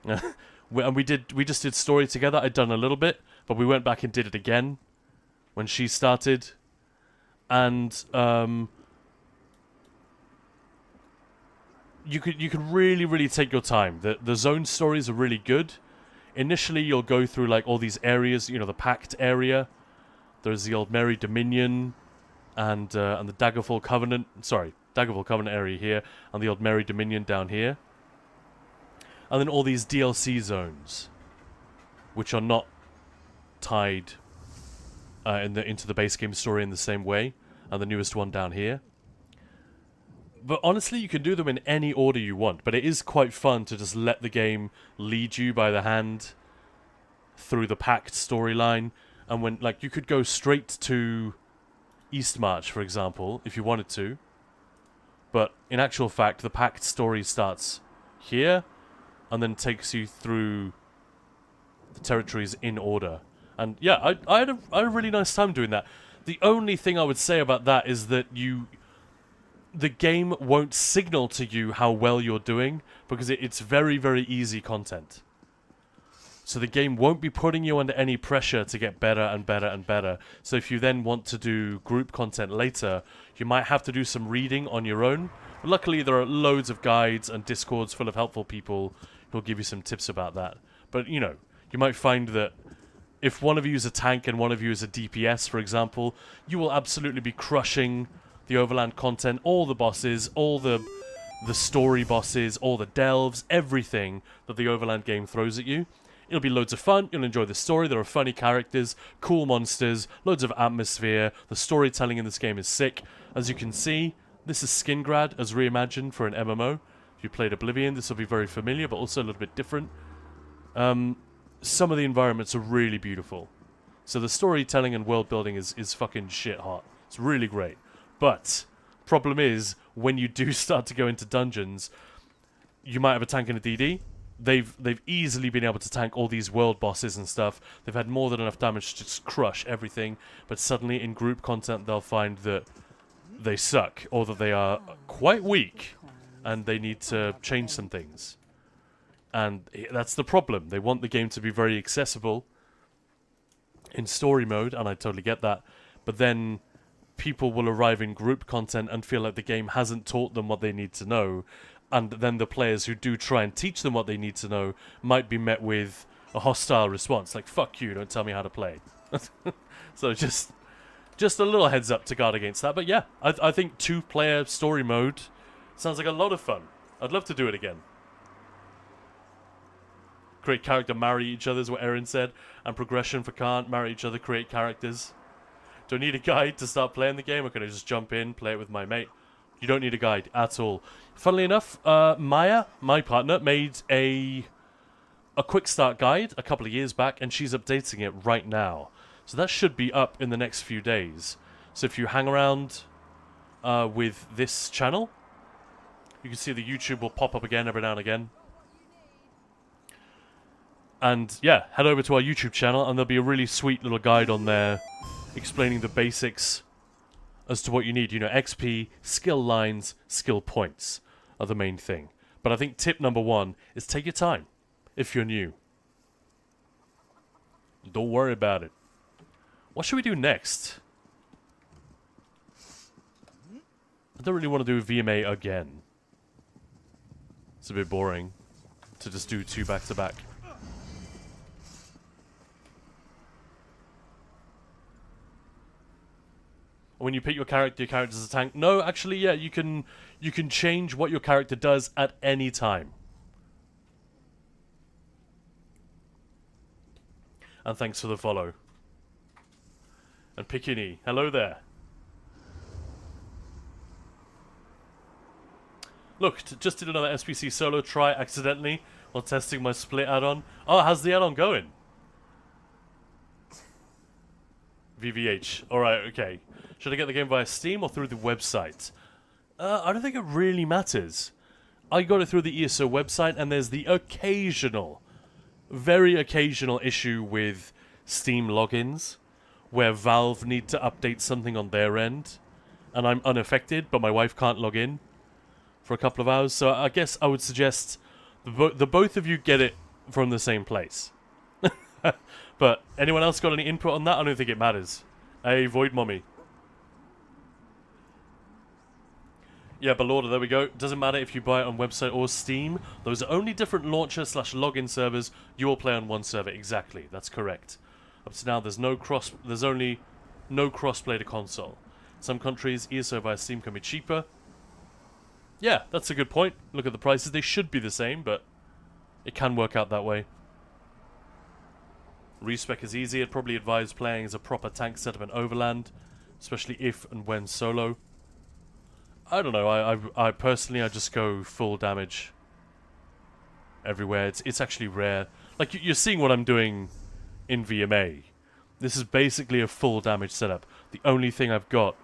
And we just did story together. I'd done a little bit, but we went back and did it again when she started. And you could really take your time. The zone stories are really good. Initially, you'll go through like all these areas. You know, the Pact area. There's the old Merry Dominion, and the Daggerfall Covenant. Sorry, Daggerfall Covenant area here, and the old Merry Dominion down here. And then all these DLC zones, which are not tied into the base game story in the same way, and the newest one down here. But honestly, you can do them in any order you want, but it is quite fun to just let the game lead you by the hand through the Pact storyline. And when, like, you could go straight to Eastmarch, for example, if you wanted to. But in actual fact, the Pact story starts here, and then takes you through the territories in order. And yeah, I had a really nice time doing that. The only thing I would say about that is that the game won't signal to you how well you're doing, because it's very, very easy content. So the game won't be putting you under any pressure to get better and better and better. So if you then want to do group content later, you might have to do some reading on your own. But luckily, there are loads of guides and Discords full of helpful people who'll give you some tips about that. But, you know, you might find that if one of you is a tank and one of you is a DPS, for example, you will absolutely be crushing the Overland content, all the bosses, all the story bosses, all the delves, everything that the Overland game throws at you. It'll be loads of fun, you'll enjoy the story, there are funny characters, cool monsters, loads of atmosphere, the storytelling in this game is sick. As you can see, this is Skingrad as reimagined for an MMO. If you played Oblivion, this will be very familiar, but also a little bit different. Some of the environments are really beautiful. So the storytelling and world building is fucking shit hot. It's really great. But, problem is, when you do start to go into dungeons, you might have a tank and a DD. They've easily been able to tank all these world bosses and stuff. They've had more than enough damage to just crush everything. But suddenly in group content they'll find that they suck, or that they are quite weak, and they need to change some things. And that's the problem. They want the game to be very accessible in story mode, and I totally get that. But then people will arrive in group content and feel like the game hasn't taught them what they need to know. And then the players who do try and teach them what they need to know might be met with a hostile response, like, fuck you, don't tell me how to play. So just a little heads up to guard against that. But yeah, I think 2-player story mode sounds like a lot of fun. I'd love to do it again. Create character, marry each other is what Erin said. And progression for Kant, marry each other, create characters. Do I need a guide to start playing the game, or can I just jump in, play it with my mate? You don't need a guide at all. Funnily enough, Maya, my partner, made a quick start guide a couple of years back, and she's updating it right now. So that should be up in the next few days. So if you hang around with this channel, you can see the YouTube will pop up again every now and again. And yeah, head over to our YouTube channel, and there'll be a really sweet little guide on there explaining the basics as to what you need. You know, XP, skill lines, skill points are the main thing. But I think tip number 1 is take your time if you're new. Don't worry about it. What should we do next? I don't really want to do VMA again. It's a bit boring to just do 2 back-to-back. When you pick your character's a tank. No, actually, yeah, you can change what your character does at any time. And thanks for the follow. And Pikini, hello there. Look, just did another SPC solo try accidentally. while testing my Split add-on. Oh, how's the add-on going? VVH. Alright, okay. Should I get the game via Steam or through the website? I don't think it really matters. I got it through the ESO website, and there's the occasional, very occasional issue with Steam logins, where Valve need to update something on their end, and I'm unaffected, but my wife can't log in for a couple of hours, so I guess I would suggest the both of you get it from the same place. But anyone else got any input on that? I don't think it matters. Hey, Void Mommy. Yeah, Balorda, there we go. Doesn't matter if you buy it on website or Steam. Those are only different launcher/login servers. You all play on one server. Exactly, that's correct. Up to now, there's only no crossplay to console. Some countries, ESO via Steam can be cheaper. Yeah, that's a good point. Look at the prices. They should be the same, but it can work out that way. Respec is easy. I'd probably advise playing as a proper tank setup in Overland, especially if and when solo. I don't know. I personally, I just go full damage everywhere. It's actually rare. Like, you're seeing what I'm doing in VMA. This is basically a full damage setup. The only thing I've got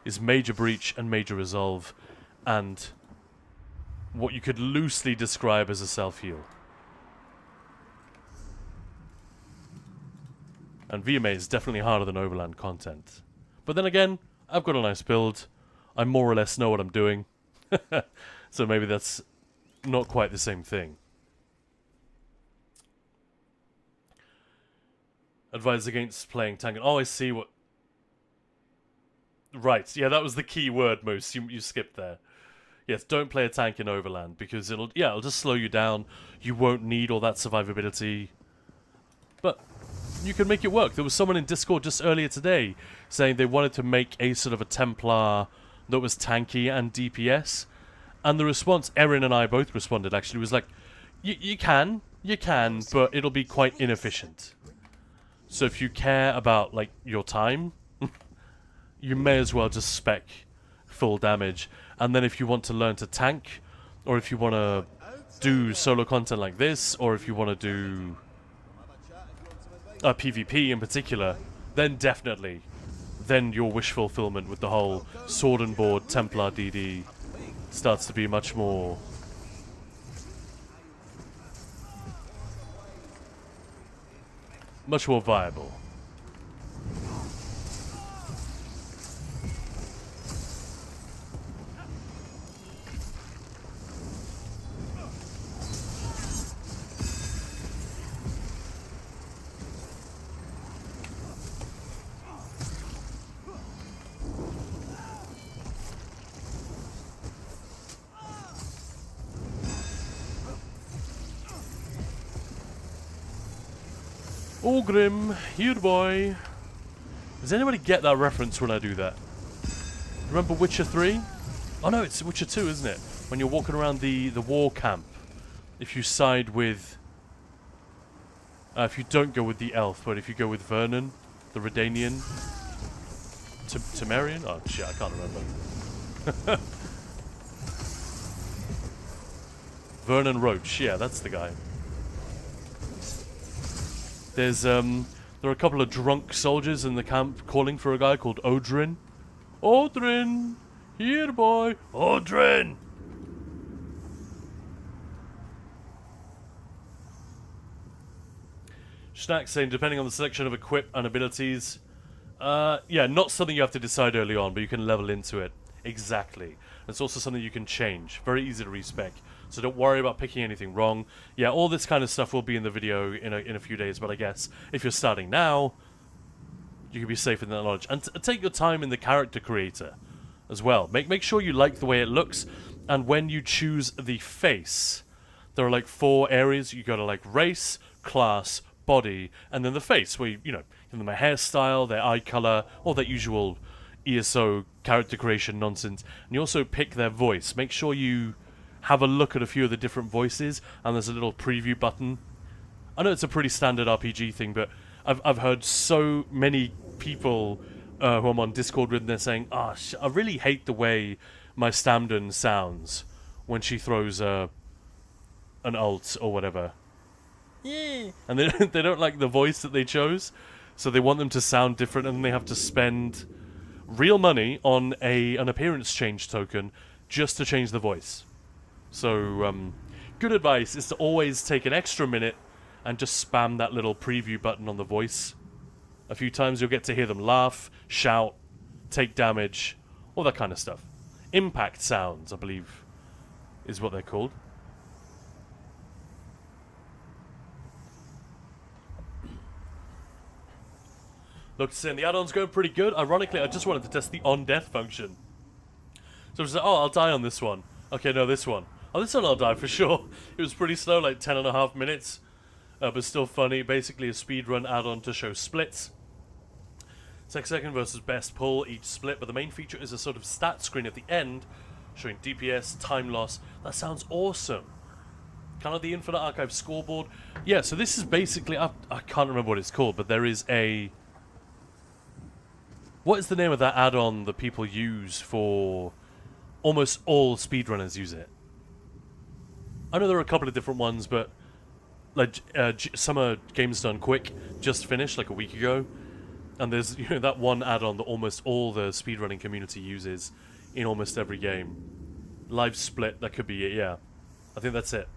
is Major Breach and Major Resolve, and what you could loosely describe as a self-heal. And VMA is definitely harder than Overland content. But then again, I've got a nice build. I more or less know what I'm doing. So maybe that's not quite the same thing. Advise against playing tank. Oh, I see what... Right, yeah, that was the key word, Moose. You skipped there. Yes, don't play a tank in Overland, because it'll just slow you down. You won't need all that survivability. But you can make it work. There was someone in Discord just earlier today saying they wanted to make a sort of a Templar that was tanky and DPS. And the response, Erin and I both responded actually, was like, you can, but it'll be quite inefficient. So if you care about, like, your time, you may as well just spec full damage. And then if you want to learn to tank, or if you want to do solo content like this, or if you want to do PvP in particular, then definitely, then your wish fulfillment with the whole sword and board Templar DD starts to be much more viable. Ogrim, here boy. Does anybody get that reference when I do that? Remember Witcher 3? Oh no, it's Witcher 2, isn't it? When you're walking around the war camp. If you side with... if you don't go with the elf, but if you go with Vernon, the Redanian... Temerian? Oh shit, I can't remember. Vernon Roach, yeah, that's the guy. There's, there are a couple of drunk soldiers in the camp calling for a guy called Odrin. Odrin! Here, boy! Odrin! Schnack saying, depending on the selection of equip and abilities... yeah, not something you have to decide early on, but you can level into it. Exactly. It's also something you can change. Very easy to respec. So don't worry about picking anything wrong. Yeah, all this kind of stuff will be in the video in a few days, but I guess if you're starting now, you can be safe in that knowledge. And take your time in the character creator as well. Make sure you like the way it looks, and when you choose the face, there are like 4 areas. You go to like race, class, body, and then the face, where you know, give them a hairstyle, their eye color, all that usual ESO character creation nonsense. And you also pick their voice. Make sure you have a look at a few of the different voices, and there's a little preview button. I know it's a pretty standard RPG thing, but I've heard so many people who I'm on Discord with, and they're saying, I really hate the way my Stamden sounds when she throws a an alt or whatever. Yeah. And they they don't like the voice that they chose, so they want them to sound different, and they have to spend real money on an appearance change token just to change the voice. So good advice is to always take an extra minute and just spam that little preview button on the voice. A few times you'll get to hear them laugh, shout, take damage, all that kind of stuff. Impact sounds, I believe, is what they're called. Look, saying the add-on's going pretty good. Ironically, I just wanted to test the on-death function. So I was like, oh, I'll die on this one. Okay, no, this one. Oh, this one I'll die for sure. It was pretty slow, like 10.5 minutes. But still funny. Basically a speedrun add-on to show splits. 6-second versus best pull, each split. But the main feature is a sort of stat screen at the end, showing DPS, time loss. That sounds awesome. Kind of the Infinite Archive scoreboard. Yeah, so this is basically... I can't remember what it's called, but there is a... What is the name of that add-on that people use for... Almost all speedrunners use it. I know there are a couple of different ones, but... Like, Summer Games Done Quick just finished, like a week ago. And there's, you know, that one add-on that almost all the speedrunning community uses in almost every game. Live Split, that could be it, yeah. I think that's it.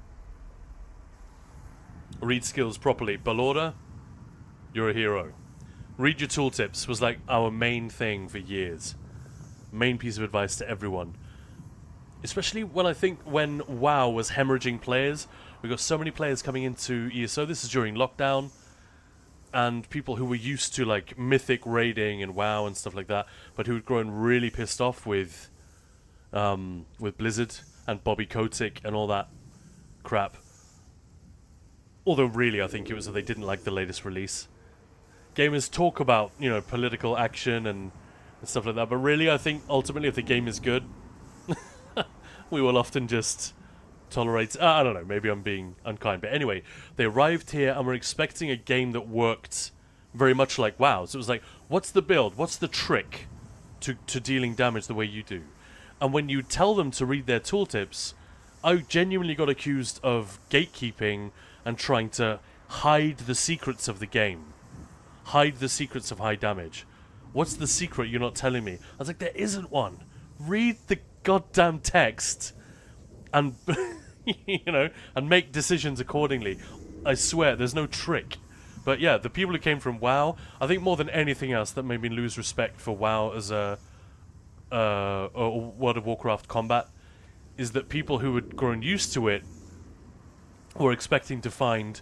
Read skills properly. Balorda, you're a hero. Read your tooltips was like our main thing for years. Main piece of advice to everyone. Especially when WoW was hemorrhaging players. We got so many players coming into ESO. This is during lockdown. And people who were used to like mythic raiding and WoW and stuff like that, but who had grown really pissed off with Blizzard and Bobby Kotick and all that crap. Although really I think it was that they didn't like the latest release. Gamers talk about, you know, political action and stuff like that, but really I think ultimately if the game is good, we will often just tolerate... I don't know, maybe I'm being unkind, but anyway, they arrived here and we're expecting a game that worked very much like WoW. So it was like, what's the build? What's the trick to dealing damage the way you do? And when you tell them to read their tooltips, I genuinely got accused of gatekeeping and trying to hide the secrets of the game. Hide the secrets of high damage. What's the secret you're not telling me? I was like, there isn't one. Read the goddamn text and, you know, and make decisions accordingly. I swear, there's no trick. But yeah, the people who came from WoW, I think more than anything else that made me lose respect for WoW as a World of Warcraft combat is that people who had grown used to it were expecting to find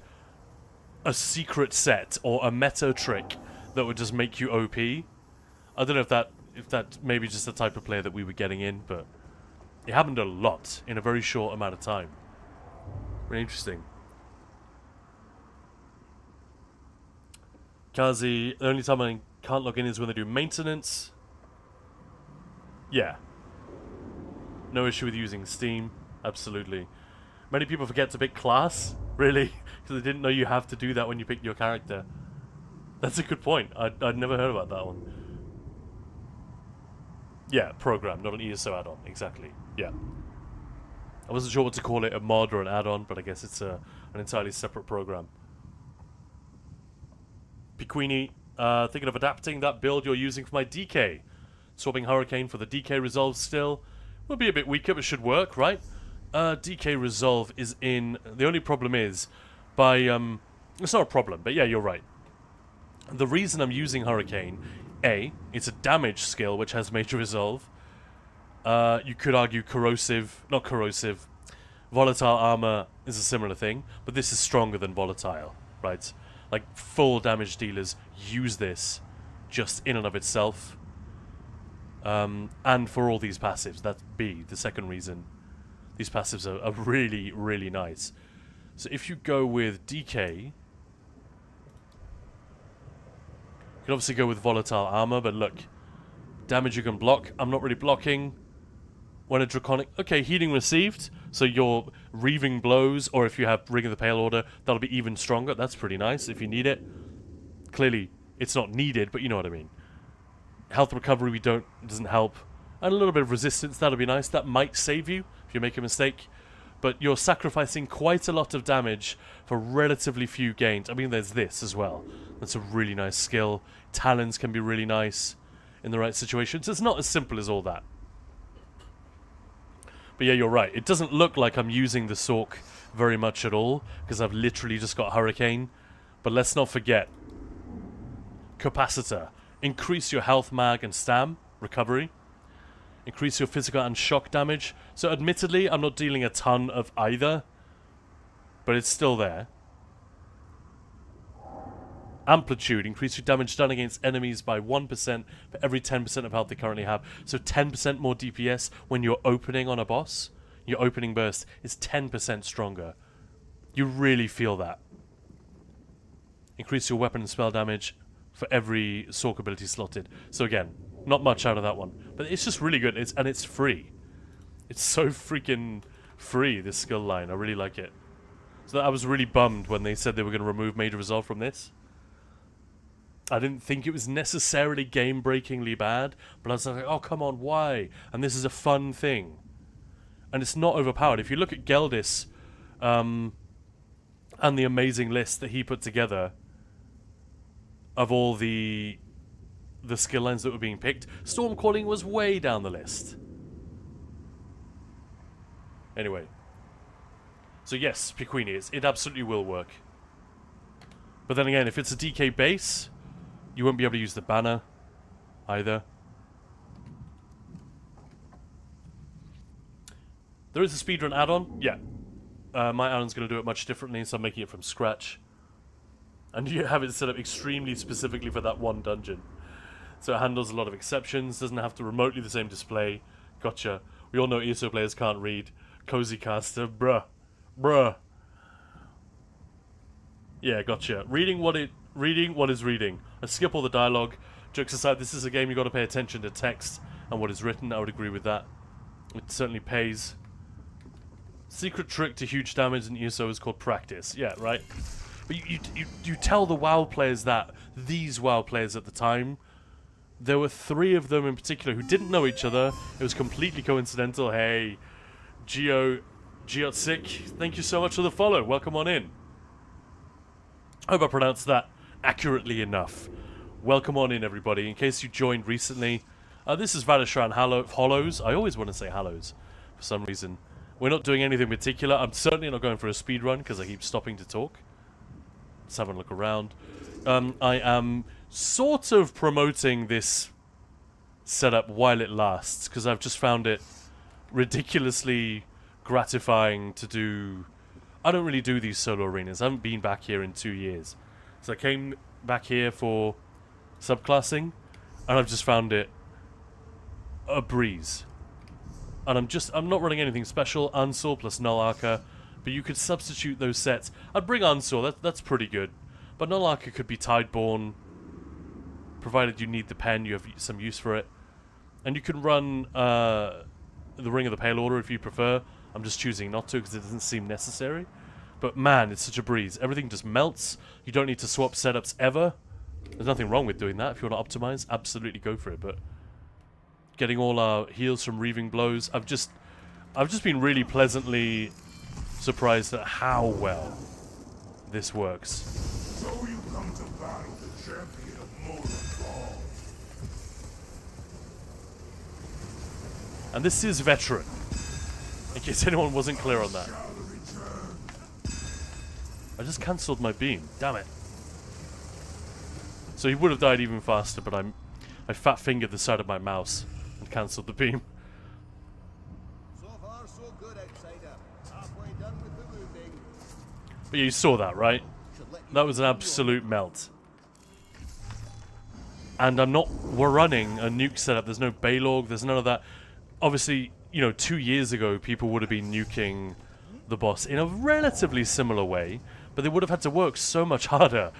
a secret set or a meta trick that would just make you OP. I don't know if that maybe just the type of player that we were getting in, but it happened a lot in a very short amount of time. Very interesting. Kazi, the only time I can't log in is when they do maintenance. Yeah. No issue with using Steam. Absolutely. Many people forget to pick class. Really? Because they didn't know you have to do that when you pick your character. That's a good point. I'd never heard about that one. Yeah, program, not an ESO add-on. Exactly. Yeah. I wasn't sure what to call it, a mod or an add-on, but I guess it's an entirely separate program. Piquini, thinking of adapting that build you're using for my DK. Swapping Hurricane for the DK Resolve still. Will be a bit weaker, but should work, right? DK Resolve is in... The only problem is, by... It's not a problem, but yeah, you're right. The reason I'm using Hurricane, A, it's a damage skill, which has Major Resolve. You could argue corrosive... Not corrosive. Volatile armor is a similar thing, but this is stronger than volatile, right? Like, full damage dealers use this just in and of itself. And for all these passives, that's B, the second reason. These passives are really, really nice. So if you go with DK, you can obviously go with volatile armor, but look, damage you can block. I'm not really blocking. When a draconic... Okay, healing received, so your reaving blows, or if you have Ring of the Pale Order, that'll be even stronger. That's pretty nice if you need it. Clearly, it's not needed, but you know what I mean. Health recovery doesn't help. And a little bit of resistance, that'll be nice. That might save you if you make a mistake. but you're sacrificing quite a lot of damage for relatively few gains. I mean, there's this as well. That's a really nice skill. Talons can be really nice in the right situations. It's not as simple as all that. But yeah, you're right. It doesn't look like I'm using the Sork very much at all, because I've literally just got Hurricane. But let's not forget, Capacitor. Increase your health, mag, and stam recovery. Increase your physical and shock damage. So admittedly, I'm not dealing a ton of either, but it's still there. Amplitude. Increase your damage done against enemies by 1% for every 10% of health they currently have. So 10% more DPS when you're opening on a boss. Your opening burst is 10% stronger. You really feel that. Increase your weapon and spell damage for every Sork ability slotted. So again, not much out of that one. But it's just really good. And it's free. It's so freaking free, this skill line. I really like it. So I was really bummed when they said they were going to remove Major Resolve from this. I didn't think it was necessarily game-breakingly bad, but I was like, oh, come on, why? And this is a fun thing. And it's not overpowered. If you look at Geldis and the amazing list that he put together of all the skill lines that were being picked, Storm Calling was way down the list. Anyway. So yes, Piquini, it absolutely will work. But then again, if it's a DK base, you won't be able to use the banner either. There is a speedrun add-on, yeah. My add-on's going to do it much differently, so I'm making it from scratch. And you have it set up extremely specifically for that one dungeon. So it handles a lot of exceptions, doesn't have to remotely the same display. Gotcha. We all know ESO players can't read. Cozy caster, bruh. Yeah, gotcha. Reading what is reading. I skip all the dialogue. Jokes aside, this is a game you got to pay attention to text and what is written. I would agree with that. It certainly pays. Secret trick to huge damage in ESO is called practice. Yeah, right. But you tell the WoW players that. These WoW players at the time. There were 3 of them in particular who didn't know each other. It was completely coincidental. Hey, Geotsick, thank you so much for the follow. Welcome on in. I hope I pronounced that accurately enough. Welcome on in, everybody. In case you joined recently, this is Vadashran Hollows. I always want to say Hallows for some reason. We're not doing anything particular. I'm certainly not going for a speed run because I keep stopping to talk. Let's have a look around. I am sort of promoting this setup while it lasts because I've just found it ridiculously gratifying to do. I don't really do these solo arenas. I haven't been back here in 2 years. So I came back here for subclassing, and I've just found it a breeze. And I'm not running anything special. Unsor plus Null Archer, but you could substitute those sets. I'd bring Unsor, that's pretty good. But Null Archer could be Tideborn, provided you need the pen, you have some use for it. And you can run the Ring of the Pale Order if you prefer. I'm just choosing not to because it doesn't seem necessary. But man, it's such a breeze. Everything just melts. You don't need to swap setups ever. There's nothing wrong with doing that. If you want to optimize, absolutely go for it. But getting all our heals from Reaving Blows, I've just been really pleasantly surprised at how well this works. So you come to battle the champion of Motorfall. And this is Veteran, in case anyone wasn't clear on that. I just cancelled my beam. Damn it. So he would have died even faster, but I fat-fingered the side of my mouse and cancelled the beam. So far, so good, outsider. Halfway done with the wounding. But you saw that, right? That was an absolute melt. And we're running a nuke setup. There's no Baylog, there's none of that. Obviously, 2 years ago, people would have been nuking the boss in a relatively similar way, but they would have had to work so much harder.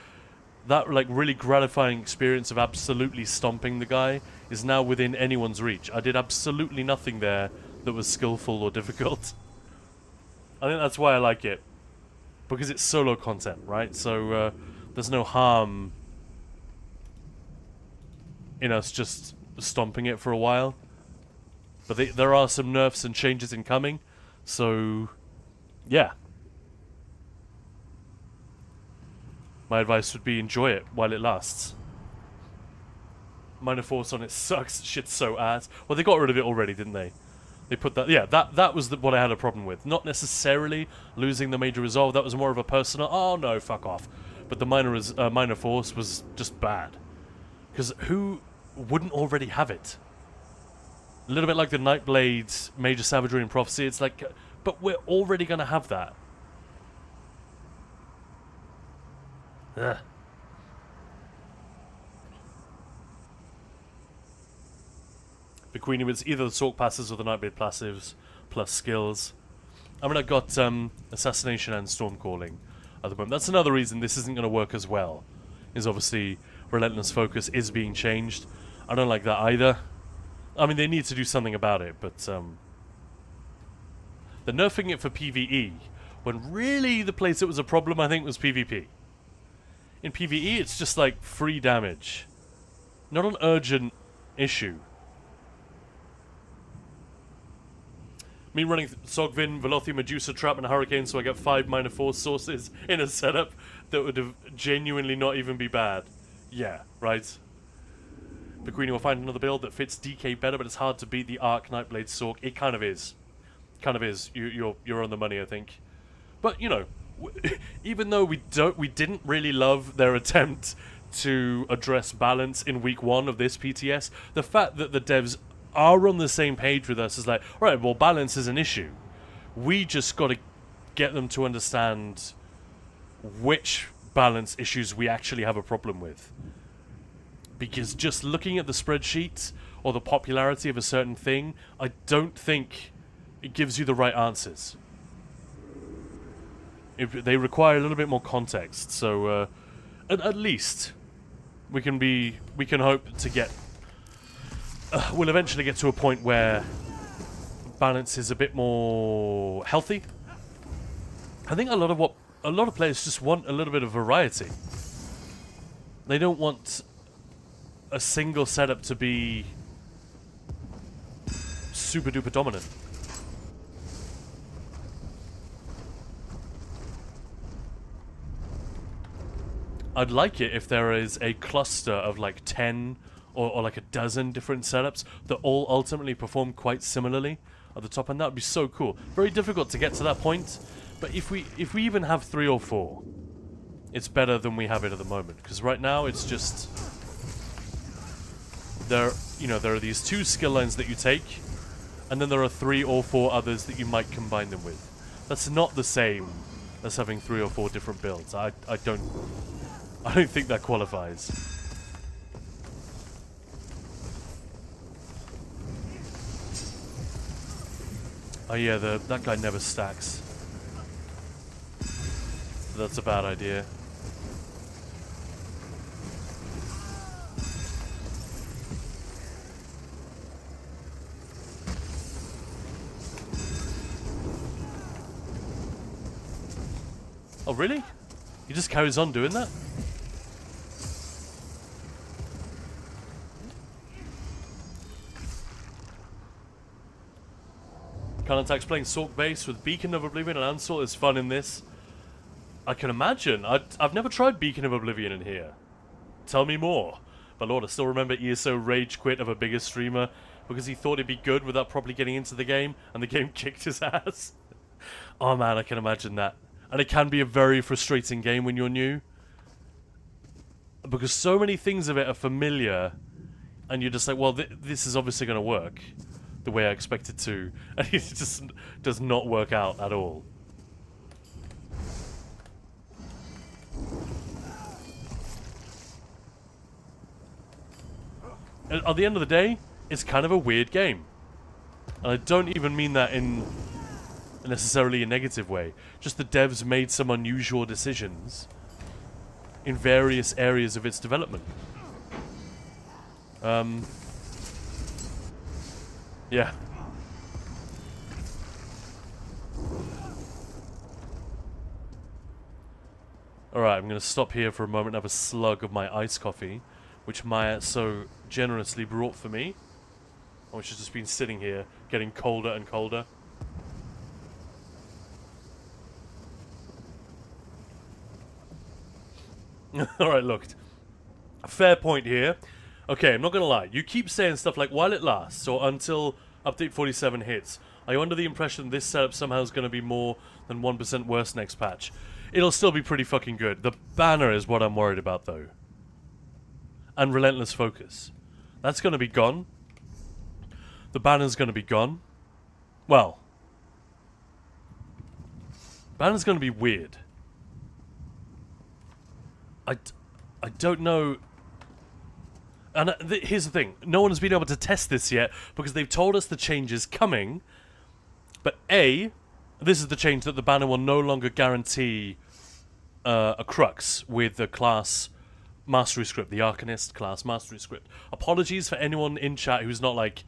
That, really gratifying experience of absolutely stomping the guy is now within anyone's reach. I did absolutely nothing there that was skillful or difficult. I think that's why I like it. Because it's solo content, right? So, there's no harm in us just stomping it for a while. But there are some nerfs and changes incoming, so Yeah. My advice would be enjoy it while it lasts. Minor Force on it sucks. Shit's so ass. Well, they got rid of it already, didn't they? They put that... Yeah, that was what I had a problem with. Not necessarily losing the major resolve. That was more of a personal... Oh, no, fuck off. But the Minor Force was just bad. Because who wouldn't already have it? A little bit like the Nightblade's Major Savagery and Prophecy. It's like... But we're already going to have that. Ugh. The Queenie was either the Sork passes or the Nightblade passives plus skills. I mean, I got Assassination and Stormcalling at the moment. That's another reason this isn't going to work as well. Is obviously Relentless Focus is being changed. I don't like that either. I mean, they need to do something about it, but they're nerfing it for PvE, when really the place it was a problem, I think, was PvP. In PvE, it's just like free damage. Not an urgent issue. Me running Sogvin, Velothi, Medusa, Trap, and Hurricane, so I get 5 minor force sources in a setup that would have genuinely not even be bad. Yeah, right? The Queenie will find another build that fits DK better, but it's hard to beat the Arc Nightblade Sork. It kind of is. Kind of is. You're on the money, I think. But, you know, even though we didn't really love their attempt to address balance in week 1 of this PTS, the fact that the devs are on the same page with us is like, alright, well, balance is an issue. We just got to get them to understand which balance issues we actually have a problem with. Because just looking at the spreadsheet or the popularity of a certain thing, I don't think it gives you the right answers. They require a little bit more context, so at least we can hope to get... we'll eventually get to a point where balance is a bit more healthy. I think a lot of players just want a little bit of variety. They don't want a single setup to be super duper dominant. I'd like it if there is a cluster of like 10 or like a dozen different setups that all ultimately perform quite similarly at the top end. That would be so cool. Very difficult to get to that point, but if we even have 3 or 4, it's better than we have it at the moment. Because right now it's just there are these 2 skill lines that you take, and then there are 3 or 4 others that you might combine them with. That's not the same as having 3 or 4 different builds. I don't think that qualifies. Oh yeah, that guy never stacks. That's a bad idea. Oh really? He just carries on doing that? Canatax playing Sork base with Beacon of Oblivion and Ansel is fun in this. I can imagine. I've never tried Beacon of Oblivion in here. Tell me more. But Lord, I still remember ESO rage quit of a bigger streamer because he thought it'd be good without properly getting into the game, and the game kicked his ass. Oh man, I can imagine that. And it can be a very frustrating game when you're new, because so many things of it are familiar, and you're just like, well, this is obviously going to work the way I expect it to, and it just does not work out at all. At the end of the day, it's kind of a weird game. And I don't even mean that in necessarily a negative way. Just the devs made some unusual decisions in various areas of its development. Yeah. Alright, I'm going to stop here for a moment and have a slug of my iced coffee, which Maya so generously brought for me, which has just been sitting here, getting colder and colder. Alright, look. Fair point here. Okay, I'm not gonna lie. You keep saying stuff like, while it lasts, or until update 47 hits. Are you under the impression this setup somehow is gonna be more than 1% worse next patch? It'll still be pretty fucking good. The banner is what I'm worried about, though. And Relentless Focus. That's gonna be gone. The banner's gonna be gone. Well. Banner's gonna be weird. I don't know. And here's the thing. No one has been able to test this yet because they've told us the change is coming. But A, this is the change that the banner will no longer guarantee a crux with the class mastery script, the Arcanist class mastery script. Apologies for anyone in chat who's not like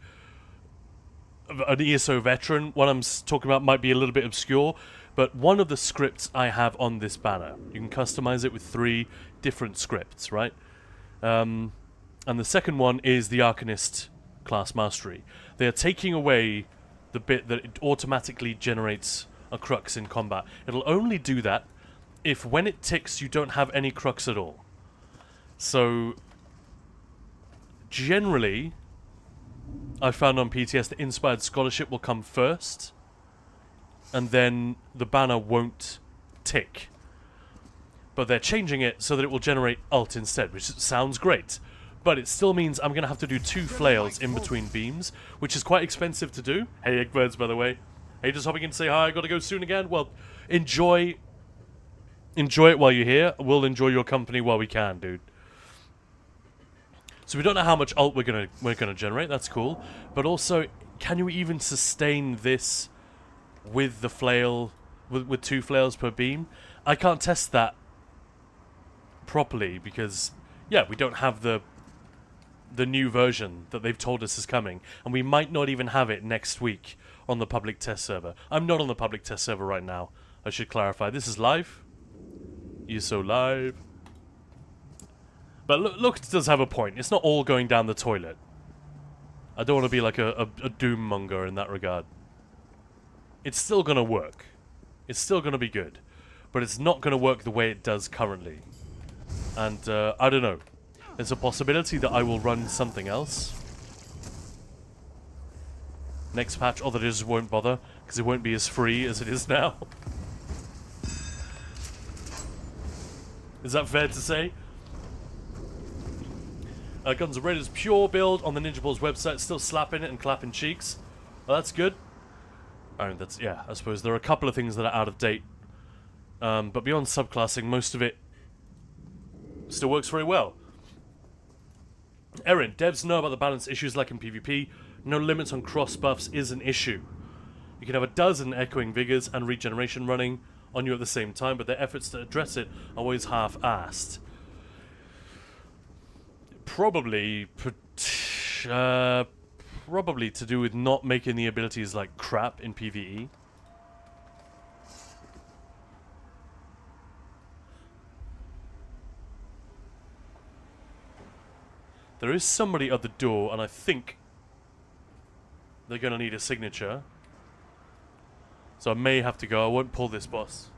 an ESO veteran. What I'm talking about might be a little bit obscure, but one of the scripts I have on this banner, you can customize it with 3 different scripts, right? And the second one is the Arcanist class mastery. They are taking away the bit that it automatically generates a crux in combat. It'll only do that if when it ticks you don't have any crux at all. So generally I found on PTS that Inspired Scholarship will come first and then the banner won't tick. But they're changing it so that it will generate ult instead, which sounds great. But it still means I'm going to have to do 2 flails in between beams, which is quite expensive to do. Hey, Eggbirds, by the way. Hey, just hopping in to say hi. I got to go soon again. Well, enjoy it while you're here. We'll enjoy your company while we can, dude. So we don't know how much ult we're gonna generate. That's cool. But also, can you even sustain this with the flail, with 2 flails per beam? I can't test that properly because, yeah, we don't have the new version that they've told us is coming, and we might not even have it next week on the public test server. I'm not on the public test server right now. I should clarify. This is live. ESO live. But look, it does have a point. It's not all going down the toilet. I don't want to be like a doom monger in that regard. It's still going to work. It's still going to be good. But it's not going to work the way it does currently. And I don't know. There's a possibility that I will run something else next patch, or that I just won't bother, because it won't be as free as it is now. Is that fair to say? Guns N' Raiders pure build on the Ninja Balls website, still slapping it and clapping cheeks. Well, that's good. I mean, that's, yeah, I suppose there are a couple of things that are out of date. But beyond subclassing, most of it still works very well. Erin, devs know about the balance issues like in PvP. No limits on cross buffs is an issue. You can have a dozen Echoing Vigors and Regeneration running on you at the same time, but their efforts to address it are always half-assed. Probably to do with not making the abilities like crap in PvE. There is somebody at the door, and I think they're going to need a signature. So I may have to go. I won't pull this, boss.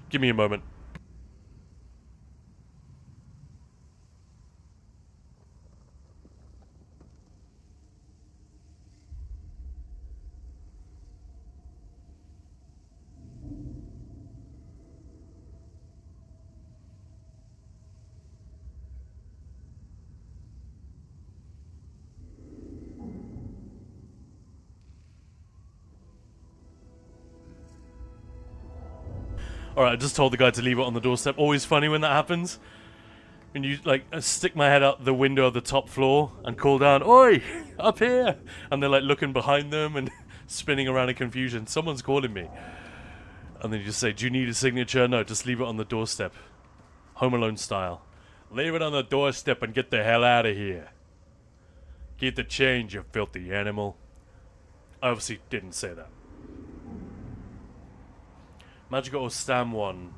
Give me a moment. Alright, I just told the guy to leave it on the doorstep. Always funny when that happens. When you, like, stick my head out the window of the top floor and call down, "Oi! Up here!" And they're, like, looking behind them and spinning around in confusion. Someone's calling me. And then you just say, "Do you need a signature?" "No, just leave it on the doorstep." Home Alone style. "Leave it on the doorstep and get the hell out of here. Keep the change, you filthy animal." I obviously didn't say that. Magical or Stam 1.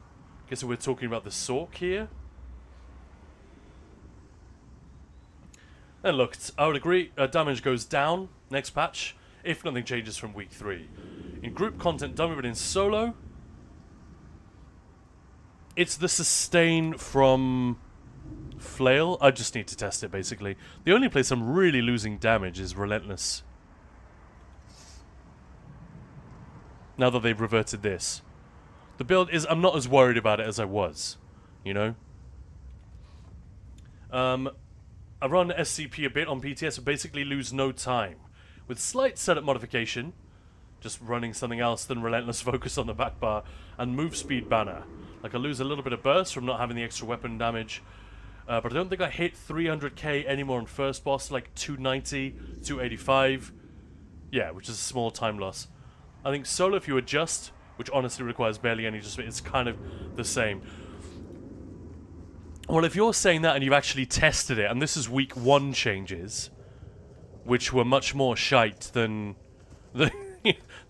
Guess we're talking about the Sork here. And look, I would agree, damage goes down next patch, if nothing changes from week 3. In group content done with it in solo, It's the sustain from Flail. I just need to test it, basically. The only place I'm really losing damage is Relentless. Now that they've reverted this. The build is... I'm not as worried about it as I was. You know? I run SCP a bit on PTS and basically lose no time. With slight setup modification, just running something else than Relentless Focus on the back bar, and move speed banner. Like I lose a little bit of burst from not having the extra weapon damage, but I don't think I hit 300k anymore on first boss, like 290, 285. Yeah, which is a small time loss. I think solo, if you adjust, which honestly requires barely any adjustment, it's kind of the same. Well, if you're saying that and you've actually tested it, and this is week 1 changes, which were much more shite than the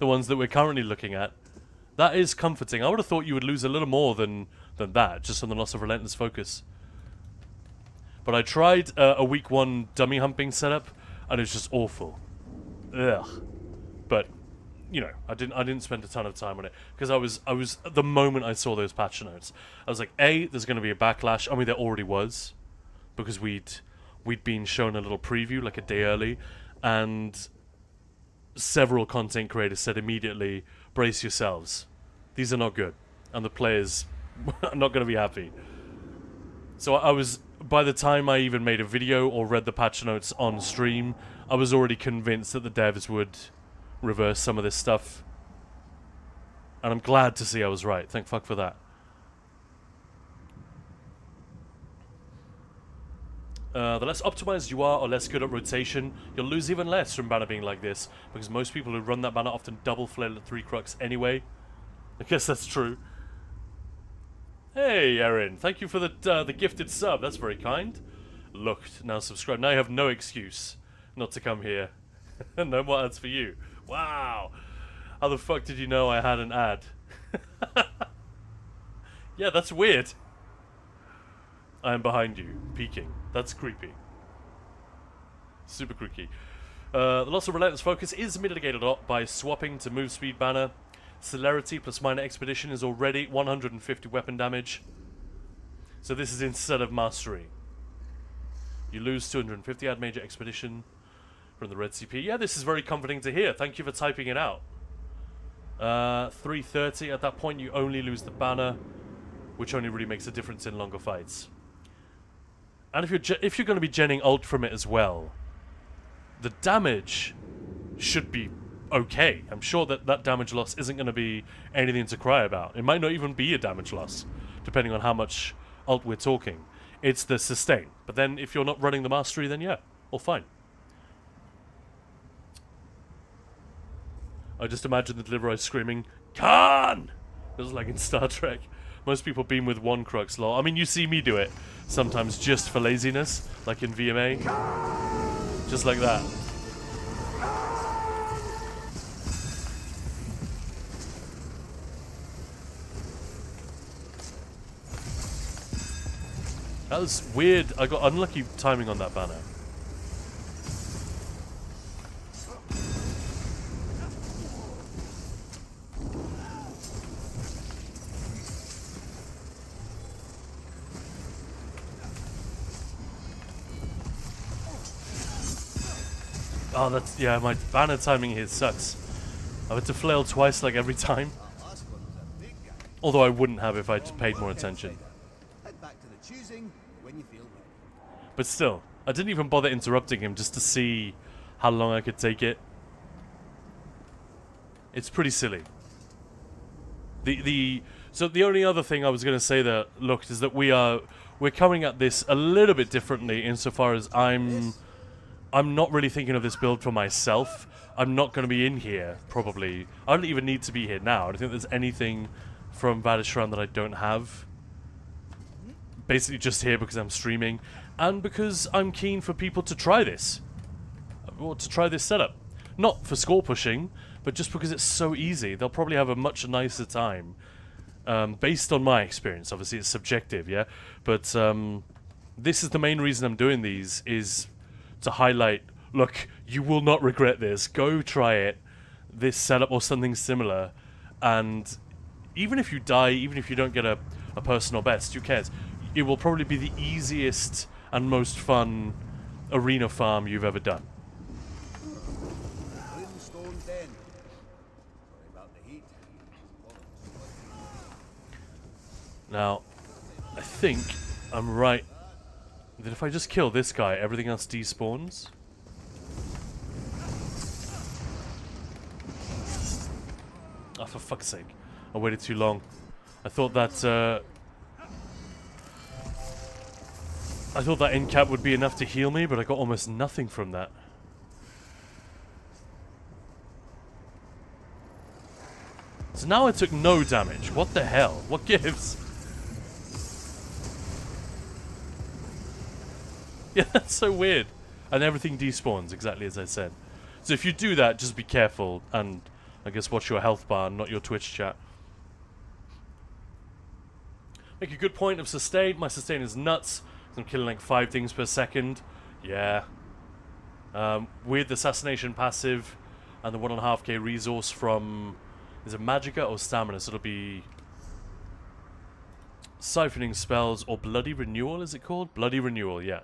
ones that we're currently looking at, that is comforting. I would have thought you would lose a little more than that, just on the loss of Relentless Focus. But I tried a week 1 dummy humping setup, and it's just awful. Ugh. But you know, I didn't spend a ton of time on it because I was the moment I saw those patch notes, I was like, A, there's going to be a backlash. I mean, there already was, because we'd been shown a little preview like a day early, and several content creators said immediately, brace yourselves, these are not good, and the players are not going to be happy. So I was, by the time I even made a video or read the patch notes on stream, I was already convinced that the devs would reverse some of this stuff, and I'm glad to see I was right. Thank fuck for that. The less optimized you are or less good at rotation, you'll lose even less from banner being like this, because most people who run that banner often double flail at 3 crux anyway. I guess that's true. Hey Erin, thank you for the gifted sub, that's very kind. Looked, now subscribe. Now you have no excuse not to come here. No more ads for you. Wow! How the fuck did you know I had an ad? Yeah, that's weird. I am behind you, peeking. That's creepy. Super creepy. The loss of Relentless Focus is mitigated a lot by swapping to move speed banner. Celerity plus minor expedition is already 150 weapon damage. So this is instead of mastery. You lose 250 add major expedition from the red CP. Yeah, this is very comforting to hear. Thank you for typing it out. 330. At that point, you only lose the banner, which only really makes a difference in longer fights. And if you're going to be genning ult from it as well, the damage should be okay. I'm sure that damage loss isn't going to be anything to cry about. It might not even be a damage loss, depending on how much ult we're talking. It's the sustain. But then if you're not running the mastery, then yeah, all fine. I just imagine the deliverer screaming, Khan! Just like in Star Trek. Most people beam with 1 crux, lol. I mean, you see me do it sometimes just for laziness, like in VMA. Just like that. That was weird. I got unlucky timing on that banner. Oh, that's... yeah, my banner timing here sucks. I had to flail twice, like, every time. Although I wouldn't have if I'd paid more attention. Head back to the choosing when you feel ready. But still, I didn't even bother interrupting him just to see how long I could take it. It's pretty silly. So the only other thing I was going to say that looked is that we're coming at this a little bit differently insofar as I'm not really thinking of this build for myself. I'm not going to be in here, probably. I don't even need to be here now. I don't think there's anything from Vadishran that I don't have. Basically just here because I'm streaming, and because I'm keen for people to try this. Or to try this setup. Not for score pushing, but just because it's so easy. They'll probably have a much nicer time. Based on my experience, obviously it's subjective, yeah? But this is the main reason I'm doing these, is to highlight, look, you will not regret this. Go try it, this setup or something similar, and even if you die, even if you don't get a a personal best. Who cares? It will probably be the easiest and most fun arena farm you've ever done. Brimstone Den. Sorry about the heat. Now, I think I'm right that if I just kill this guy, everything else despawns. Oh, for fuck's sake. I waited too long. I thought that end cap would be enough to heal me, but I got almost nothing from that. So now I took no damage. What the hell? What gives? Yeah, that's so weird. And everything despawns, exactly as I said. So if you do that, just be careful, and I guess watch your health bar, not your Twitch chat. Make a good point of sustain. My sustain is nuts. I'm killing like 5 things per second. Yeah. With assassination passive and the 1.5k resource from... Is it Magicka or Stamina? So it'll be... Siphoning spells or Bloody Renewal, is it called? Bloody Renewal, yeah.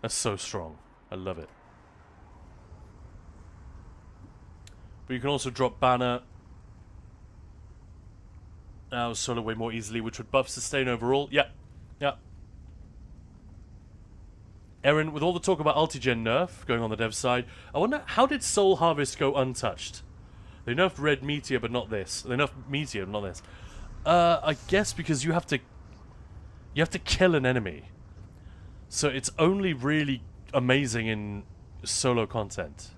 That's so strong. I love it. But you can also drop Banner now solo way more easily, which would buff sustain overall. Yeah. Yeah. Aaron, with all the talk about Ultigen nerf going on the dev side, I wonder, how did Soul Harvest go untouched? They nerfed Red Meteor, but not this. They nerfed Meteor, not this. I guess because you have to kill an enemy. So it's only really amazing in solo content.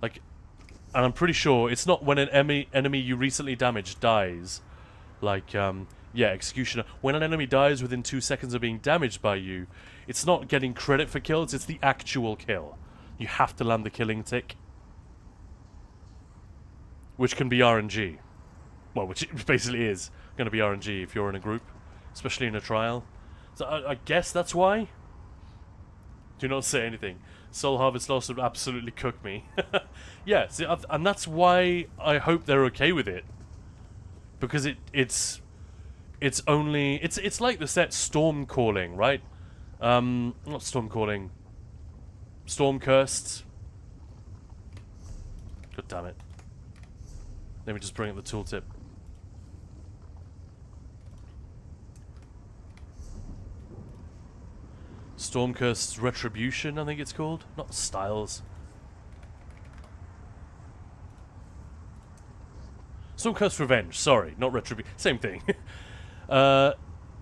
Like, and I'm pretty sure it's not when an enemy you recently damaged dies. Like, yeah, Executioner. When an enemy dies within 2 seconds of being damaged by you, it's not getting credit for kills, it's the actual kill. You have to land the killing tick. Which can be RNG. Well, which it basically is going to be RNG if you're in a group. Especially in a trial. So I guess that's why. Do not say anything. Soul Harvest loss would absolutely cook me. Yeah, see, and that's why I hope they're okay with it. Because it's only... It's like the set Storm Calling, right? Not Storm Calling. Storm Cursed. God damn it. Let me just bring up the tooltip. Stormcurst's Retribution, I think it's called. Not Styles. Stormcurst's Revenge, sorry, not Retribution. Same thing. So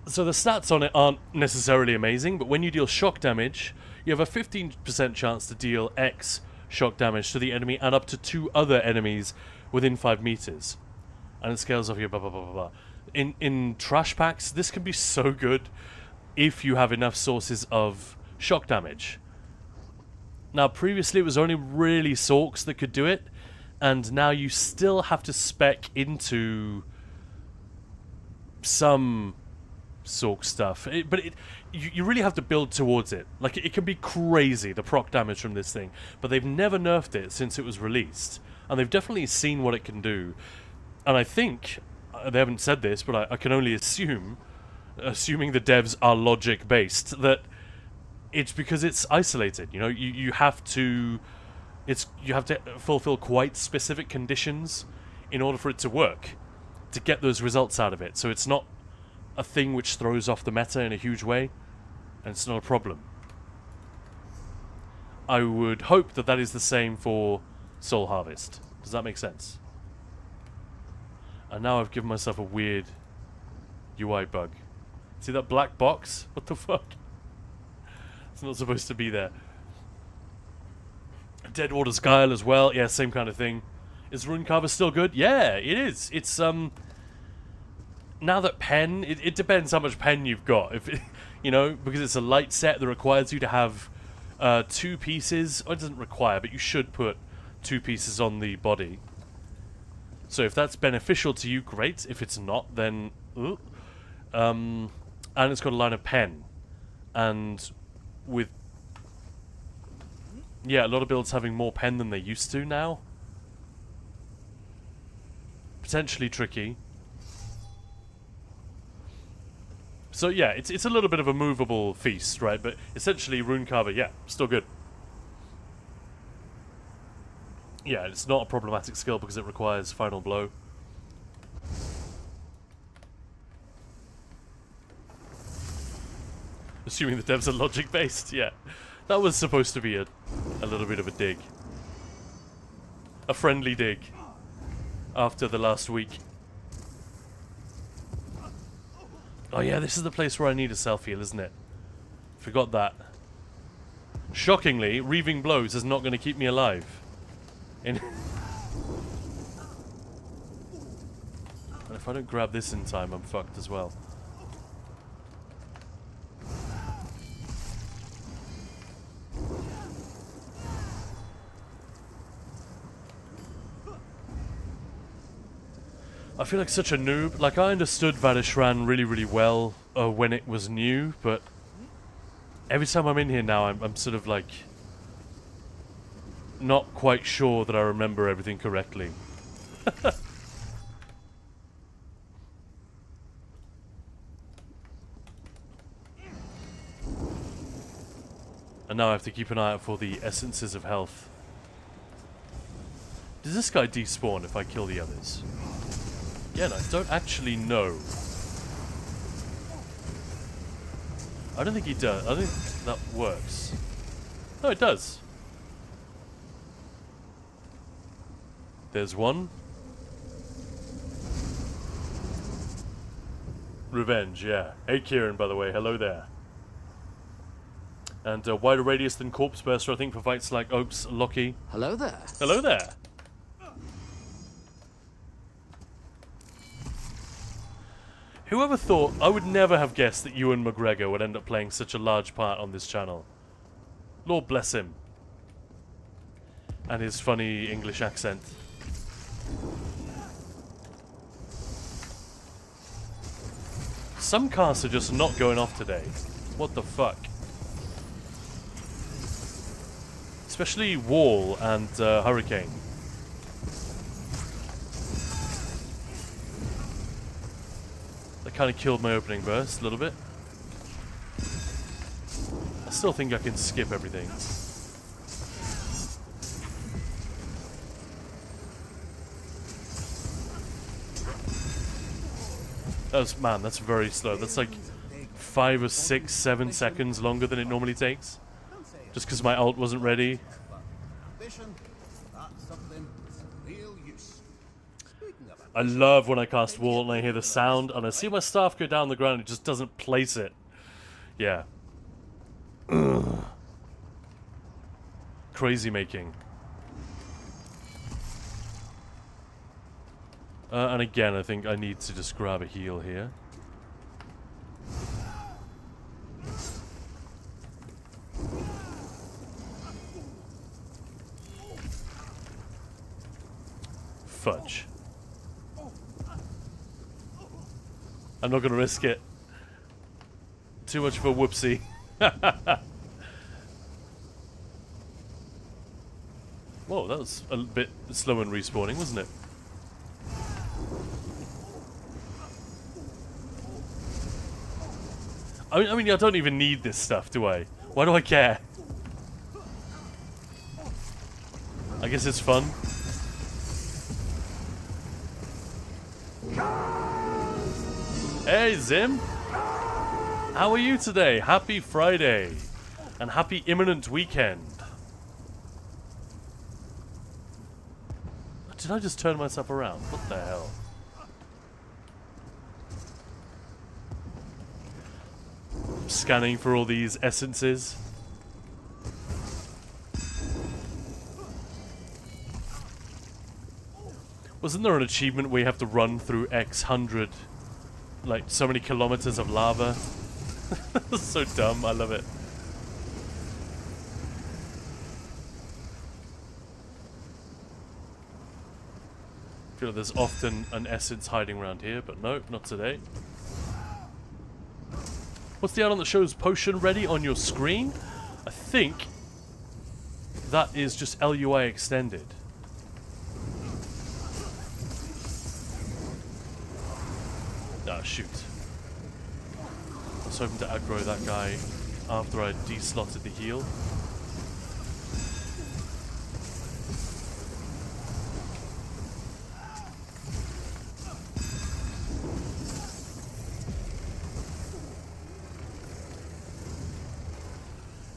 the stats on it aren't necessarily amazing, but when you deal shock damage, you have a 15% chance to deal X shock damage to the enemy and up to 2 other enemies within 5 meters. And it scales off your blah blah blah blah blah. In trash packs, this can be so good if you have enough sources of shock damage. Now, previously it was only really Sorks that could do it, and now you still have to spec into some Sork stuff. You really have to build towards it. Like, it can be crazy, the proc damage from this thing, but they've never nerfed it since it was released, and they've definitely seen what it can do. And I think, they haven't said this, but I can only assume, assuming the devs are logic based, that it's because it's isolated. You know, you have to fulfill quite specific conditions in order for it to work, to get those results out of it. So it's not a thing which throws off the meta in a huge way, and it's not a problem. I would hope that that is the same for Soul Harvest. Does that make sense? And now I've given myself a weird UI bug. See that black box? What the fuck? It's not supposed to be there. Deadwater's Guile as well. Yeah, same kind of thing. Is Runecarver still good? Yeah, it is. It's, now that pen... It depends how much pen you've got. If it, you know, because it's a light set that requires you to have 2 pieces. Or it doesn't require, but you should put 2 pieces on the body. So if that's beneficial to you, great. If it's not, then... and it's got a line of pen. And with... Yeah, a lot of builds having more pen than they used to now. potentially tricky. So yeah, it's a little bit of a movable feast, right? But essentially, Rune Carver, yeah, still good. Yeah, it's not a problematic skill because it requires Final Blow. Assuming the devs are logic-based, yeah. That was supposed to be a little bit of a dig. A friendly dig. After the last week. Oh yeah, this is the place where I need a self-heal, isn't it? Forgot that. Shockingly, Reaving Blows is not going to keep me alive. And if I don't grab this in time, I'm fucked as well. I feel like such a noob. Like, I understood Vadishran really, really well when it was new, but every time I'm in here now, I'm sort of like not quite sure that I remember everything correctly. And now I have to keep an eye out for the essences of health. Does this guy despawn if I kill the others? Again, I don't actually know. I don't think he does. I think that works. No, it does. There's one. Revenge, yeah. Hey Kieran, by the way, hello there. And wider radius than Corpse Burster, I think, for fights like Oaks, Locky. Hello there. Hello there. Whoever thought, I would never have guessed that Ewan McGregor would end up playing such a large part on this channel. Lord bless him. And his funny English accent. Some casts are just not going off today. What the fuck? Especially Wall and Hurricane. That kind of killed my opening burst a little bit. I still think I can skip everything. Man, that's very slow. That's like 5 or 6, 7 seconds longer than it normally takes. Just because my ult wasn't ready. I love when I cast Wall and I hear the sound and I see my staff go down the ground, it just doesn't place it. Yeah. Ugh. Crazy making. And again, I think I need to just grab a heal here. Fudge. I'm not going to risk it. Too much of a whoopsie. Whoa, that was a bit slow in respawning, wasn't it? I mean, I don't even need this stuff, do I? Why do I care? I guess it's fun. Hey, Zim! How are you today? Happy Friday! And happy imminent weekend! Did I just turn myself around? What the hell? Scanning for all these essences. Wasn't there an achievement where you have to run through X hundred, like so many kilometers of lava? That's so dumb, I love it. I feel like there's often an essence hiding around here, but no, not today. What's the add-on that shows potion ready on your screen? I think that is just LUI extended. Shoot. I was hoping to aggro that guy after I deslotted the heal.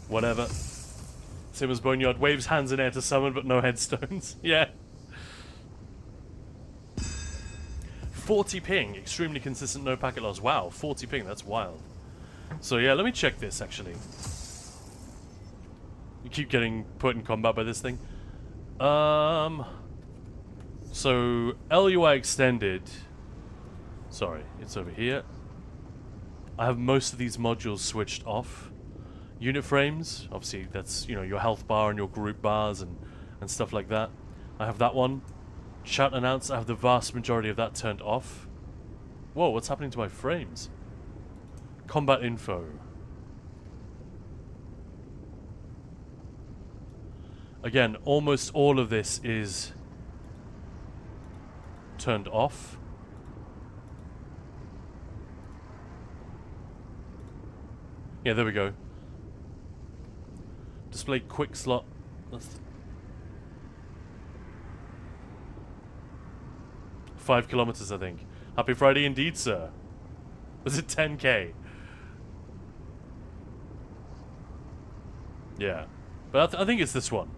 Whatever. Same as Boneyard. Waves hands in air to summon, but no headstones. Yeah. 40 ping. Extremely consistent, no packet loss. Wow, 40 ping. That's wild. So yeah, let me check this, actually. You keep getting put in combat by this thing. So, LUI extended. Sorry, it's over here. I have most of these modules switched off. Unit frames, obviously that's, you know, your health bar and your group bars and stuff like that. I have that one. Shout and announce, I have the vast majority of that turned off. Whoa, what's happening to my frames? Combat info. Again, almost all of this is turned off. Yeah, there we go. Display quick slot. That's 5 kilometers, I think. Happy Friday indeed, sir. Was it 10k? Yeah. But I think it's this one.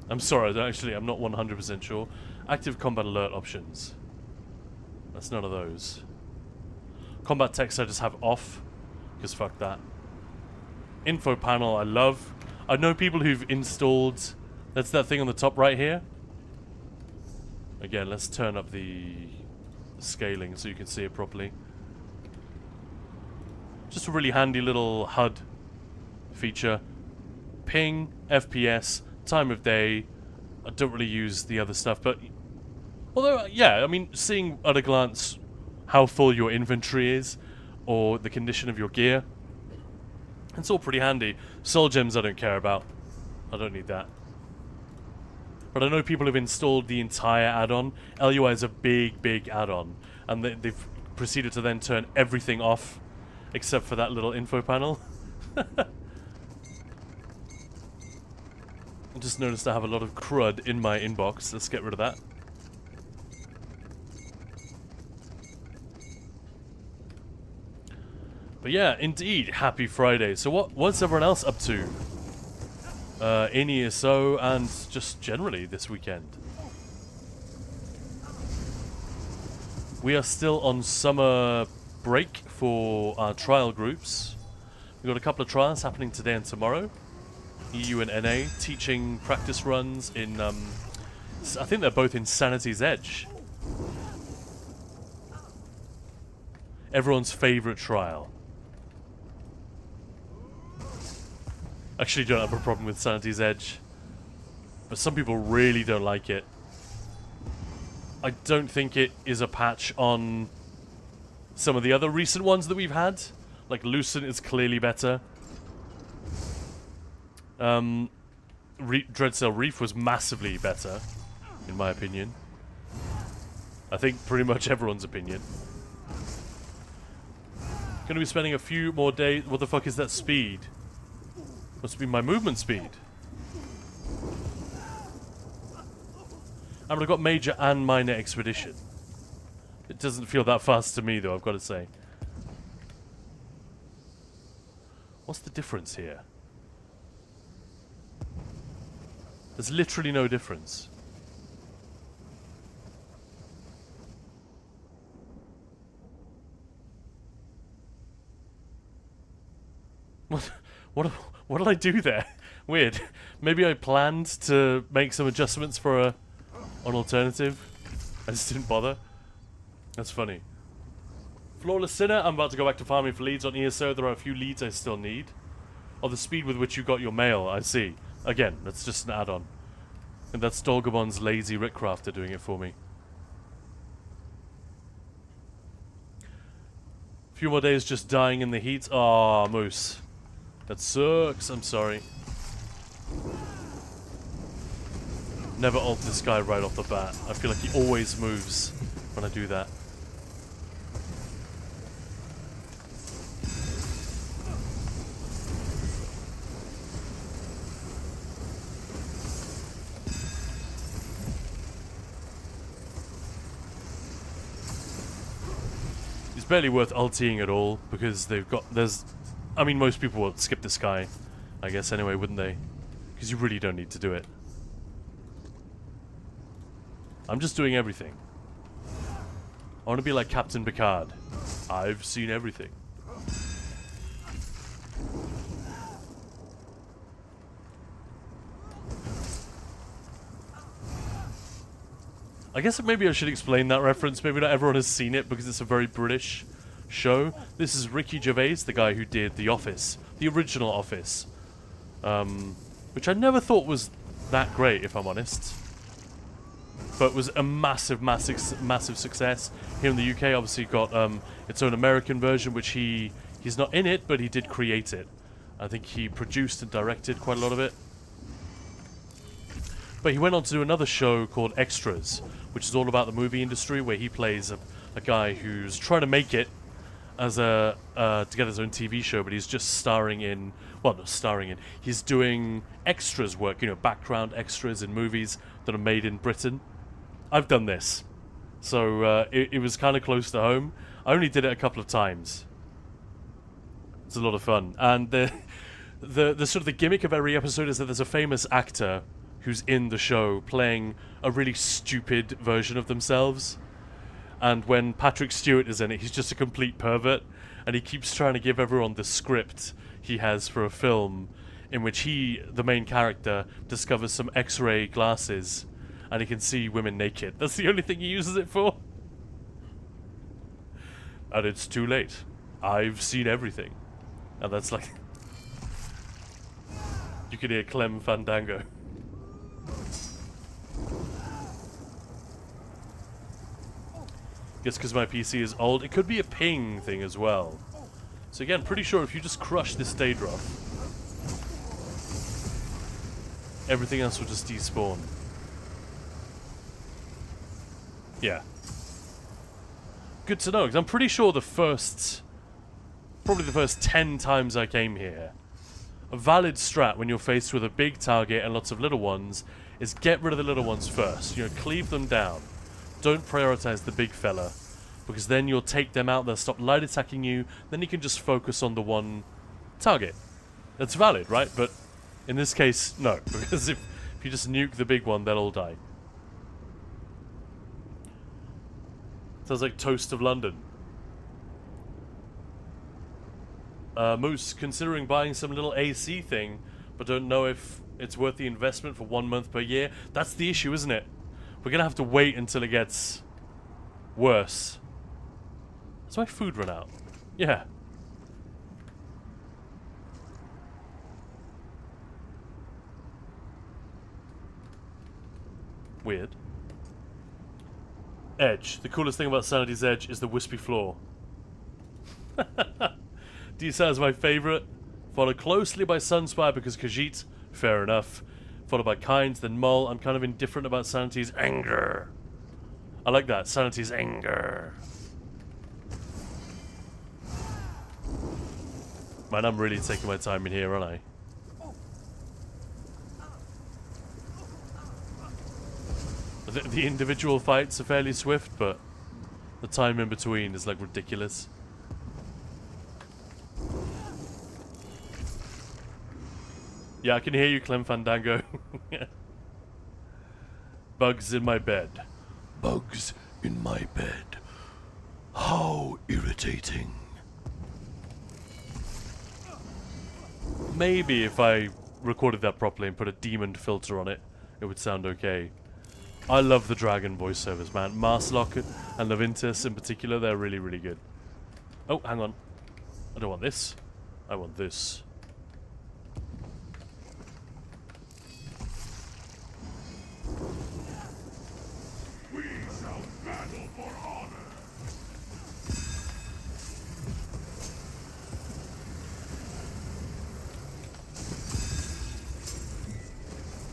I'm sorry, I'm not 100% sure. Active combat alert options. That's none of those. Combat text I just have off. Because fuck that. Info panel I love. I know people who've installed... That's that thing on the top right here. Again, let's turn up the scaling so you can see it properly. Just a really handy little HUD feature. Ping, FPS, time of day. I don't really use the other stuff, but... Although, yeah, I mean, seeing at a glance how full your inventory is, or the condition of your gear, it's all pretty handy. Soul gems I don't care about. I don't need that. But I know people have installed the entire add-on. LUI is a big, big add-on. And they've proceeded to then turn everything off, except for that little info panel. I just noticed I have a lot of crud in my inbox. Let's get rid of that. But yeah, indeed, happy Friday. So what's everyone else up to? In ESO and just generally this weekend. We are still on summer break for our trial groups. We've got a couple of trials happening today and tomorrow. EU and NA teaching practice runs in, I think they're both in Sanity's Edge. Everyone's favourite trial. Actually don't have a problem with Sanity's Edge, but some people really don't like it. I don't think it is a patch on some of the other recent ones that we've had. Like Lucent is clearly better. Dreadsail Reef was massively better, in my opinion. I think pretty much everyone's opinion. Gonna be spending a few more days. What the fuck is that speed? Must be my movement speed. I mean, I've got Major and Minor Expedition. It doesn't feel that fast to me, though, I've got to say. What's the difference here? There's literally no difference. What did I do there? Weird. Maybe I planned to make some adjustments for an alternative. I just didn't bother. That's funny. Flawless Sinner, I'm about to go back to farming for leads on ESO. There are a few leads I still need. Oh, the speed with which you got your mail, I see. Again, that's just an add-on. And that's Dolgabon's lazy Rickcrafter doing it for me. A few more days just dying in the heat. Aw, Moose. That sucks, I'm sorry. Never ult this guy right off the bat. I feel like he always moves when I do that. barely worth ulting at all because I mean, most people would skip this guy, I guess, anyway, wouldn't they? Because you really don't need to do it. I'm just doing everything. I want to be like Captain Picard. I've seen everything. I guess maybe I should explain that reference. Maybe not everyone has seen it because it's a very British show. This is Ricky Gervais, the guy who did The Office. The original Office. Which I never thought was that great, if I'm honest. But was a massive, massive success. Here in the UK, obviously got its own American version, which he's not in it, but he did create it. I think he produced and directed quite a lot of it. But he went on to do another show called Extras, which is all about the movie industry, where he plays a guy who's trying to make it as to get his own TV show, but he's just starring in, well, not starring in, he's doing extras work, you know, background extras in movies that are made in Britain. I've done this, so it was kind of close to home. I only did it a couple of times. It's a lot of fun, and the sort of the gimmick of every episode is that there's a famous actor who's in the show playing a really stupid version of themselves. And when Patrick Stewart is in it, he's just a complete pervert, and he keeps trying to give everyone the script he has for a film in which he, the main character, discovers some X-ray glasses and he can see women naked. That's the only thing he uses it for. And it's too late. I've seen everything. And that's like... You can hear Clem Fandango. Guess because my PC is old. It could be a ping thing as well. So again, pretty sure if you just crush this Daedra, everything else will just despawn. Yeah. Good to know, because I'm pretty sure probably the first 10 times I came here, a valid strat when you're faced with a big target and lots of little ones is get rid of the little ones first. You know, cleave them down. Don't prioritize the big fella, because then you'll take them out, they'll stop light attacking you, then you can just focus on the one target. That's valid, right? But in this case, no, because if you just nuke the big one, they'll all die. Sounds like Toast of London. Moose, considering buying some little AC thing, but don't know if it's worth the investment for 1 month per year. That's the issue, isn't it? We're gonna have to wait until it gets worse. Does my food run out? Yeah. Weird. Edge. The coolest thing about Sanity's Edge is the wispy floor. D-Sa is my favorite, followed closely by Sunspire because Khajiit, fair enough. Followed by Kind, then Mull. I'm kind of indifferent about Sanity's anger. I like that, Sanity's anger. Man, I'm really taking my time in here, aren't I? The individual fights are fairly swift, but the time in between is like ridiculous. Yeah, I can hear you, Clem Fandango. Bugs in my bed. Bugs in my bed. How irritating. Maybe if I recorded that properly and put a demon filter on it, it would sound okay. I love the dragon voiceovers, man. Marslock and Levintus in particular, they're really, really good. Oh, hang on. I don't want this. I want this. We shall battle for honor.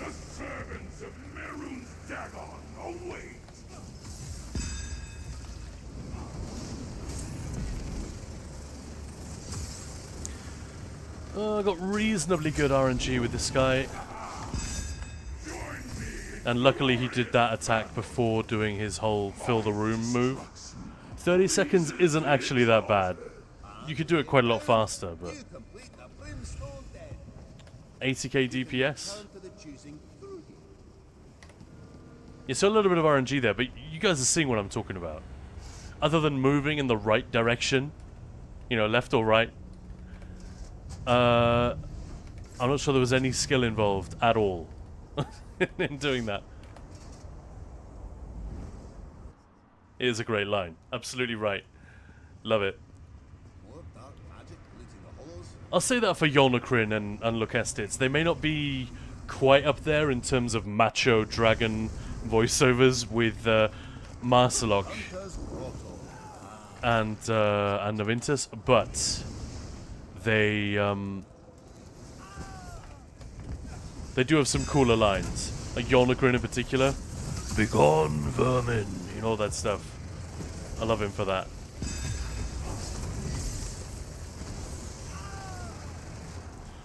The servants of Merun's Dagon await. I got reasonably good RNG with this guy. And luckily he did that attack before doing his whole fill the room move. 30 seconds isn't actually that bad. You could do it quite a lot faster, but You complete the brimstone dead. 80k DPS. Time for the choosing through. Yeah, so a little bit of RNG there, but you guys are seeing what I'm talking about. Other than moving in the right direction, you know, left or right, I'm not sure there was any skill involved at all in doing that. It is a great line. Absolutely right. Love it. More dark magic looting the hollows. I'll say that for Yolnakrin and Lukestits. They may not be quite up there in terms of macho dragon voiceovers with Marcelok Hunter's Grotto. and Navintus, but they do have some cooler lines. Like Yolnakrin in particular. Begone, vermin! You know, all that stuff. I love him for that.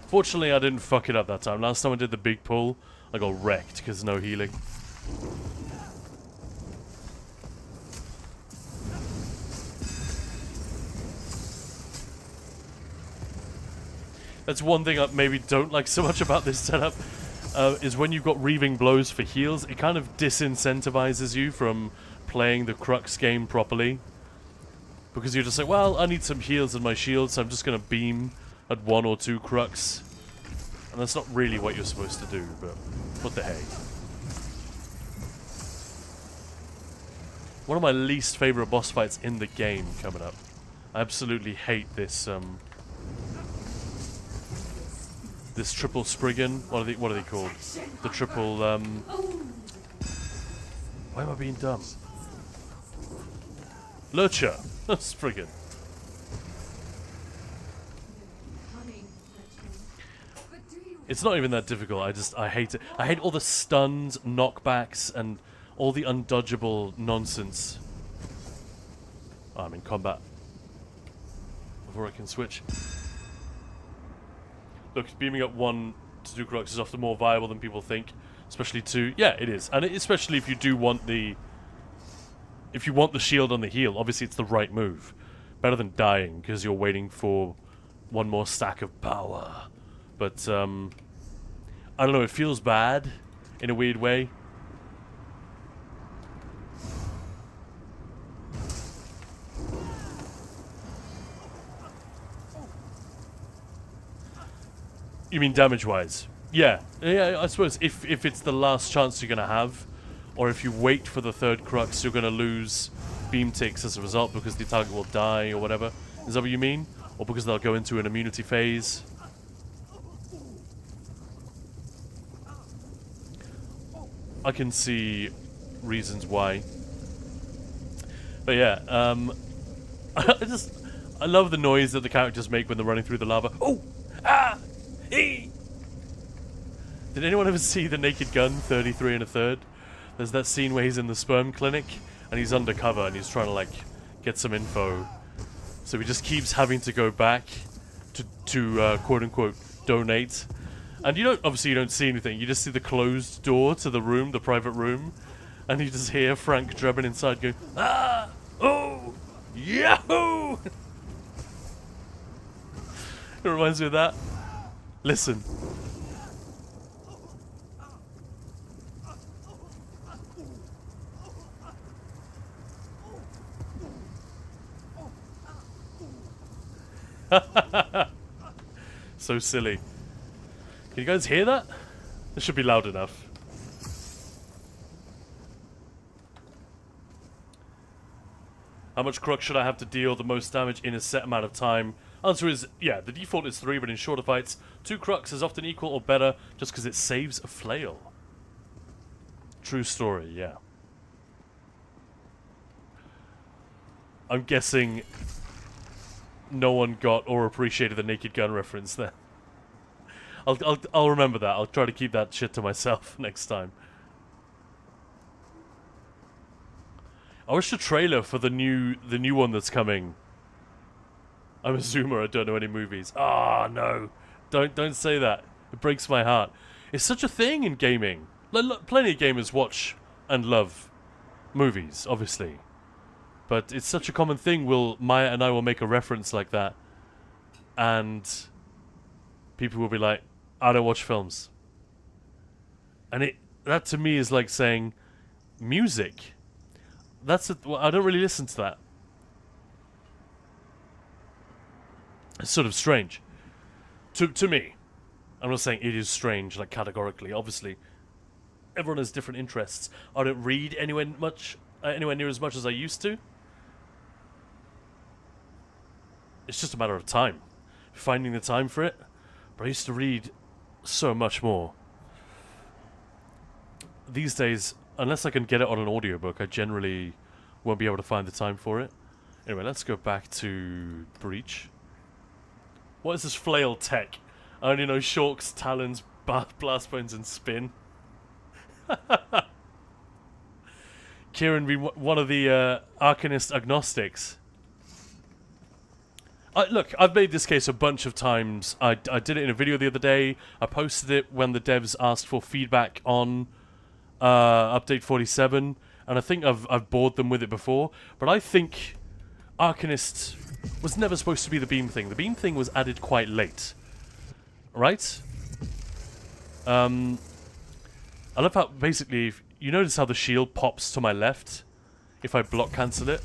Fortunately, I didn't fuck it up that time. Last time I did the big pull, I got wrecked because no healing. That's one thing I maybe don't like so much about this setup, is when you've got reaving blows for heals, it kind of disincentivizes you from playing the Crux game properly. Because you're just like, well, I need some heals in my shield, so I'm just going to beam at 1 or 2 Crux. And that's not really what you're supposed to do, but what the hey. One of my least favorite boss fights in the game coming up. I absolutely hate this, this triple Spriggan. What are they called? The triple, why am I being dumb? Lurcher. Spriggan. It's not even that difficult. I hate it. I hate all the stuns, knockbacks, and all the undodgeable nonsense. Oh, I'm in combat. Before I can switch. Look, beaming up 1 to 2 Crux is often more viable than people think. Especially 2. Yeah, it is. And especially if you do want the... If you want the shield on the heal, obviously it's the right move. Better than dying, because you're waiting for 1 more stack of power. But, I don't know, it feels bad in a weird way. You mean damage-wise? Yeah. Yeah, I suppose if it's the last chance you're going to have, or if you wait for the 3rd Crux, you're going to lose beam ticks as a result because the target will die or whatever. Is that what you mean? Or because they'll go into an immunity phase? I can see reasons why. But yeah, I love the noise that the characters make when they're running through the lava. Oh! Ah! Ee! Did anyone ever see The Naked Gun 33 1/3? There's that scene where he's in the sperm clinic and he's undercover and he's trying to like get some info. So he just keeps having to go back to quote unquote donate. And you don't see anything. You just see the closed door to the room, the private room, and you just hear Frank Drebin inside go, ah! Oh! Yahoo! It reminds me of that. Listen. So silly. Can you guys hear that? It should be loud enough. How much Crux should I have to deal the most damage in a set amount of time? Answer is, yeah, the default is 3, but in shorter fights, 2 Crux is often equal or better just because it saves a flail. True story, yeah. I'm guessing no one got or appreciated the Naked Gun reference there. I'll remember that. I'll try to keep that shit to myself next time. I watched a trailer for the new one that's coming. I'm a zoomer. I don't know any movies. Ah, no, don't say that. It breaks my heart. It's such a thing in gaming. Plenty of gamers watch and love movies, obviously. But it's such a common thing. Maya and I will make a reference like that, and people will be like, "I don't watch films," and that to me is like saying, music. Well, I don't really listen to that. It's sort of strange to me. I'm not saying it is strange, like categorically. Obviously, everyone has different interests. I don't read anywhere near as much as I used to. It's just a matter of time, finding the time for it. But I used to read so much more. These days, unless I can get it on an audiobook, I generally won't be able to find the time for it. Anyway, let's go back to Breach. What is this flail tech? I only know Shorks, Talons, Blast Bones, and Spin. Kieran be one of the Arcanist agnostics. Look, I've made this case a bunch of times. I did it in a video the other day. I posted it when the devs asked for feedback on Update 47, and I think I've bored them with it before. But I think Arcanist was never supposed to be the beam thing. The beam thing was added quite late, right? I love how basically, if you notice how the shield pops to my left if I block cancel it.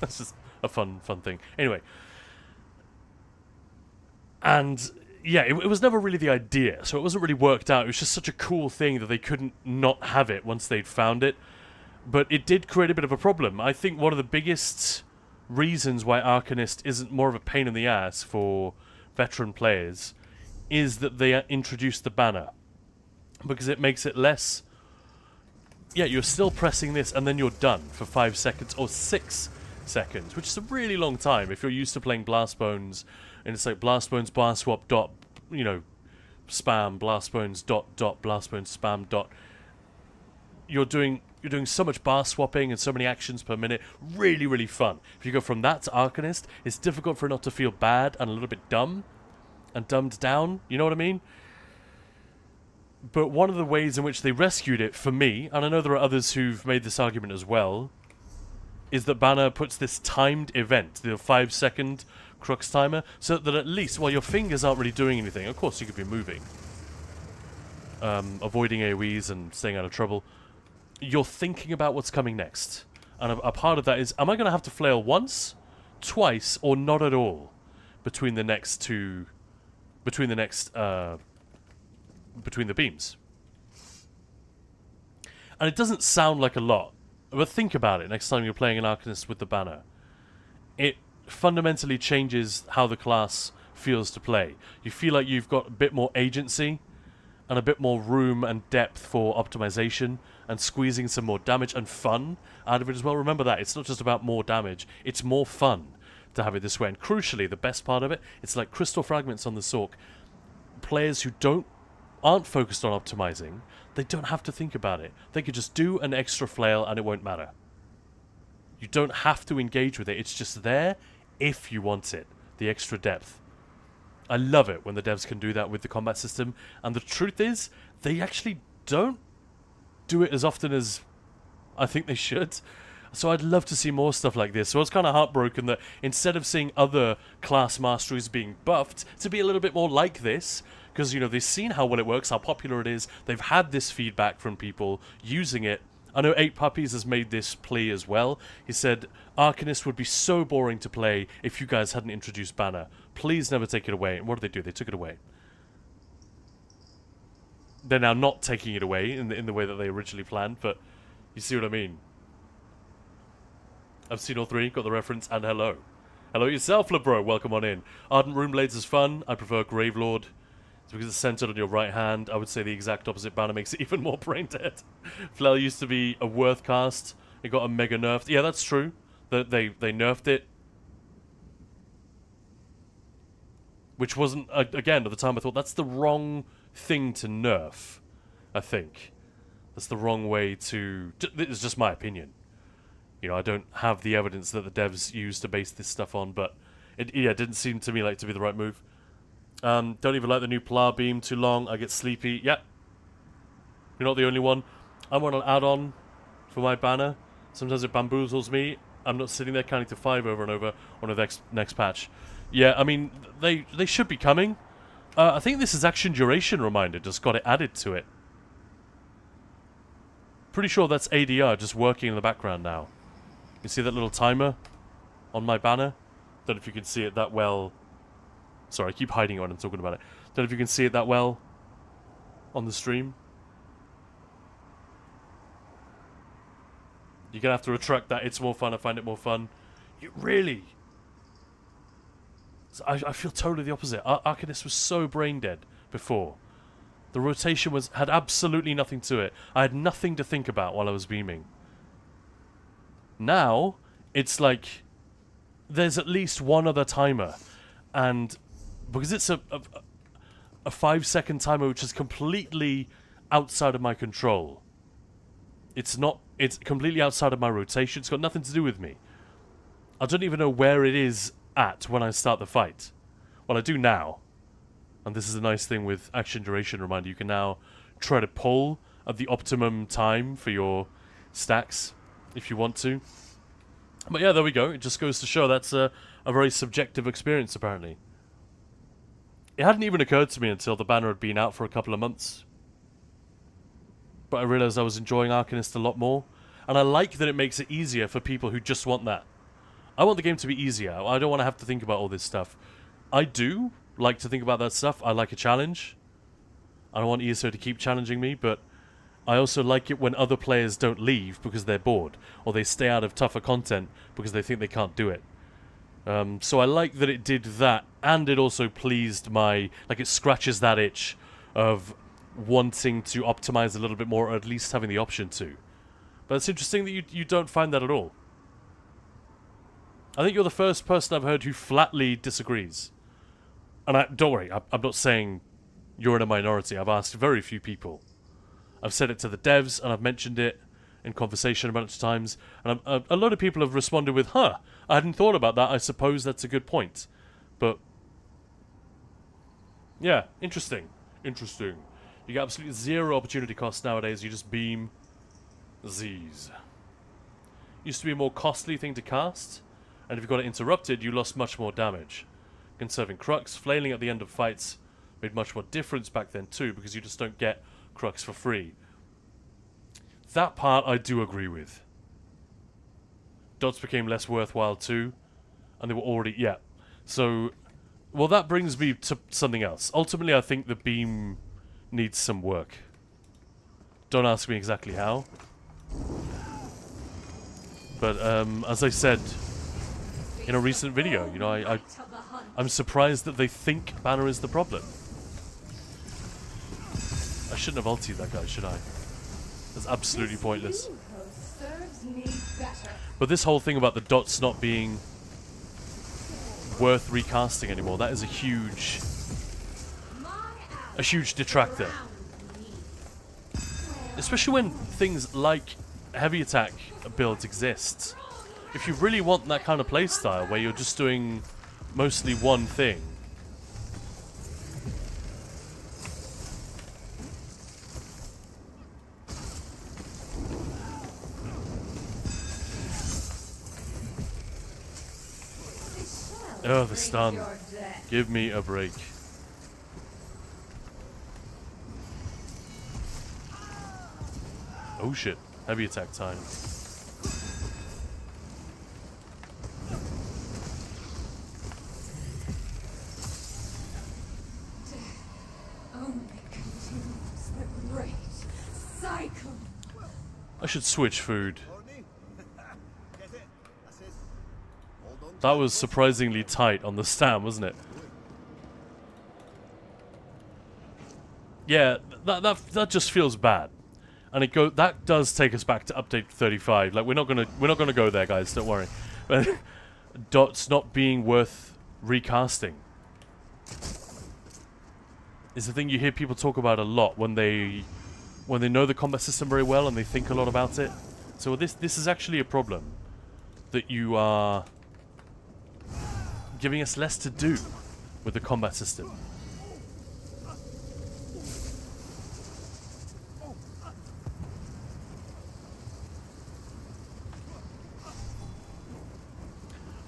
That's just a fun thing. Anyway, and yeah, it was never really the idea, so it wasn't really worked out. It was just such a cool thing that they couldn't not have it once they'd found it. But it did create a bit of a problem. I think one of the biggest reasons why Arcanist isn't more of a pain in the ass for veteran players is that they introduced the banner. Because it makes it less... Yeah, you're still pressing this and then you're done for 5 seconds or 6 seconds, which is a really long time if you're used to playing Blast Bones and it's like Blast Bones bar swap dot, you know, spam, Blast Bones dot, Blast Bones spam dot. You're doing so much bar swapping and so many actions per minute. Really, really fun. If you go from that to Arcanist, it's difficult for it not to feel bad and a little bit dumb and dumbed down. You know what I mean? But one of the ways in which they rescued it, for me, and I know there are others who've made this argument as well, is that Banner puts this timed event, the 5-second crux timer, so that at least, while your fingers aren't really doing anything, of course you could be moving, avoiding AoEs and staying out of trouble, you're thinking about what's coming next. And a part of that is, am I going to have to flail once, twice, or not at all between the beams? And it doesn't sound like a lot, but think about it next time you're playing an Arcanist with the banner. It fundamentally changes how the class feels to play. You feel like you've got a bit more agency and a bit more room and depth for optimization and squeezing some more damage and fun out of it as well. Remember that, it's not just about more damage, it's more fun to have it this way. And crucially, the best part of it, it's like crystal fragments on the Sork. Players who aren't focused on optimizing, they don't have to think about it. They could just do an extra flail and it won't matter. You don't have to engage with it, it's just there if you want it, the extra depth. I love it when the devs can do that with the combat system, and the truth is, they actually don't do it as often as I think they should. So I'd love to see more stuff like this. So I was kind of heartbroken that instead of seeing other class masteries being buffed, to be a little bit more like this, because, you know, they've seen how well it works, how popular it is, they've had this feedback from people using it. I know 8 Puppies has made this plea as well. He said, Arcanist would be so boring to play if you guys hadn't introduced Banner. Please never take it away. And what did they do? They took it away. They're now not taking it away in the way that they originally planned, but you see what I mean. I've seen all 3, got the reference, and hello. Hello yourself, LeBro, welcome on in. Ardent Runeblades is fun. I prefer Gravelord. It's because it's centered on your right hand. I would say the exact opposite. Banner makes it even more brain dead. Flail used to be a worth cast. It got a mega nerfed. Yeah, that's true. They nerfed it. Which wasn't, again, at the time I thought that's the wrong thing to nerf, I think. That's the wrong way to... It's just my opinion. You know, I don't have the evidence that the devs used to base this stuff on, but it didn't seem to me like to be the right move. Don't even like the new Pilar beam, too long, I get sleepy. Yep. You're not the only one. I'm on an add-on for my banner, Sometimes it bamboozles me. I'm not sitting there counting to 5 over and over on the next patch. Yeah, I mean, they should be coming. I think this is action duration reminder. Just got it added to it. Pretty sure that's ADR just working in the background now. You see that little timer on my banner? Don't know if you can see it that well. Sorry, I keep hiding it when I'm talking about it. Don't know if you can see it that well on the stream. You're gonna have to retract that. It's more fun. I find it more fun. You really? I feel totally the opposite. Arcanist was so brain dead before. The rotation had absolutely nothing to it. I had nothing to think about while I was beaming. Now, it's like there's at least one other timer. And because it's a 5-second timer which is completely outside of my control. It's completely outside of my rotation. It's got nothing to do with me. I don't even know where it is at when I start the fight. Well, I do now. And this is a nice thing with action duration reminder. You can now try to pull at the optimum time for your stacks if you want to. But yeah, there we go. It just goes to show that's a very subjective experience, apparently. It hadn't even occurred to me until the banner had been out for a couple of months. But I realized I was enjoying Arcanist a lot more. And I like that it makes it easier for people who just want that. I want the game to be easier. I don't want to have to think about all this stuff. I do like to think about that stuff. I like a challenge. I don't want ESO to keep challenging me, but I also like it when other players don't leave because they're bored, or they stay out of tougher content because they think they can't do it. So I like that it did that, and it also pleased my... Like, it scratches that itch of wanting to optimize a little bit more, or at least having the option to. But it's interesting that you don't find that at all. I think you're the first person I've heard who flatly disagrees. And don't worry, I'm not saying you're in a minority. I've asked very few people. I've said it to the devs, and I've mentioned it in conversation a bunch of times. And a lot of people have responded with, huh, I hadn't thought about that. I suppose that's a good point. But, yeah, interesting. Interesting. You get absolutely zero opportunity cost nowadays. You just beam Z's. Used to be a more costly thing to cast. And if you got it interrupted, you lost much more damage. Conserving Crux, flailing at the end of fights made much more difference back then too, because you just don't get Crux for free. That part I do agree with. Dots became less worthwhile too, and they were already... Yeah. So, well, that brings me to something else. Ultimately, I think the beam needs some work. Don't ask me exactly how. But, as I said in a recent video, you know, I'm surprised that they think banner is the problem. I shouldn't have ultied that guy, should I? That's absolutely pointless. But this whole thing about the dots not being worth recasting anymore, that is a huge detractor. Especially when things like heavy attack builds exist. If you really want that kind of playstyle where you're just doing mostly one thing, oh, the stun. Give me a break. Oh shit. Heavy attack time. I should switch food. That was surprisingly tight on the stam, wasn't it? Yeah, that just feels bad. And that does take us back to update 35. Like we're not gonna go there, guys, don't worry. But dots not being worth recasting is the thing you hear people talk about a lot when they know the combat system very well and they think a lot about it. So this is actually a problem, that you are giving us less to do with the combat system.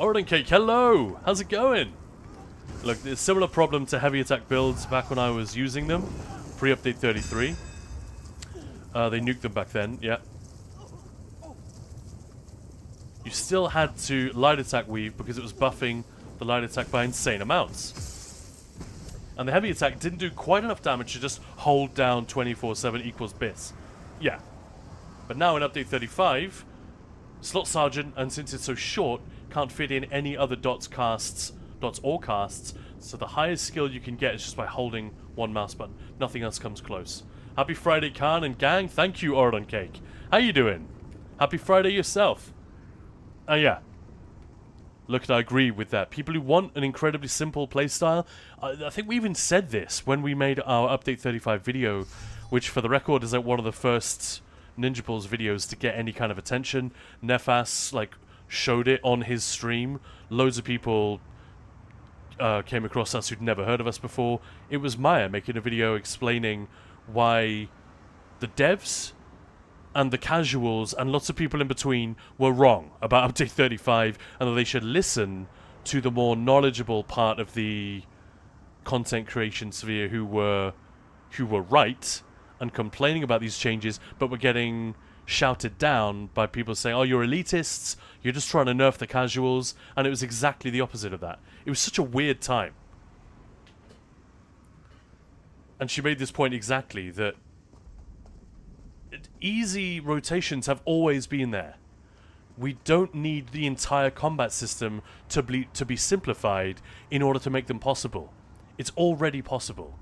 Orton Cake, hello! How's it going? Look, there's a similar problem to heavy attack builds back when I was using them. Pre-update 33. They nuked them back then, yeah. You still had to light attack weave because it was buffing the light attack by insane amounts. And the heavy attack didn't do quite enough damage to just hold down 24/7 equals bis. Yeah. But now in update 35, Slot Sergeant, and since it's so short, can't fit in any other dots or casts, so the highest skill you can get is just by holding one mouse button. Nothing else comes close. Happy Friday, Khan and gang. Thank you, Ordon Cake. How you doing? Happy Friday yourself. Yeah. Look, I agree with that. People who want an incredibly simple playstyle, I think we even said this when we made our Update 35 video, which for the record is like one of the first Ninja Balls videos to get any kind of attention. Nefas, like, showed it on his stream. Loads of people came across us who'd never heard of us before. It was Maya making a video explaining why the devs and the casuals and lots of people in between were wrong about Update 35 and that they should listen to the more knowledgeable part of the content creation sphere who were right and complaining about these changes, but were getting shouted down by people saying, oh, you're elitists, you're just trying to nerf the casuals, and it was exactly the opposite of that. It was such a weird time. And she made this point exactly, that easy rotations have always been there. We don't need the entire combat system to be simplified in order to make them possible. It's already possible.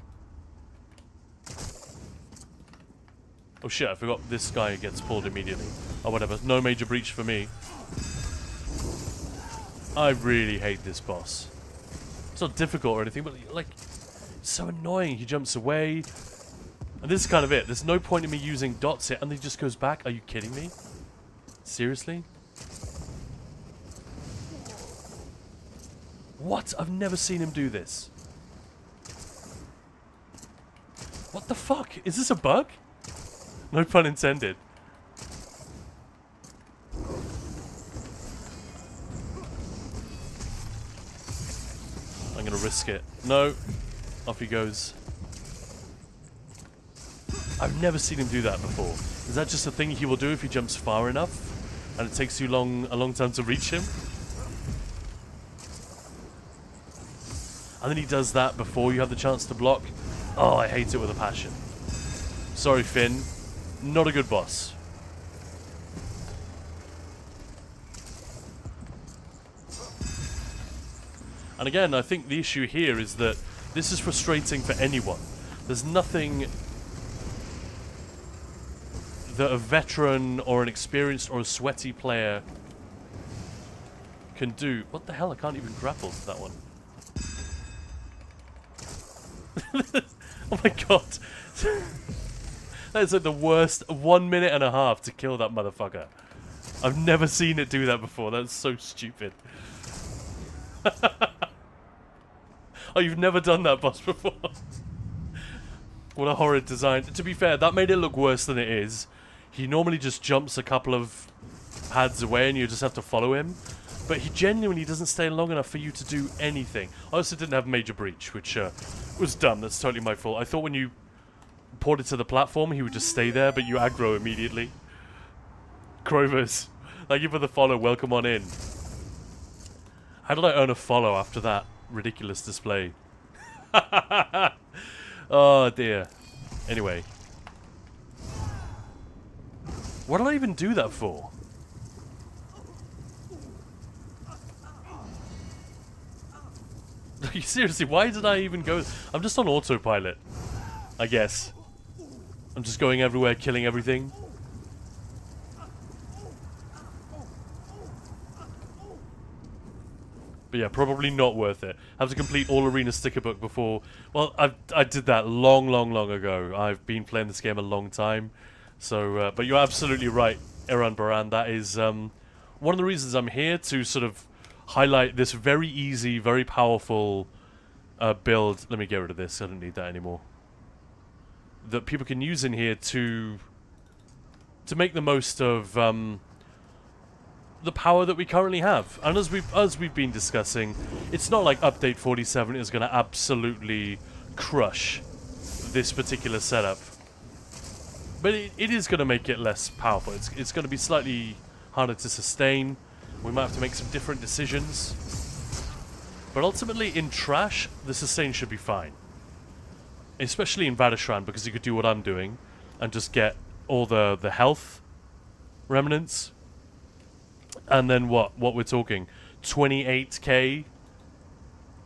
Oh shit, I forgot this guy gets pulled immediately. Oh, whatever. No major breach for me. I really hate this boss. It's not difficult or anything, but, like, it's so annoying. He jumps away. And this is kind of it. There's no point in me using dots here. And he just goes back. Are you kidding me? Seriously? What? I've never seen him do this. What the fuck? Is this a bug? No pun intended. I'm gonna risk it. No. Off he goes. I've never seen him do that before. Is that just a thing he will do if he jumps far enough? And it takes you a long time to reach him? And then he does that before you have the chance to block? Oh, I hate it with a passion. Sorry, Finn. Not a good boss. And again, I think the issue here is that this is frustrating for anyone. There's nothing that a veteran or an experienced or a sweaty player can do. What the hell? I can't even grapple to that one. Oh my god. That's like the worst 1 minute and a half to kill that motherfucker. I've never seen it do that before. That's so stupid. Oh, you've never done that boss before? What a horrid design. To be fair, that made it look worse than it is. He normally just jumps a couple of pads away and you just have to follow him. But he genuinely doesn't stay long enough for you to do anything. I also didn't have major breach, which was dumb. That's totally my fault. I thought when you ported to the platform, he would just stay there, but you aggro immediately. Crovers, thank you for the follow. Welcome on in. How did I earn a follow after that ridiculous display? Oh dear. Anyway. What did I even do that for? Seriously, why did I even go? I'm just on autopilot, I guess. I'm just going everywhere, killing everything. But yeah, probably not worth it. Have to complete all arena sticker book before. Well, I did that long ago. I've been playing this game a long time. So, but you're absolutely right, Iran Baran. That is one of the reasons I'm here, to sort of highlight this very easy, very powerful build. Let me get rid of this. I don't need that anymore. That people can use in here to make the most of the power that we currently have. And as we've been discussing, it's not like Update 47 is going to absolutely crush this particular setup. But it is going to make it less powerful. It's going to be slightly harder to sustain. We might have to make some different decisions. But ultimately, in Trash, the sustain should be fine. Especially in Vadashran, because you could do what I'm doing and just get all the health remnants. And then what we're talking? 28k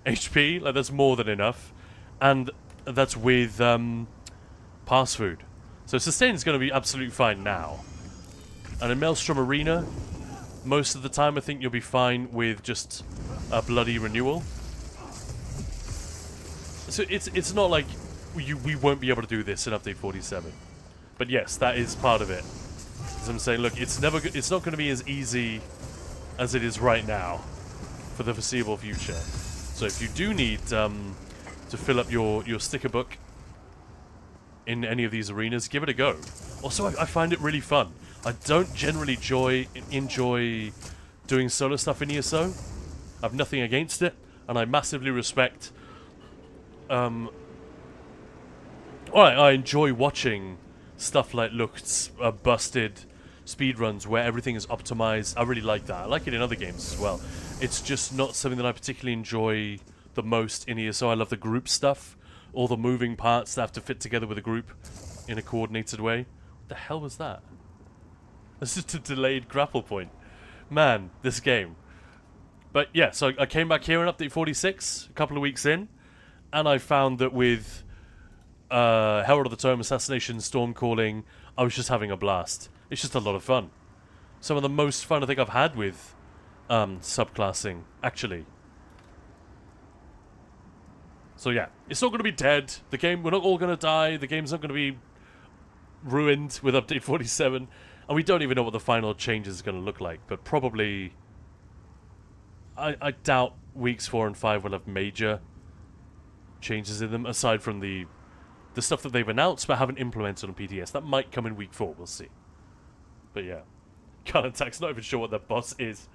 HP? Like, that's more than enough. And that's with pass food. So sustain is going to be absolutely fine now. And in Maelstrom Arena, most of the time I think you'll be fine with just a bloody renewal. So it's not like we won't be able to do this in Update 47. But yes, that is part of it. As I'm saying, look, it's not going to be as easy as it is right now for the foreseeable future. So if you do need to fill up your sticker book in any of these arenas, give it a go. Also, I find it really fun. I don't generally enjoy doing solo stuff in ESO. I've nothing against it, and I massively respect. I enjoy watching stuff like Lucht's busted speedruns where everything is optimized. I really like that. I like it in other games as well. It's just not something that I particularly enjoy the most in ESO. I love the group stuff. All the moving parts that have to fit together with a group in a coordinated way. What the hell was that? That's just a delayed grapple point. Man, this game. But yeah, so I came back here in Update 46, a couple of weeks in, and I found that with Herald of the Tome, Assassination, Storm Calling, I was just having a blast. It's just a lot of fun. Some of the most fun I think I've had with subclassing, actually. So yeah, it's not going to be dead. The game, we're not all going to die. The game's not going to be ruined with Update 47. And we don't even know what the final changes are going to look like. But probably, I doubt weeks 4 and 5 will have major changes in them, aside from the stuff that they've announced but haven't implemented on PTS. That might come in week 4, we'll see. But yeah, Gun Attack's not even sure what their boss is.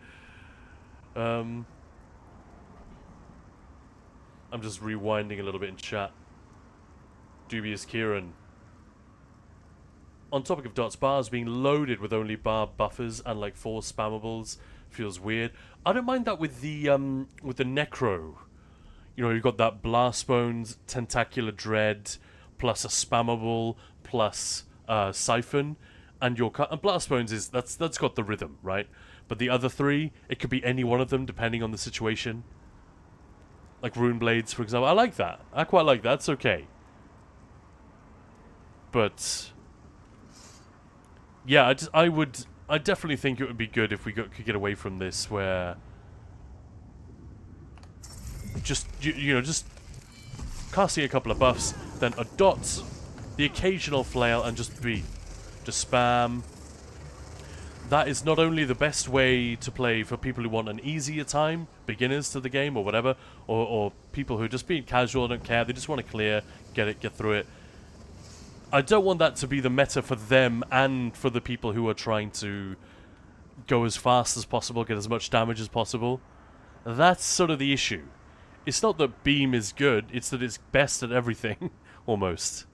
I'm just rewinding a little bit in chat. Dubious Kieran. On topic of dots, bars being loaded with only bar buffers and like 4 spammables feels weird. I don't mind that with the Necro. You know, you've got that Blast Bones, Tentacular Dread, plus a spammable, plus Siphon, and your and Blast Bones is that's got the rhythm, right? But the other 3, it could be any one of them depending on the situation. Like Rune Blades, for example. I like that. I quite like that. It's okay. But yeah, I definitely think it would be good if we could get away from this, where just just casting a couple of buffs, then a dot, the occasional flail, and just spam. That is not only the best way to play for people who want an easier time, beginners to the game or whatever, or people who are just being casual, don't care, they just want to clear, get through it. I don't want that to be the meta for them and for the people who are trying to go as fast as possible, get as much damage as possible. That's sort of the issue. It's not that Beam is good, it's that it's best at everything, almost.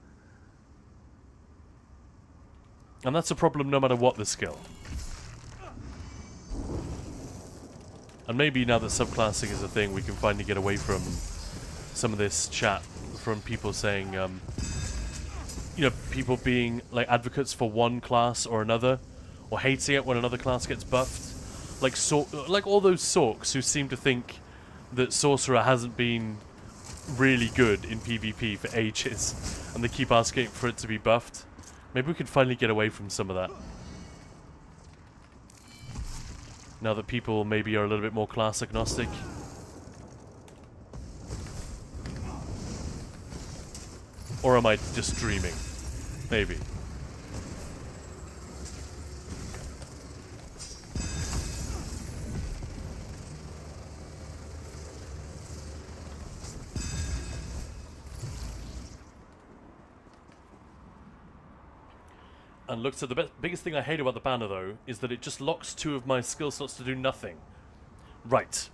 And that's a problem no matter what the skill. And maybe now that subclassing is a thing, we can finally get away from some of this chat from people saying, you know, people being like advocates for one class or another, or hating it when another class gets buffed. Like all those Sorks who seem to think that Sorcerer hasn't been really good in PvP for ages, and they keep asking for it to be buffed. Maybe we could finally get away from some of that. Now that people maybe are a little bit more class agnostic. Or am I just dreaming? Maybe. And looked at the biggest thing I hate about the banner, though, is that it just locks 2 of my skill slots to do nothing. Right.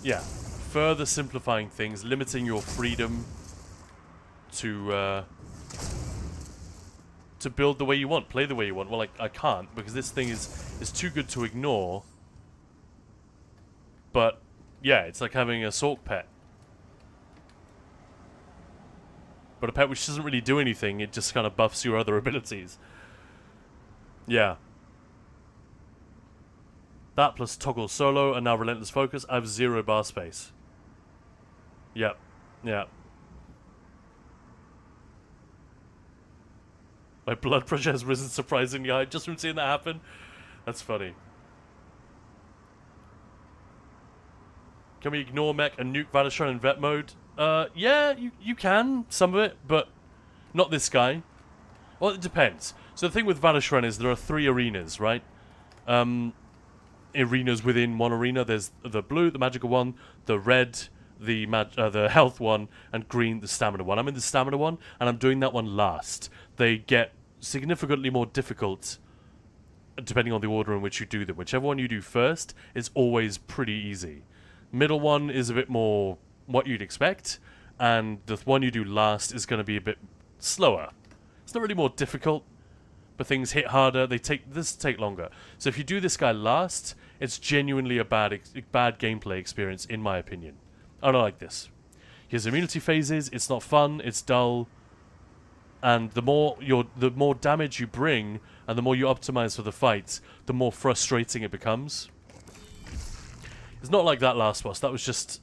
Yeah. Further simplifying things, limiting your freedom to build the way you want, play the way you want. Well, I can't, because this thing is too good to ignore. But, yeah, it's like having a Sork pet. But a pet which doesn't really do anything, it just kind of buffs your other abilities. Yeah. That plus toggle solo and now relentless focus. I have 0 bar space. Yep. Yeah. My blood pressure has risen surprisingly high just from seeing that happen. That's funny. Can we ignore mech and nuke Valishran in vet mode? Yeah, you can, some of it, but not this guy. Well, it depends. So the thing with Valishran is there are 3 arenas, right? Arenas within one arena. There's the blue, the magical one, the red, the health one, and green, the stamina one. I'm in the stamina one, and I'm doing that one last. They get significantly more difficult depending on the order in which you do them. Whichever one you do first is always pretty easy. Middle one is a bit more what you'd expect, and the one you do last is going to be a bit slower. It's not really more difficult, but things hit harder. They take longer. So if you do this guy last, it's genuinely a bad gameplay experience, in my opinion. I don't like this. He has immunity phases. It's not fun. It's dull. And the more damage you bring, and the more you optimize for the fight, the more frustrating it becomes. It's not like that last boss. That was just...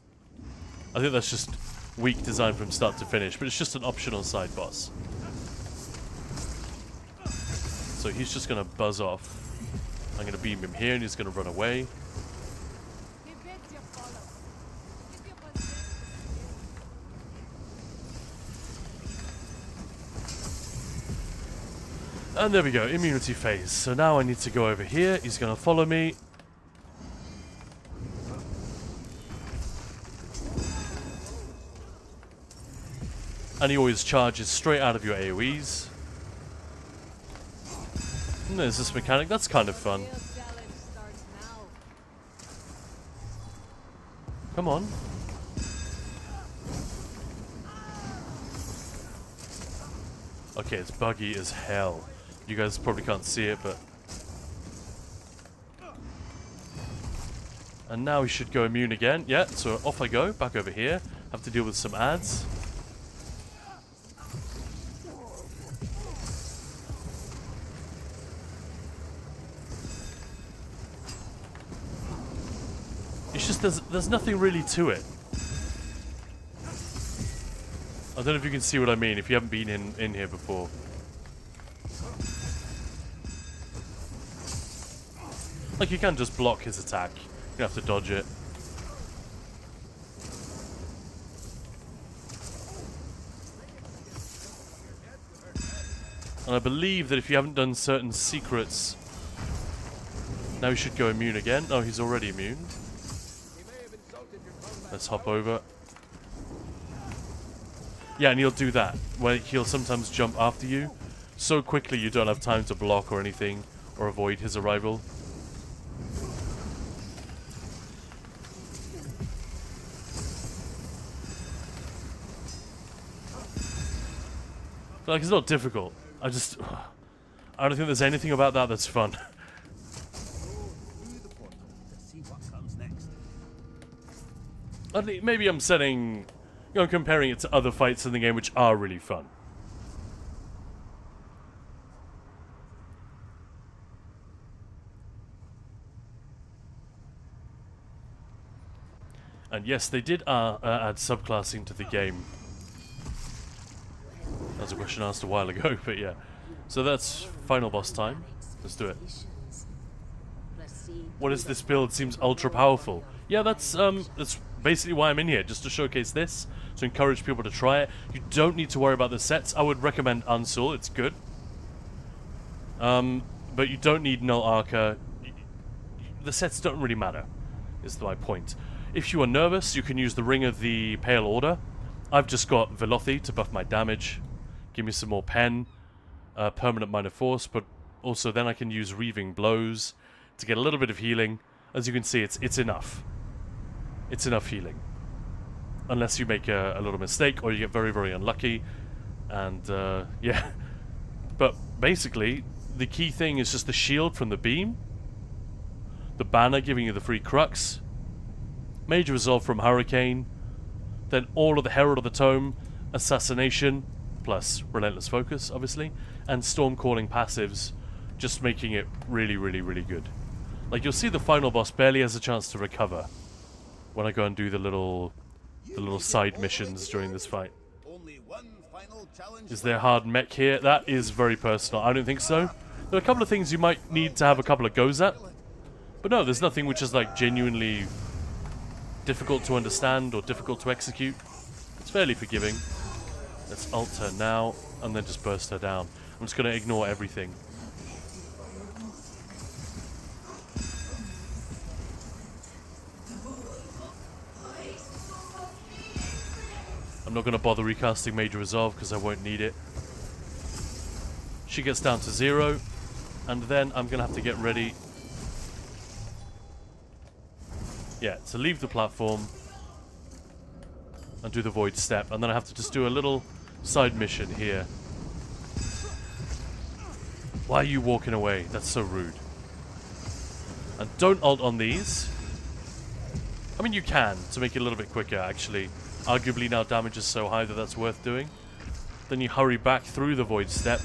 I think that's just weak design from start to finish, but it's just an optional side boss. So he's just going to buzz off. I'm going to beam him here, and he's going to run away. And there we go, immunity phase. So now I need to go over here. He's going to follow me. And he always charges straight out of your AoEs. And there's this mechanic. That's kind of fun. Come on. Okay, it's buggy as hell. You guys probably can't see it, but... And now we should go immune again. Yeah, so off I go. Back over here. Have to deal with some ads. It's just there's nothing really to it. I don't know if you can see what I mean if you haven't been in here before. Like, you can just block his attack. You don't have to dodge it. And I believe that if you haven't done certain secrets... Now he should go immune again. Oh, he's already immune. Let's hop over. Yeah, and he'll do that, where he'll sometimes jump after you so quickly you don't have time to block or anything, or avoid his arrival. But, like, it's not difficult. I don't think there's anything about that that's fun. Maybe I'm setting... You know, comparing it to other fights in the game which are really fun. And yes, they did add subclassing to the game. That was a question asked a while ago, but yeah. So that's final boss time. Let's do it. What is this build? Seems ultra powerful. Yeah, that's basically why I'm in here, just to showcase this, to encourage people to try it. You don't need to worry about the sets. I would recommend Unsul, it's good. But you don't need Null Arca. The sets don't really matter, is my point. If you are nervous, you can use the Ring of the Pale Order. I've just got Velothi to buff my damage. Give me some more pen. permanent minor force, but also then I can use reaving blows to get a little bit of healing. As you can see, it's enough. It's enough healing. Unless you make a little mistake or you get very, very unlucky. And, yeah. But basically, the key thing is just the shield from the beam. The banner giving you the free crux. Major resolve from Hurricane. Then all of the Herald of the Tome. Assassination. Plus Relentless Focus, obviously. And Storm Calling passives. Just making it really, really, really good. Like, you'll see the final boss barely has a chance to recover when I go and do the little side missions during this fight. Only one final challenge. Is there hard mech here? That is very personal. I don't think so. There are a couple of things you might need to have a couple of goes at. But no, there's nothing which is like genuinely difficult to understand or difficult to execute. It's fairly forgiving. Let's ult her now and then just burst her down. I'm just going to ignore everything. I'm not going to bother recasting Major Resolve because I won't need it. She gets down to 0. And then I'm going to have to get ready. Yeah, to leave the platform. And do the Void Step. And then I have to just do a little side mission here. Why are you walking away? That's so rude. And don't ult on these. I mean, you can to make it a little bit quicker, actually. Arguably now damage is so high that that's worth doing. Then you hurry back through the Void Step.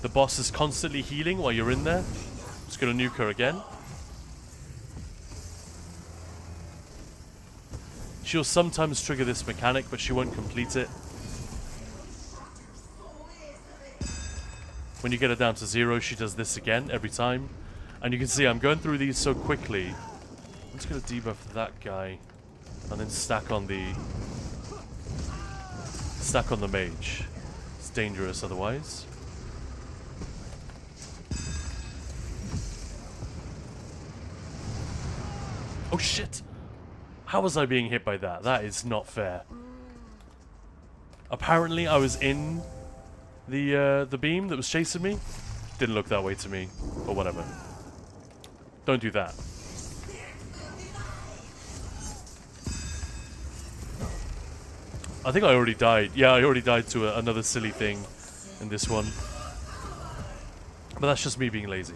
The boss is constantly healing while you're in there. Just gonna nuke her again. She'll sometimes trigger this mechanic, but she won't complete it. When you get her down to 0, she does this again every time. And you can see I'm going through these so quickly. I'm just gonna debuff that guy. And then stack on the mage. It's dangerous otherwise. Oh shit! How was I being hit by that? That is not fair. Apparently I was in the beam that was chasing me. Didn't look that way to me, but whatever. Don't do that. I think I already died. Yeah, I already died to another silly thing in this one. But that's just me being lazy.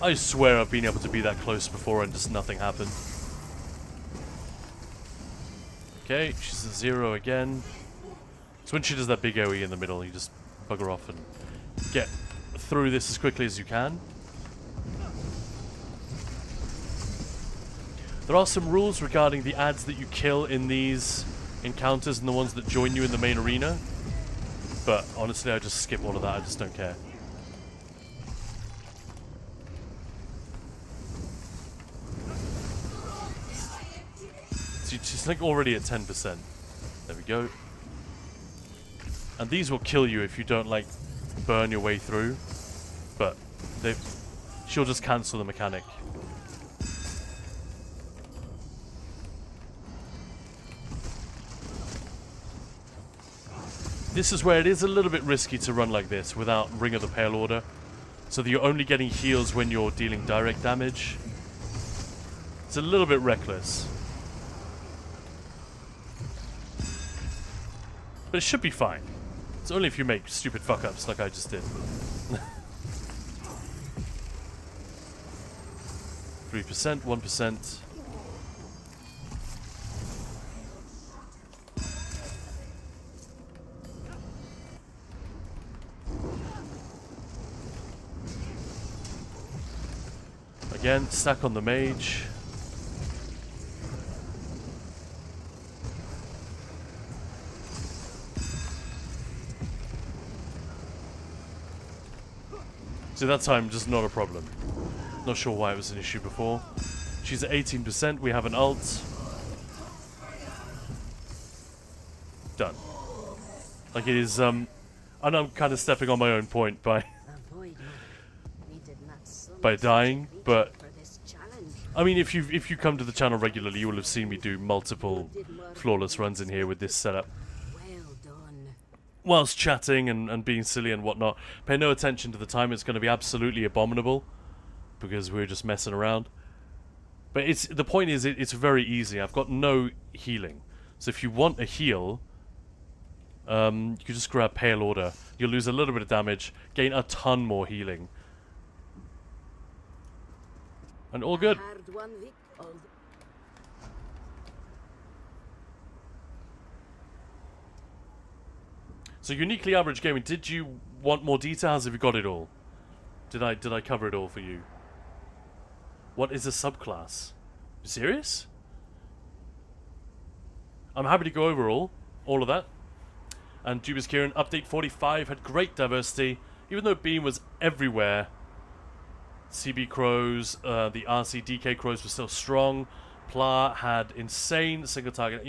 I swear I've been able to be that close before and just nothing happened. Okay, she's at 0 again. So when she does that big AoE in the middle, you just bugger off and get through this as quickly as you can. There are some rules regarding the ads that you kill in these encounters and the ones that join you in the main arena. But honestly, I just skip all of that. I just don't care. So she's like already at 10%. There we go. And these will kill you if you don't like burn your way through. But she'll just cancel the mechanic. This is where it is a little bit risky to run like this without Ring of the Pale Order. So that you're only getting heals when you're dealing direct damage. It's a little bit reckless. But it should be fine. It's only if you make stupid fuck-ups like I just did. 3%, 1%. Again, stack on the mage. So that time, just not a problem. Not sure why it was an issue before. She's at 18%. We have an ult. Done. Like it is, I know I'm kind of stepping on my own point by dying, but I mean, if you come to the channel regularly, you will have seen me do multiple flawless runs in here with this setup. Well done. Whilst chatting and being silly and whatnot. Pay no attention to the time, it's going to be absolutely abominable. Because we're just messing around. But the point is, it's very easy. I've got no healing. So if you want a heal, you can just grab Pale Order. You'll lose a little bit of damage, gain a ton more healing. And all good. Hard one, Vic. So uniquely average gaming, did you want more details? Have you got it all? Did I cover it all for you? What is a subclass? You serious? I'm happy to go over all of that. And Dubis Kieran, update 45 had great diversity, even though Beam was everywhere. CB Crows, the RC DK Crows were still strong. Pla had insane single target.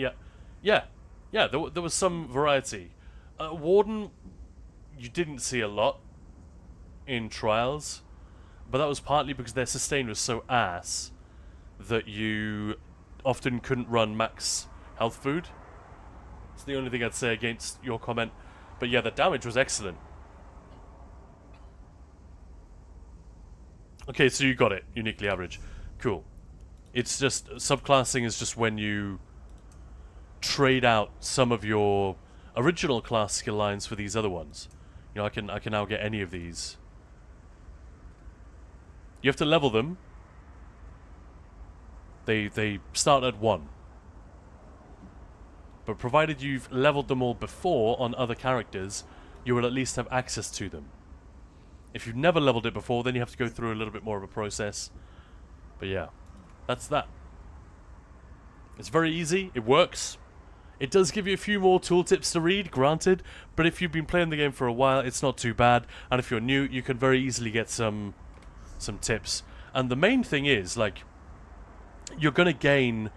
Yeah. There was some variety. Warden, you didn't see a lot in trials, but that was partly because their sustain was so ass that you often couldn't run max health food. It's the only thing I'd say against your comment. But yeah, the damage was excellent. Okay, so you got it. Uniquely average. Cool. It's just, subclassing is just when you trade out some of your original class skill lines for these other ones. You know, I can now get any of these. You have to level them. They start at 1. But provided you've leveled them all before on other characters, you will at least have access to them. If you've never leveled it before, then you have to go through a little bit more of a process. But yeah, that's that. It's very easy, it works. It does give you a few more tooltips to read, granted, but if you've been playing the game for a while, it's not too bad. And if you're new, you can very easily get some tips. And the main thing is, like, you're going to gain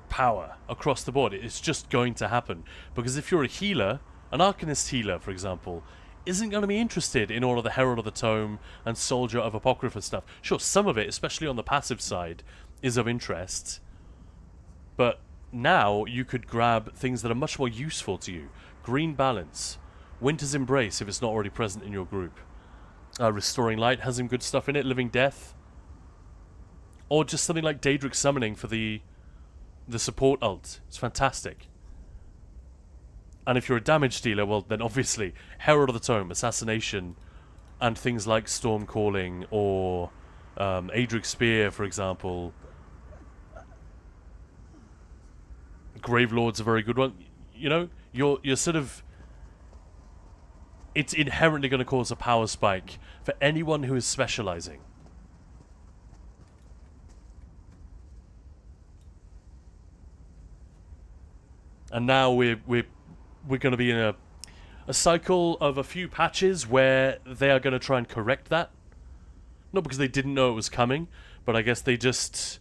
power across the board. It's just going to happen. Because if you're a healer, an Arcanist healer, for example, isn't going to be interested in all of the Herald of the Tome and Soldier of Apocrypha stuff. Sure, some of it, especially on the passive side, is of interest. But now you could grab things that are much more useful to you. Green Balance, Winter's Embrace if it's not already present in your group. Restoring Light has some good stuff in it. Living Death. Or just something like Daedric Summoning for the support ult. It's fantastic. And if you're a damage dealer, well, then obviously Herald of the Tome, Assassination, and things like Storm Calling or Adric Spear, for example. Gravelord's a very good one. You know, you're sort of... It's inherently going to cause a power spike for anyone who is specializing. And now we're going to be in a cycle of a few patches where they are going to try and correct that. Not because they didn't know it was coming, but I guess they just...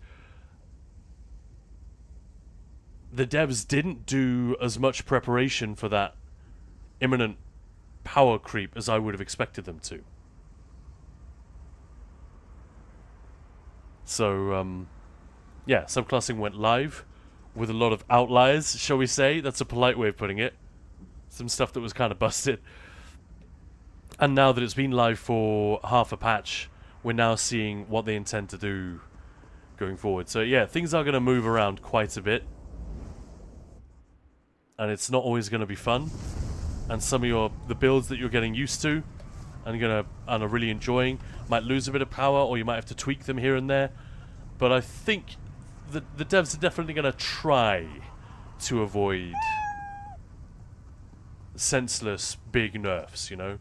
The devs didn't do as much preparation for that imminent power creep as I would have expected them to. So, yeah, subclassing went live with a lot of outliers, shall we say. That's a polite way of putting it. Some stuff that was kind of busted. And now that it's been live for half a patch, we're now seeing what they intend to do going forward. So yeah, things are going to move around quite a bit. And it's not always going to be fun. And some of the builds that you're getting used to and are really enjoying might lose a bit of power, or you might have to tweak them here and there. But I think the devs are definitely going to try to avoid senseless big nerfs, you know?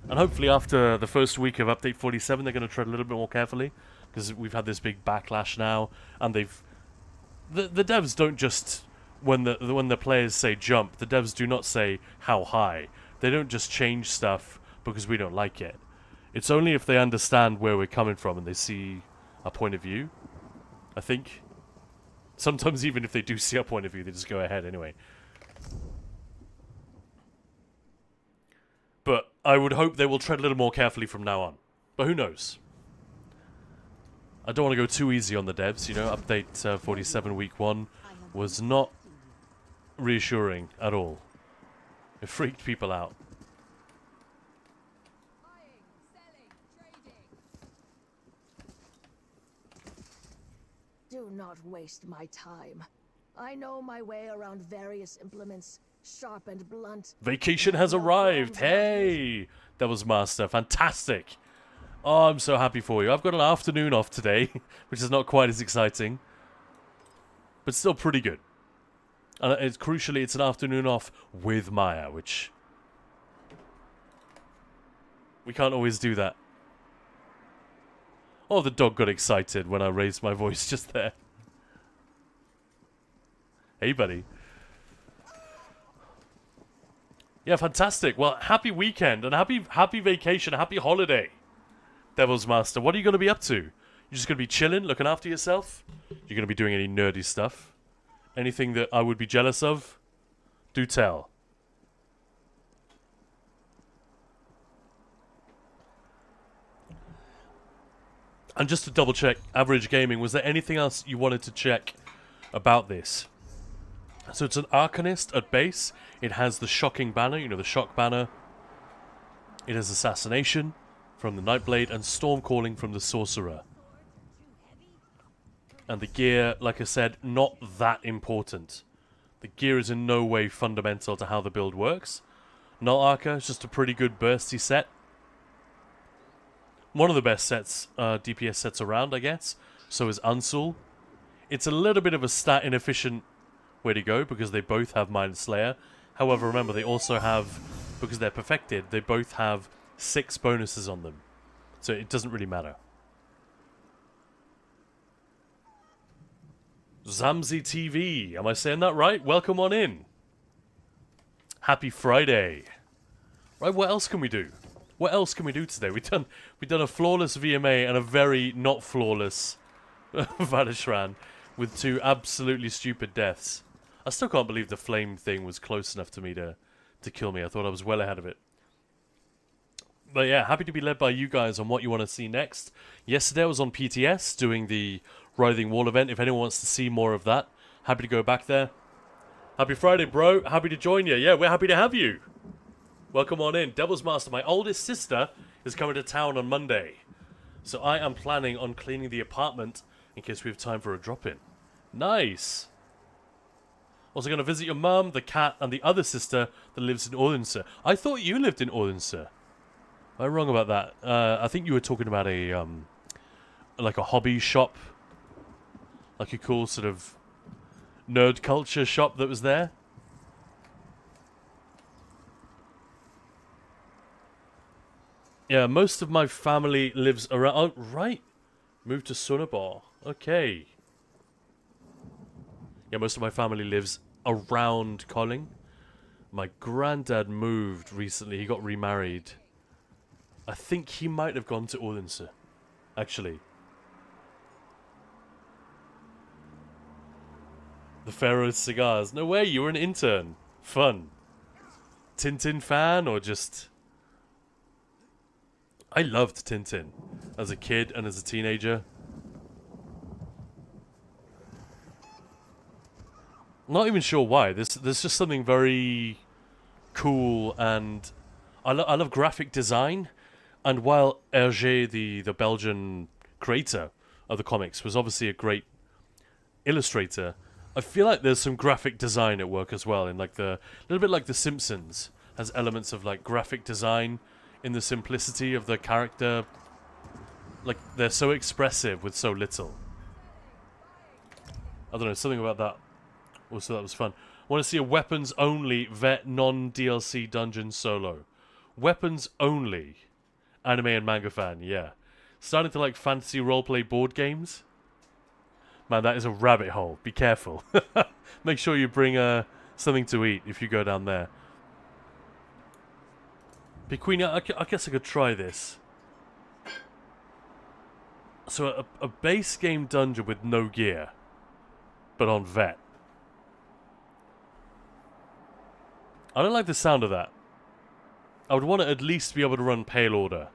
And hopefully after the first week of Update 47, they're going to tread a little bit more carefully, because we've had this big backlash now, and the devs don't just, when the players say jump, the devs do not say how high. They don't just change stuff because we don't like it. It's only if they understand where we're coming from and they see our point of view, I think. Sometimes even if they do see our point of view, they just go ahead anyway. But I would hope they will tread a little more carefully from now on. But who knows? I don't want to go too easy on the devs, you know. Update 47 week 1 was not reassuring at all. It freaked people out. Do not waste my time. I know my way around various implements, sharp and blunt. Vacation has arrived. Hey, Devil's Master, fantastic. Oh, I'm so happy for you. I've got an afternoon off today, which is not quite as exciting, but still pretty good. And it's crucially, it's an afternoon off with Maya, which we can't always do that. Oh, the dog got excited when I raised my voice just there. Hey, buddy. Yeah, fantastic. Well, happy weekend and happy vacation, happy holiday, Devil's Master. What are you going to be up to? You're just going to be chilling, looking after yourself? You're going to be doing any nerdy stuff? Anything that I would be jealous of? Do tell. And just to double check, Average Gaming, was there anything else you wanted to check about this? So it's an Arcanist at base. It has the shocking banner, you know, the shock banner. It has Assassination from the Nightblade and Storm Calling from the Sorcerer. And the gear, like I said, not that important. The gear is in no way fundamental to how the build works. Null Arca is just a pretty good bursty set. One of the best sets, DPS sets around, I guess. So is Unsul. It's a little bit of a stat inefficient way to go because they both have Mind Slayer. However, remember, they also have, because they're perfected, they both have 6 bonuses on them. So it doesn't really matter. Zamzi TV, am I saying that right? Welcome on in. Happy Friday. Right, what else can we do? What else can we do today? We've done a flawless VMA and a very not flawless Vanishran with 2 absolutely stupid deaths. I still can't believe the flame thing was close enough to me to kill me. I thought I was well ahead of it. But yeah, happy to be led by you guys on what you want to see next. Yesterday I was on PTS doing the Writhing Wall event. If anyone wants to see more of that, happy to go back there. Happy Friday, bro. Happy to join you. Yeah, we're happy to have you. Welcome on in. Devil's Master, my oldest sister is coming to town on Monday. So I am planning on cleaning the apartment in case we have time for a drop-in. Nice. Also going to visit your mum, the cat, and the other sister that lives in Odense. I thought you lived in Odense. Am I wrong about that? I think you were talking about a, like a hobby shop. Like a cool sort of nerd culture shop that was there. Yeah, most of my family lives around... Oh, right. Moved to Sonneborg. Okay. Yeah, most of my family lives around Colling. My granddad moved recently. He got remarried. I think he might have gone to Odense, actually. The Pharaoh's Cigars. No way, you were an intern. Fun. Tintin fan or just... I loved Tintin as a kid and as a teenager. Not even sure why. There's just something very cool, and I love graphic design. And while Hergé, the Belgian creator of the comics, was obviously a great illustrator, I feel like there's some graphic design at work as well. In like a little bit like The Simpsons has elements of like graphic design in the simplicity of the character. Like they're so expressive with so little. I don't know, something about that. Also, that was fun. I want to see a weapons-only vet non-DLC dungeon solo. Weapons-only. Anime and manga fan, yeah. Starting to like fantasy roleplay board games. Man, that is a rabbit hole. Be careful. Make sure you bring something to eat if you go down there. Pequena, I guess I could try this. So a base game dungeon with no gear. But on vet. I don't like the sound of that. I would want to at least be able to run Pale Order.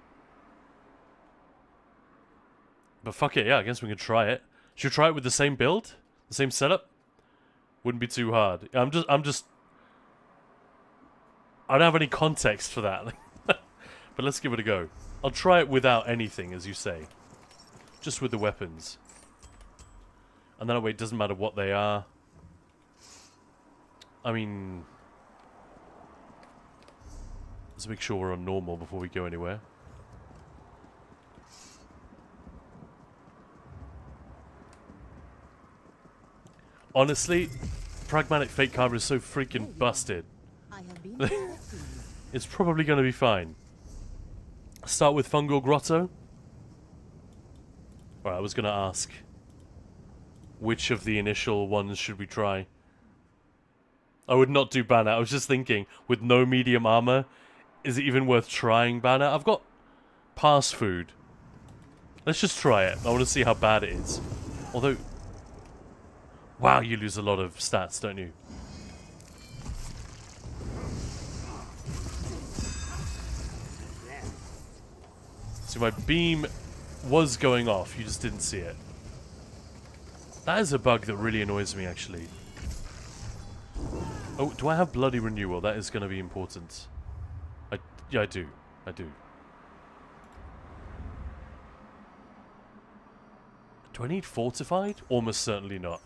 But fuck it, yeah, I guess we can try it. Should we try it with the same build? The same setup? Wouldn't be too hard. I don't have any context for that. But let's give it a go. I'll try it without anything, as you say. Just with the weapons. And that way it doesn't matter what they are. I mean... Let's make sure we're on normal before we go anywhere. Honestly, Pragmatic Fate Carver is so freaking busted. It's probably going to be fine. Start with Fungal Grotto. Alright, I was going to ask. Which of the initial ones should we try? I would not do Banner. I was just thinking, with no medium armor, is it even worth trying Banner? I've got pass food. Let's just try it. I want to see how bad it is. Although... Wow, you lose a lot of stats, don't you? So my beam was going off, you just didn't see it. That is a bug that really annoys me, actually. Oh, do I have Bloody Renewal? That is going to be important. Yeah, I do. I do. Do I need Fortified? Almost certainly not.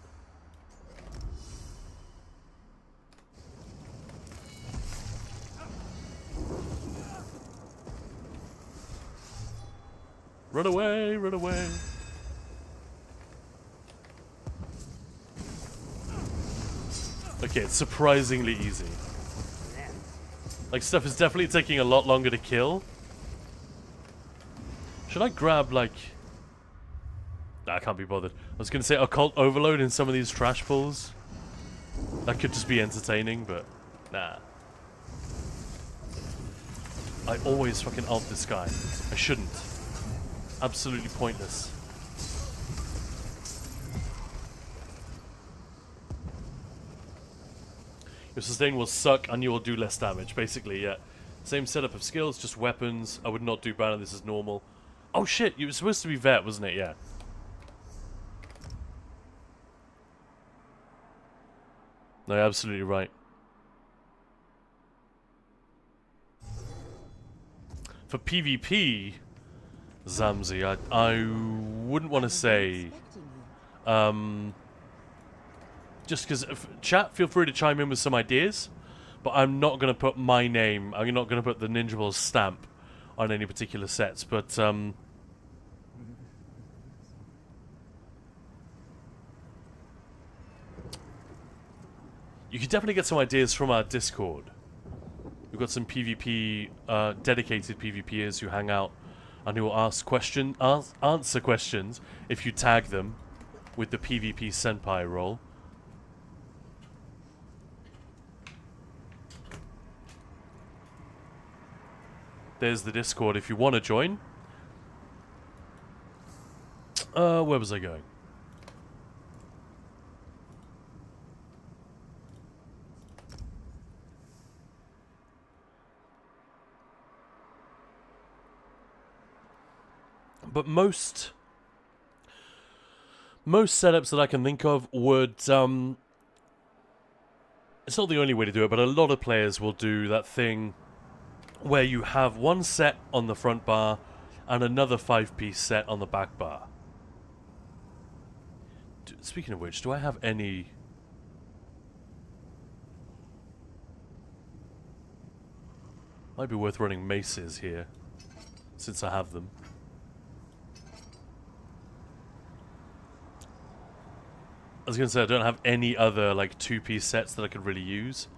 Run away, run away. Okay, it's surprisingly easy. Like, stuff is definitely taking a lot longer to kill. Should I grab, like... Nah, I can't be bothered. I was going to say Occult Overload in some of these trash pulls. That could just be entertaining, but... Nah. I always fucking ult this guy. I shouldn't. Absolutely pointless. Your sustain will suck and you will do less damage, basically, yeah. Same setup of skills, just weapons. I would not do banner, this is normal. Oh shit, you were supposed to be vet, wasn't it? Yeah. No, you're absolutely right. For PvP, Zamzi, I wouldn't want to say... just because... Chat, feel free to chime in with some ideas. But I'm not going to put my name... I'm not going to put the Ninja Balls stamp on any particular sets. But, you could definitely get some ideas from our Discord. We've got some PvP... dedicated PvPers who hang out and who will answer questions if you tag them with the PvP Senpai role. There's the Discord if you want to join. Where was I going? But most setups that I can think of would, it's not the only way to do it, but a lot of players will do that thing where you have one set on the front bar and another 5-piece set on the back bar. Speaking of which, do I have any... Might be worth running maces here, since I have them. I was going to say, I don't have any other, like, 2-piece sets that I could really use.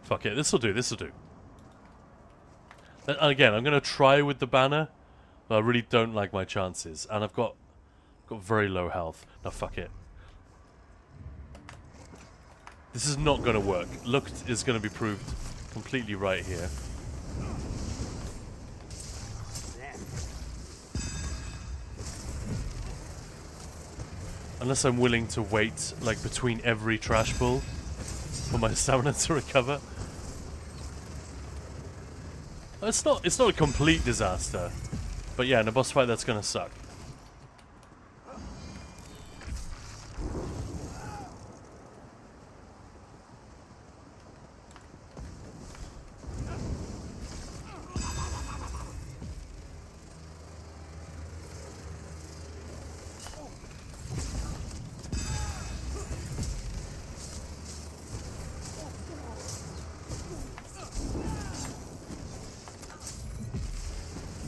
Fuck it, this'll do, this'll do. And again, I'm going to try with the banner, but I really don't like my chances. And I've got very low health. Now, fuck it. This is not going to work. Look is going to be proved completely right here. Unless I'm willing to wait, like, between every trash pull for my stamina to recover. It's not a complete disaster. But yeah, in a boss fight that's gonna suck.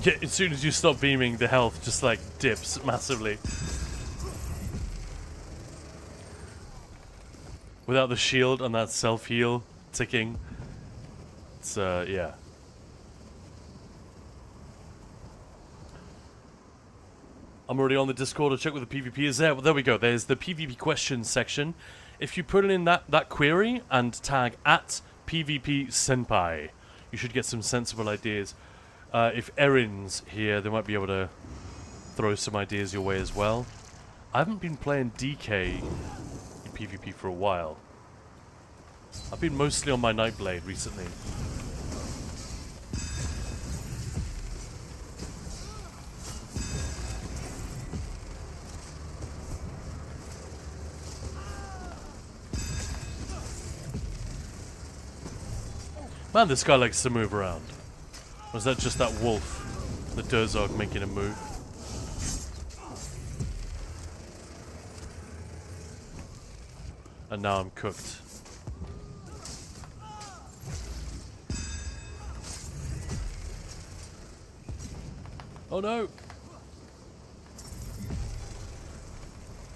Yeah, as soon as you stop beaming, the health just like dips massively. Without the shield and that self-heal ticking. It's, yeah. I'm already on the Discord to check what the PvP is there. Well, there we go. There's the PvP questions section. If you put in that query and tag at PvP Senpai, you should get some sensible ideas. If Erin's here, they might be able to throw some ideas your way as well. I haven't been playing DK in PvP for a while. I've been mostly on my Nightblade recently. Man, this guy likes to move around. Or is that just that wolf? The Durzog making him move? And now I'm cooked. Oh no!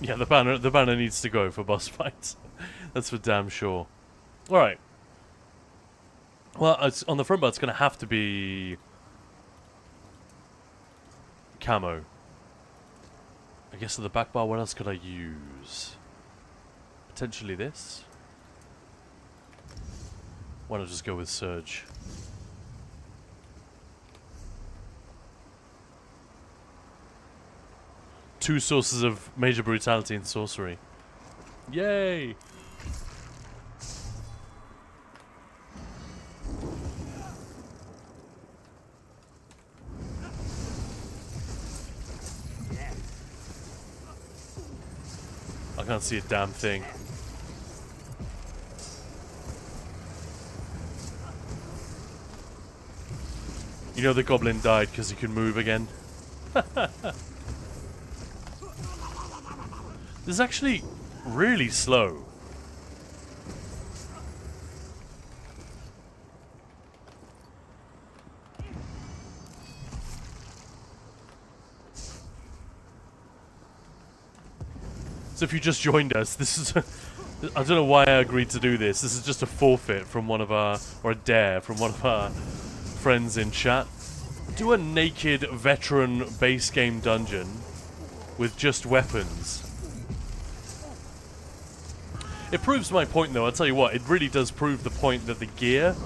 Yeah, the banner needs to go for boss fights. That's for damn sure. Alright. Well, on the front bar, it's going to have to be camo. I guess on the back bar, what else could I use? Potentially this? Why not just go with Surge? Two sources of major brutality and sorcery. Yay! I can't see a damn thing. You know the goblin died because he can move again. This is actually really slow. So if you just joined us, this is I don't know why I agreed to do this. This is just a forfeit from one of our, or a dare from one of our friends in chat. Do a naked veteran base game dungeon with just weapons. It proves my point though, I'll tell you what, it really does prove the point that the gear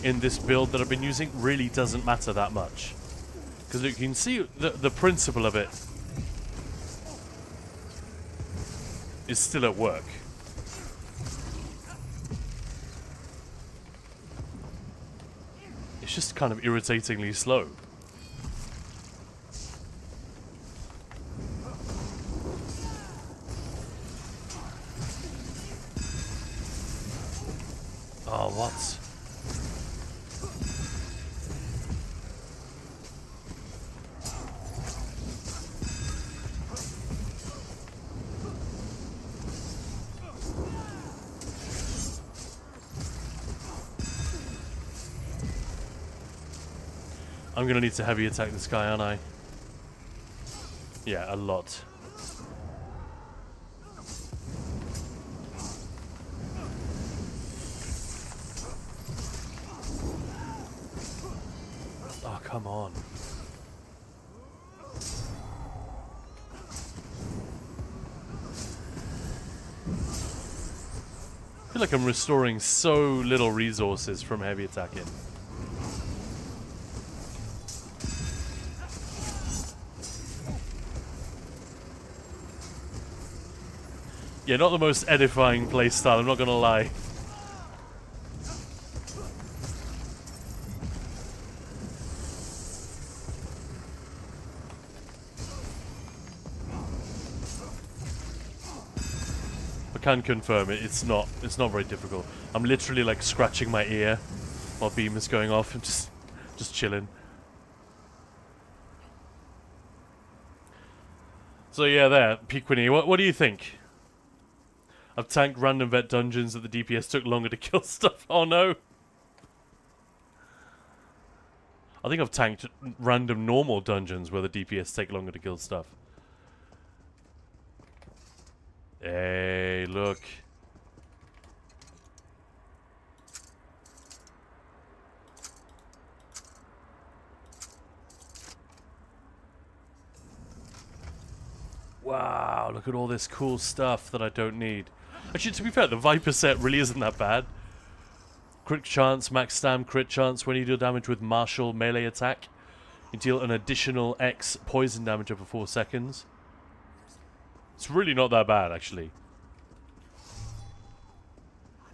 in this build that I've been using really doesn't matter that much. Because you can see the principle of it is still at work. It's just kind of irritatingly slow. Oh, what? I'm gonna need to heavy attack this guy, aren't I? Yeah, a lot. Oh, come on. I feel like I'm restoring so little resources from heavy attacking. Yeah, not the most edifying playstyle, I'm not gonna lie. I can confirm it. It's not very difficult. I'm literally like scratching my ear while beam is going off and just chilling. So yeah, there, Pequeny. What do you think? I've tanked random vet dungeons that the DPS took longer to kill stuff. Oh no. I think I've tanked random normal dungeons where the DPS take longer to kill stuff. Hey, look. Wow, look at all this cool stuff that I don't need. Actually, to be fair, the Viper set really isn't that bad. Crit chance, max stam, crit chance. When you deal damage with martial melee attack, you deal an additional X poison damage over 4 seconds. It's really not that bad, actually.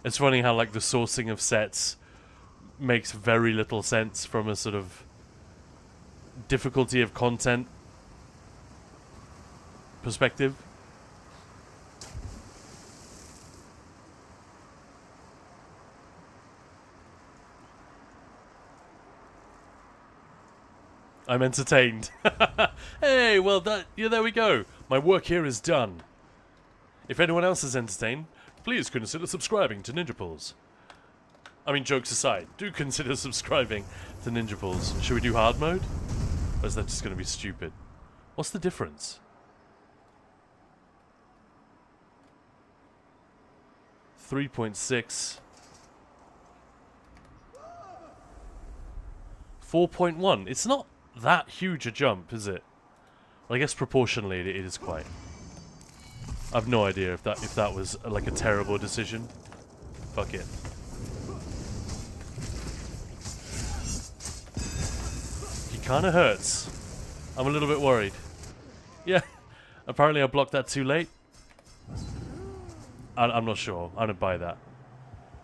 It's funny how, like, the sourcing of sets makes very little sense from a sort of difficulty of content perspective. I'm entertained. Hey, well, yeah, there we go. My work here is done. If anyone else is entertained, please consider subscribing to Ninja Pulls. I mean, jokes aside, do consider subscribing to Ninja Pulls. Should we do hard mode? Or is that just going to be stupid? What's the difference? 3.6. 4.1. It's not that huge a jump, is it? Well, I guess proportionally it is quite. I've no idea if that was like a terrible decision. Fuck it. He kind of hurts. I'm a little bit worried. Yeah, apparently I blocked that too late. I'm not sure. I don't buy that.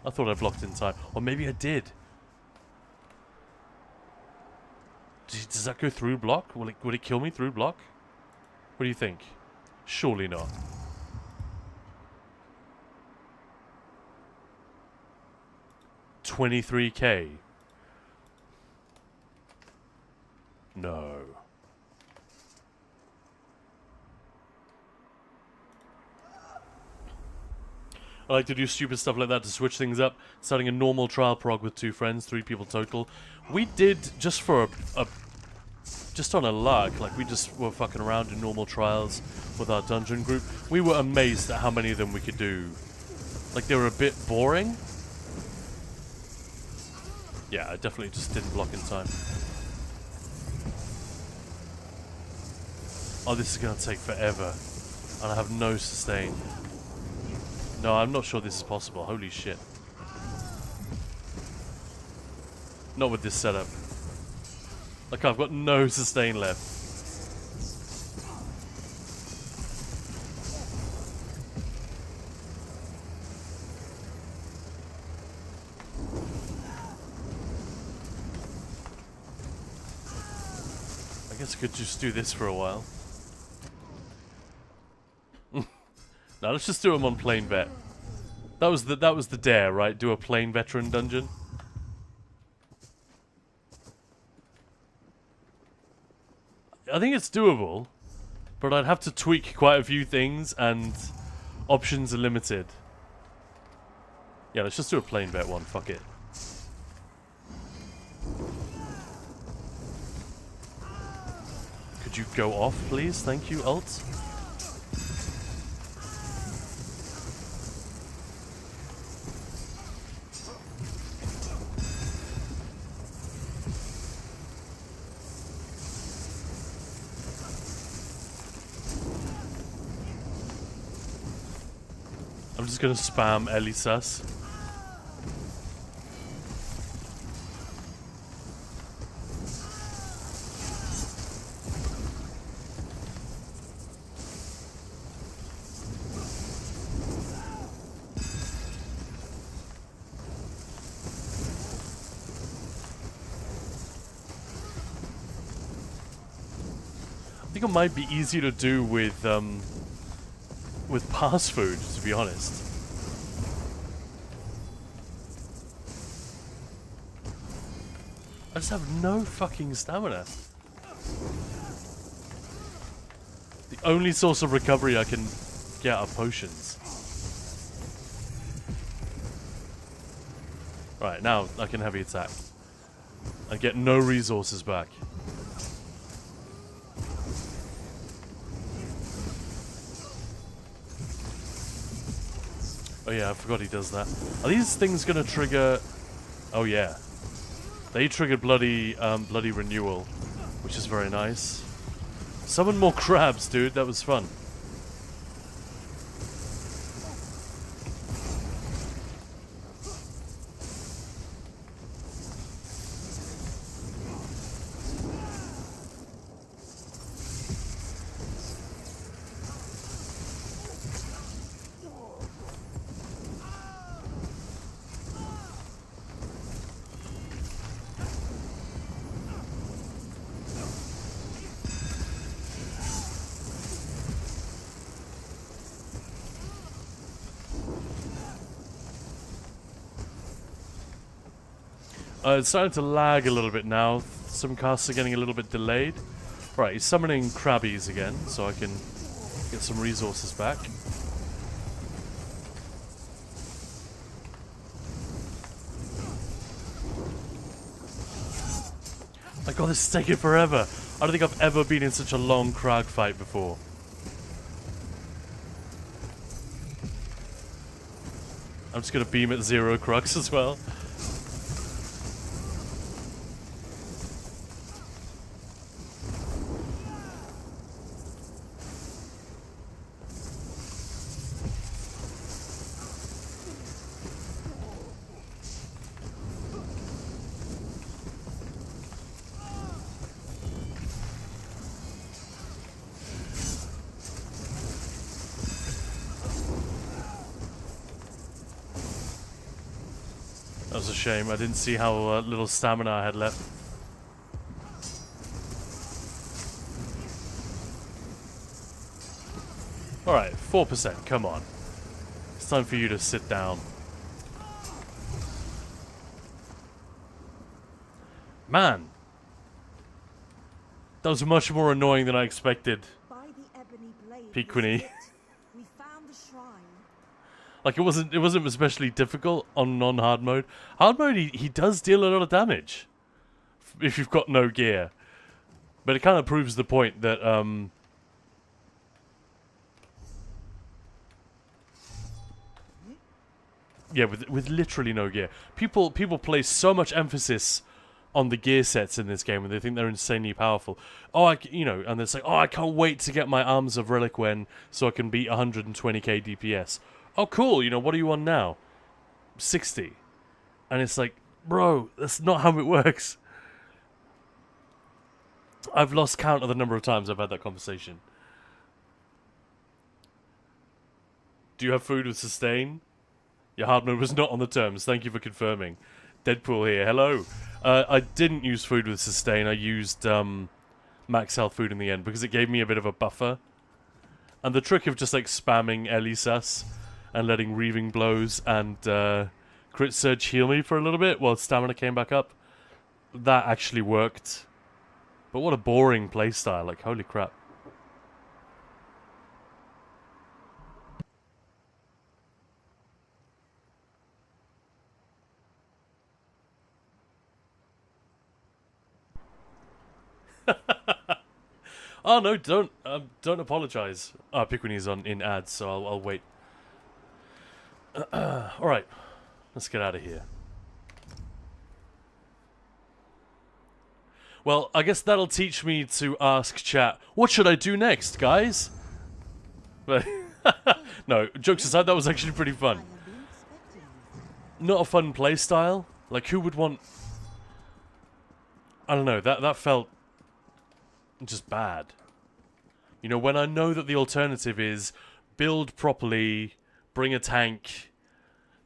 I thought I blocked in time. Or maybe I did. Does that go through block? Would it kill me through block? What do you think? Surely not. $23K. No. I like to do stupid stuff like that to switch things up. Starting a normal trial prog with 2 friends, 3 people total. We did, just for just on a lark, like we just were fucking around in normal trials with our dungeon group. We were amazed at how many of them we could do. Like they were a bit boring. Yeah, I definitely just didn't block in time. Oh, this is gonna take forever. And I have no sustain. No, I'm not sure this is possible. Holy shit. Not with this setup. Like, I've got no sustain left. I guess I could just do this for a while. Now let's just do them on plain vet. That was the dare, right? Do a plain veteran dungeon. I think it's doable, but I'd have to tweak quite a few things, and options are limited. Yeah, let's just do a plain vet one. Fuck it. Could you go off, please? Thank you, Alt. I'm just gonna spam Elisas. I think it might be easier to do with with pass food, to be honest. I just have no fucking stamina. The only source of recovery I can get are potions. Right, now I can heavy attack. I get no resources back. Oh yeah, I forgot he does that. Are these things gonna trigger... Oh yeah. They triggered bloody renewal, which is very nice. Summon more crabs, dude. That was fun. It's starting to lag a little bit now. Some casts are getting a little bit delayed. Right, he's summoning crabbies again, so I can get some resources back. My god, this is taking forever. I don't think I've ever been in such a long crag fight before. I'm just gonna beam at 0 Crux as well. That was a shame. I didn't see how little stamina I had left. Alright, 4%. Come on. It's time for you to sit down. Man! That was much more annoying than I expected. By the ebony blade Pequeny. we found the shrine. Like, it wasn't especially difficult on non-hard mode. Hard mode, he does deal a lot of damage. If you've got no gear. But it kind of proves the point that, yeah, with literally no gear. People place so much emphasis on the gear sets in this game, and they think they're insanely powerful. Oh, and they're like, oh, I can't wait to get my Arms of Reliquien so I can beat 120k DPS. Oh, cool, what are you on now? 60. And it's like, bro, that's not how it works. I've lost count of the number of times I've had that conversation. Do you have food with sustain? Your hard mode was not on the terms. Thank you for confirming. Deadpool here. Hello. I didn't use food with sustain. I used max health food in the end because it gave me a bit of a buffer. And the trick of just like spamming Elisas and letting Reaving Blows and Crit Surge heal me for a little bit while stamina came back up, that actually worked. But what a boring playstyle, like holy crap. Oh no, don't apologize. Pequeny's in ads, so I'll wait. Alright, let's get out of here. Well, I guess that'll teach me to ask chat, what should I do next, guys? But no, jokes aside, that was actually pretty fun. Not a fun playstyle. Like, who would want... I don't know, that felt just bad. When I know that the alternative is build properly, bring a tank,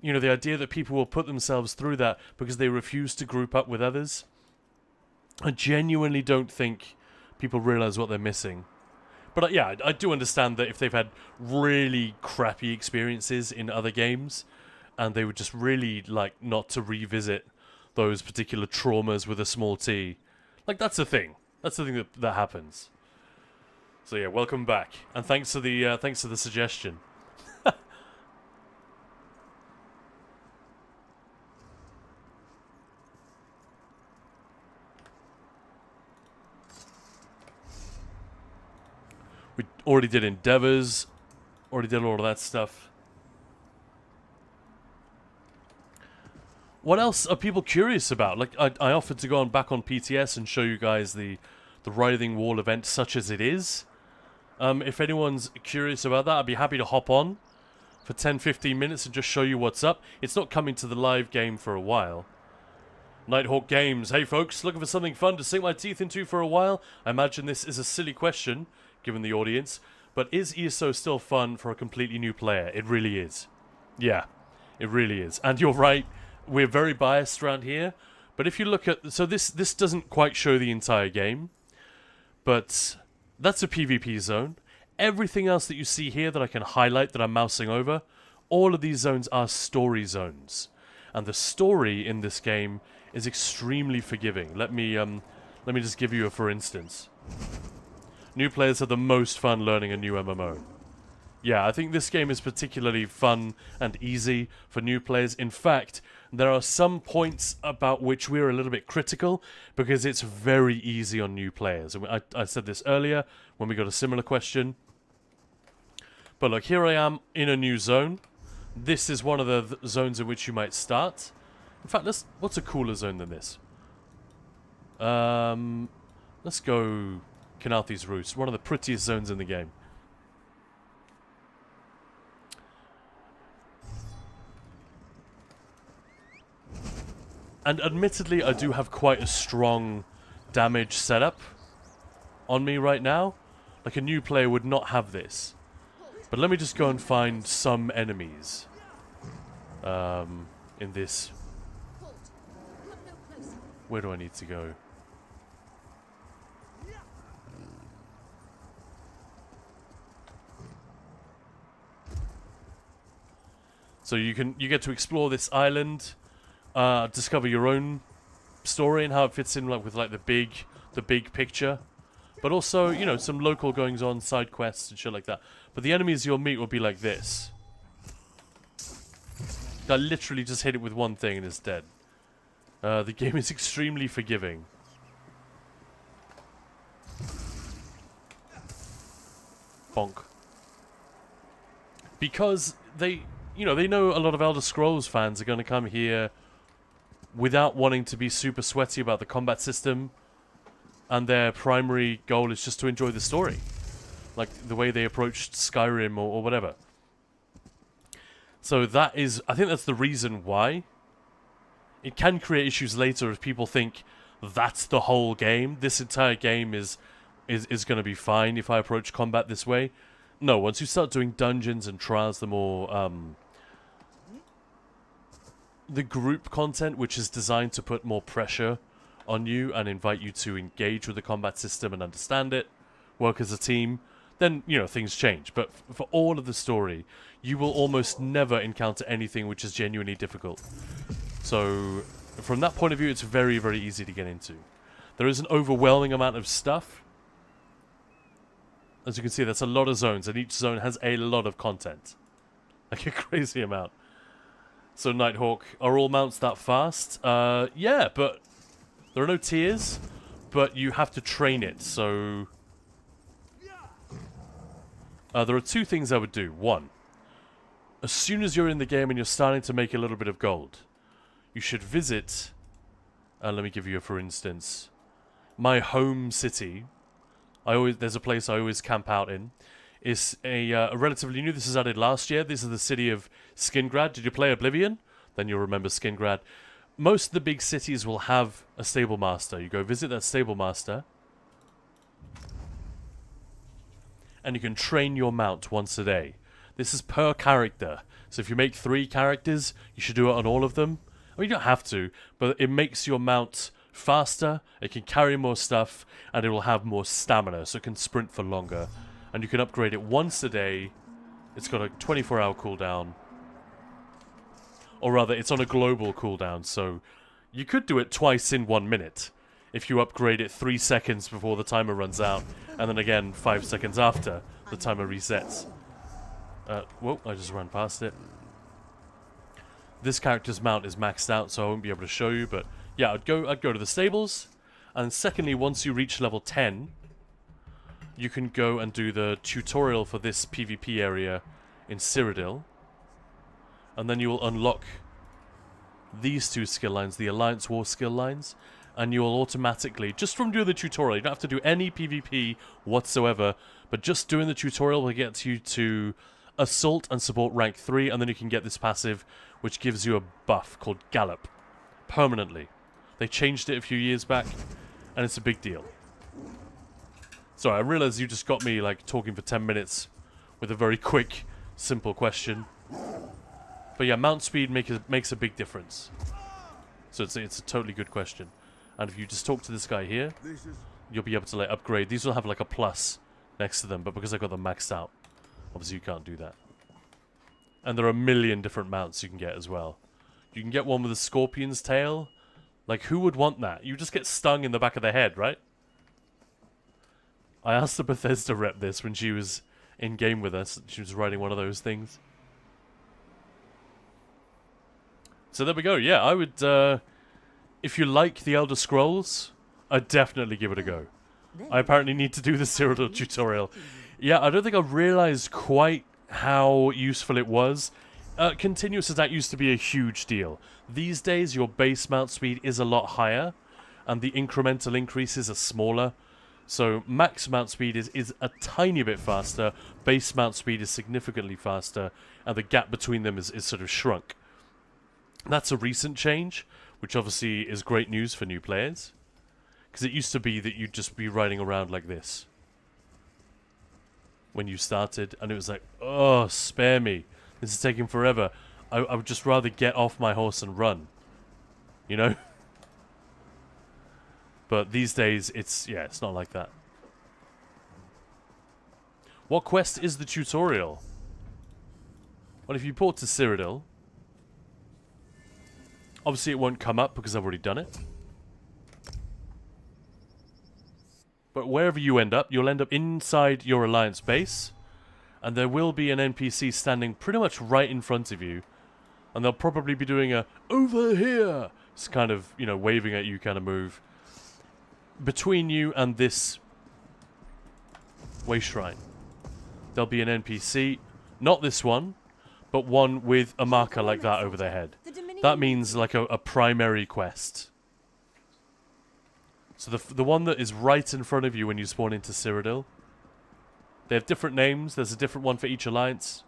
the idea that people will put themselves through that because they refuse to group up with others. I genuinely don't think people realize what they're missing. But yeah, I do understand that if they've had really crappy experiences in other games, and they would just really like not to revisit those particular traumas with a small t. Like, that's a thing. That's the thing that happens. So yeah, welcome back, and thanks for the suggestion. We already did endeavors, already did all of that stuff. What else are people curious about? Like, I offered to go back on PTS and show you guys the Writhing Wall event such as it is. If anyone's curious about that, I'd be happy to hop on for 10-15 minutes and just show you what's up. It's not coming to the live game for a while. Nighthawk Games. Hey folks, looking for something fun to sink my teeth into for a while? I imagine this is a silly question, given the audience, but is ESO still fun for a completely new player? It really is. Yeah, it really is. And you're right, we're very biased around here, but if you look at... So this doesn't quite show the entire game, but that's a PvP zone. Everything else that you see here that I can highlight, that I'm mousing over, all of these zones are story zones. And the story in this game is extremely forgiving. Let me just give you a for instance. New players have the most fun learning a new MMO. Yeah, I think this game is particularly fun and easy for new players. In fact, there are some points about which we're a little bit critical because it's very easy on new players. I said this earlier when we got a similar question. But look, here I am in a new zone. This is one of the zones in which you might start. In fact, what's a cooler zone than this? Let's go Kanathi's Roost, one of the prettiest zones in the game. And admittedly, I do have quite a strong damage setup on me right now. Like, a new player would not have this. But let me just go and find some enemies in this. Where do I need to go? So you get to explore this island, discover your own story and how it fits in with the big picture, but also, you know, some local goings on, side quests and shit like that. But the enemies you'll meet will be like this. I literally just hit it with one thing and it's dead. The game is extremely forgiving. Bonk. Because they know a lot of Elder Scrolls fans are going to come here without wanting to be super sweaty about the combat system, and their primary goal is just to enjoy the story. Like the way they approached Skyrim or whatever. So I think that's the reason why. It can create issues later if people think that's the whole game. This entire game is going to be fine if I approach combat this way. No, once you start doing dungeons and trials, the more the group content, which is designed to put more pressure on you and invite you to engage with the combat system and understand it, work as a team, then, you know, things change. But for all of the story, you will almost never encounter anything which is genuinely difficult. So, from that point of view, it's very, very easy to get into. There is an overwhelming amount of stuff. As you can see, that's a lot of zones, and each zone has a lot of content. Like a crazy amount. So, Nighthawk, are all mounts that fast? Yeah, but there are no tiers, but you have to train it, so... there are two things I would do. One, as soon as you're in the game and you're starting to make a little bit of gold, you should visit, let me give you a for instance, my home city. There's a place I always camp out in. It's a relatively new, this is added last year. This is the city of Skingrad. Did you play Oblivion? Then you'll remember Skingrad. Most of the big cities will have a stable master. You go visit that stable master, and you can train your mount once a day. This is per character. So if you make 3 characters, you should do it on all of them. I mean, you don't have to, but it makes your mount faster, it can carry more stuff, and it will have more stamina, so it can sprint for longer. And you can upgrade it once a day. It's got a 24-hour cooldown. Or rather, it's on a global cooldown, so you could do it twice in 1 minute. If you upgrade it 3 seconds before the timer runs out, and then again 5 seconds after the timer resets. Whoa, I just ran past it. This character's mount is maxed out, so I won't be able to show you, but yeah, I'd go to the stables, and secondly, once you reach level 10, you can go and do the tutorial for this PvP area in Cyrodiil, and then you will unlock these 2 skill lines, the Alliance War skill lines, and you will automatically, just from doing the tutorial, you don't have to do any PvP whatsoever, but just doing the tutorial will get you to Assault and Support rank 3, and then you can get this passive, which gives you a buff called Gallop, permanently. They changed it a few years back, and it's a big deal. Sorry, I realize you just got me, like, talking for 10 minutes with a very quick, simple question. But yeah, mount speed makes a big difference. So it's a totally good question. And if you just talk to this guy here, you'll be able to, like, upgrade. These will have, like, a plus next to them, but because I got them maxed out, obviously you can't do that. And there are a million different mounts you can get as well. You can get one with a scorpion's tail. Like, who would want that? You just get stung in the back of the head, right? I asked the Bethesda rep this when she was in-game with us. She was riding one of those things. So there we go. Yeah, I would, if you like the Elder Scrolls, I'd definitely give it a go. I apparently need to do the Cyrodiil tutorial. Yeah, I don't think I realized quite how useful it was. Continuous attack used to be a huge deal. These days, your base mount speed is a lot higher, and the incremental increases are smaller. So max mount speed is a tiny bit faster, base mount speed is significantly faster, and the gap between them is sort of shrunk. That's a recent change, which obviously is great news for new players. Because it used to be that you'd just be riding around like this when you started, and it was like, oh, spare me. This is taking forever. I would just rather get off my horse and run. You know? But these days, it's not like that. What quest is the tutorial? Well, if you port to Cyrodiil, obviously it won't come up because I've already done it. But wherever you end up, you'll end up inside your Alliance base, and there will be an NPC standing pretty much right in front of you, and they'll probably be doing a "over here," it's kind of, you know, waving at you kind of move. Between you and this way shrine, there'll be an NPC, not this one, but one with a marker like that over their head. That means like a primary quest. So the one that is right in front of you when you spawn into Cyrodiil, they have different names. There's a different one for each alliance.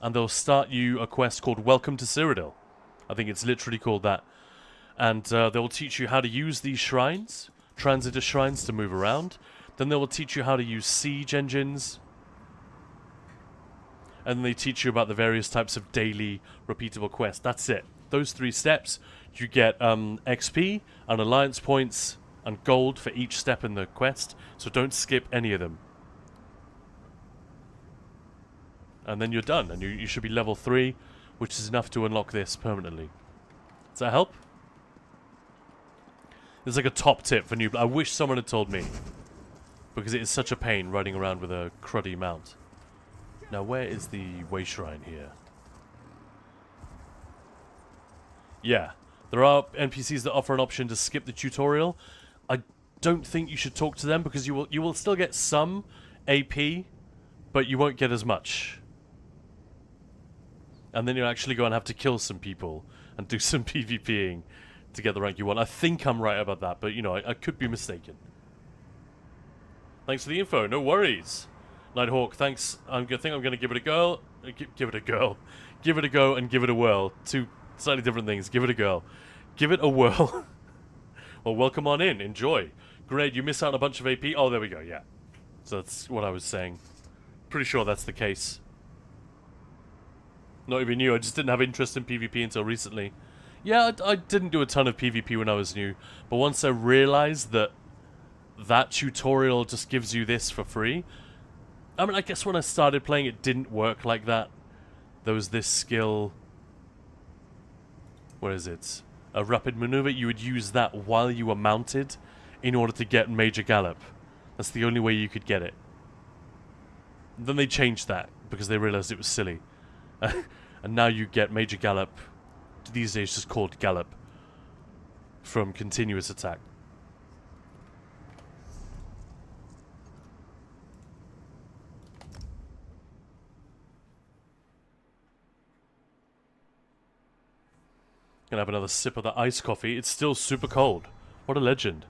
And they'll start you a quest called Welcome to Cyrodiil. I think it's literally called that. And they'll teach you how to use these shrines, transitor shrines, to move around. Then they will teach you how to use siege engines. And then they teach you about the various types of daily repeatable quests. That's it. Those 3 steps, you get XP and alliance points and gold for each step in the quest. So don't skip any of them. And then you're done. And you should be level 3, which is enough to unlock this permanently. Does that help? There's like a top tip for new... I wish someone had told me. Because it is such a pain riding around with a cruddy mount. Now, where is the way shrine here? Yeah. There are NPCs that offer an option to skip the tutorial. I don't think you should talk to them because you will still get some AP, but you won't get as much. And then you'll actually go and have to kill some people and do some PvPing to get the rank you want. I think I'm right about that, but, you know, I could be mistaken. Thanks for the info. No worries. Nighthawk, thanks. I think I'm going to give it a go. Give it a go. Give it a go and give it a whirl. 2 slightly different things. Give it a go. Give it a whirl. Well, welcome on in. Enjoy. Great, you miss out on a bunch of AP. Oh, there we go, yeah. So that's what I was saying. Pretty sure that's the case. Not even you. I just didn't have interest in PvP until recently. Yeah, I didn't do a ton of PvP when I was new. But once I realized that that tutorial just gives you this for free. I mean, I guess when I started playing, it didn't work like that. There was this skill... What is it? A rapid maneuver. You would use that while you were mounted in order to get Major Gallop. That's the only way you could get it. Then they changed that because they realized it was silly. And now you get Major Gallop, these days just called Gallop, from continuous attack. Gonna have another sip of that iced coffee. It's still super cold. What a legend.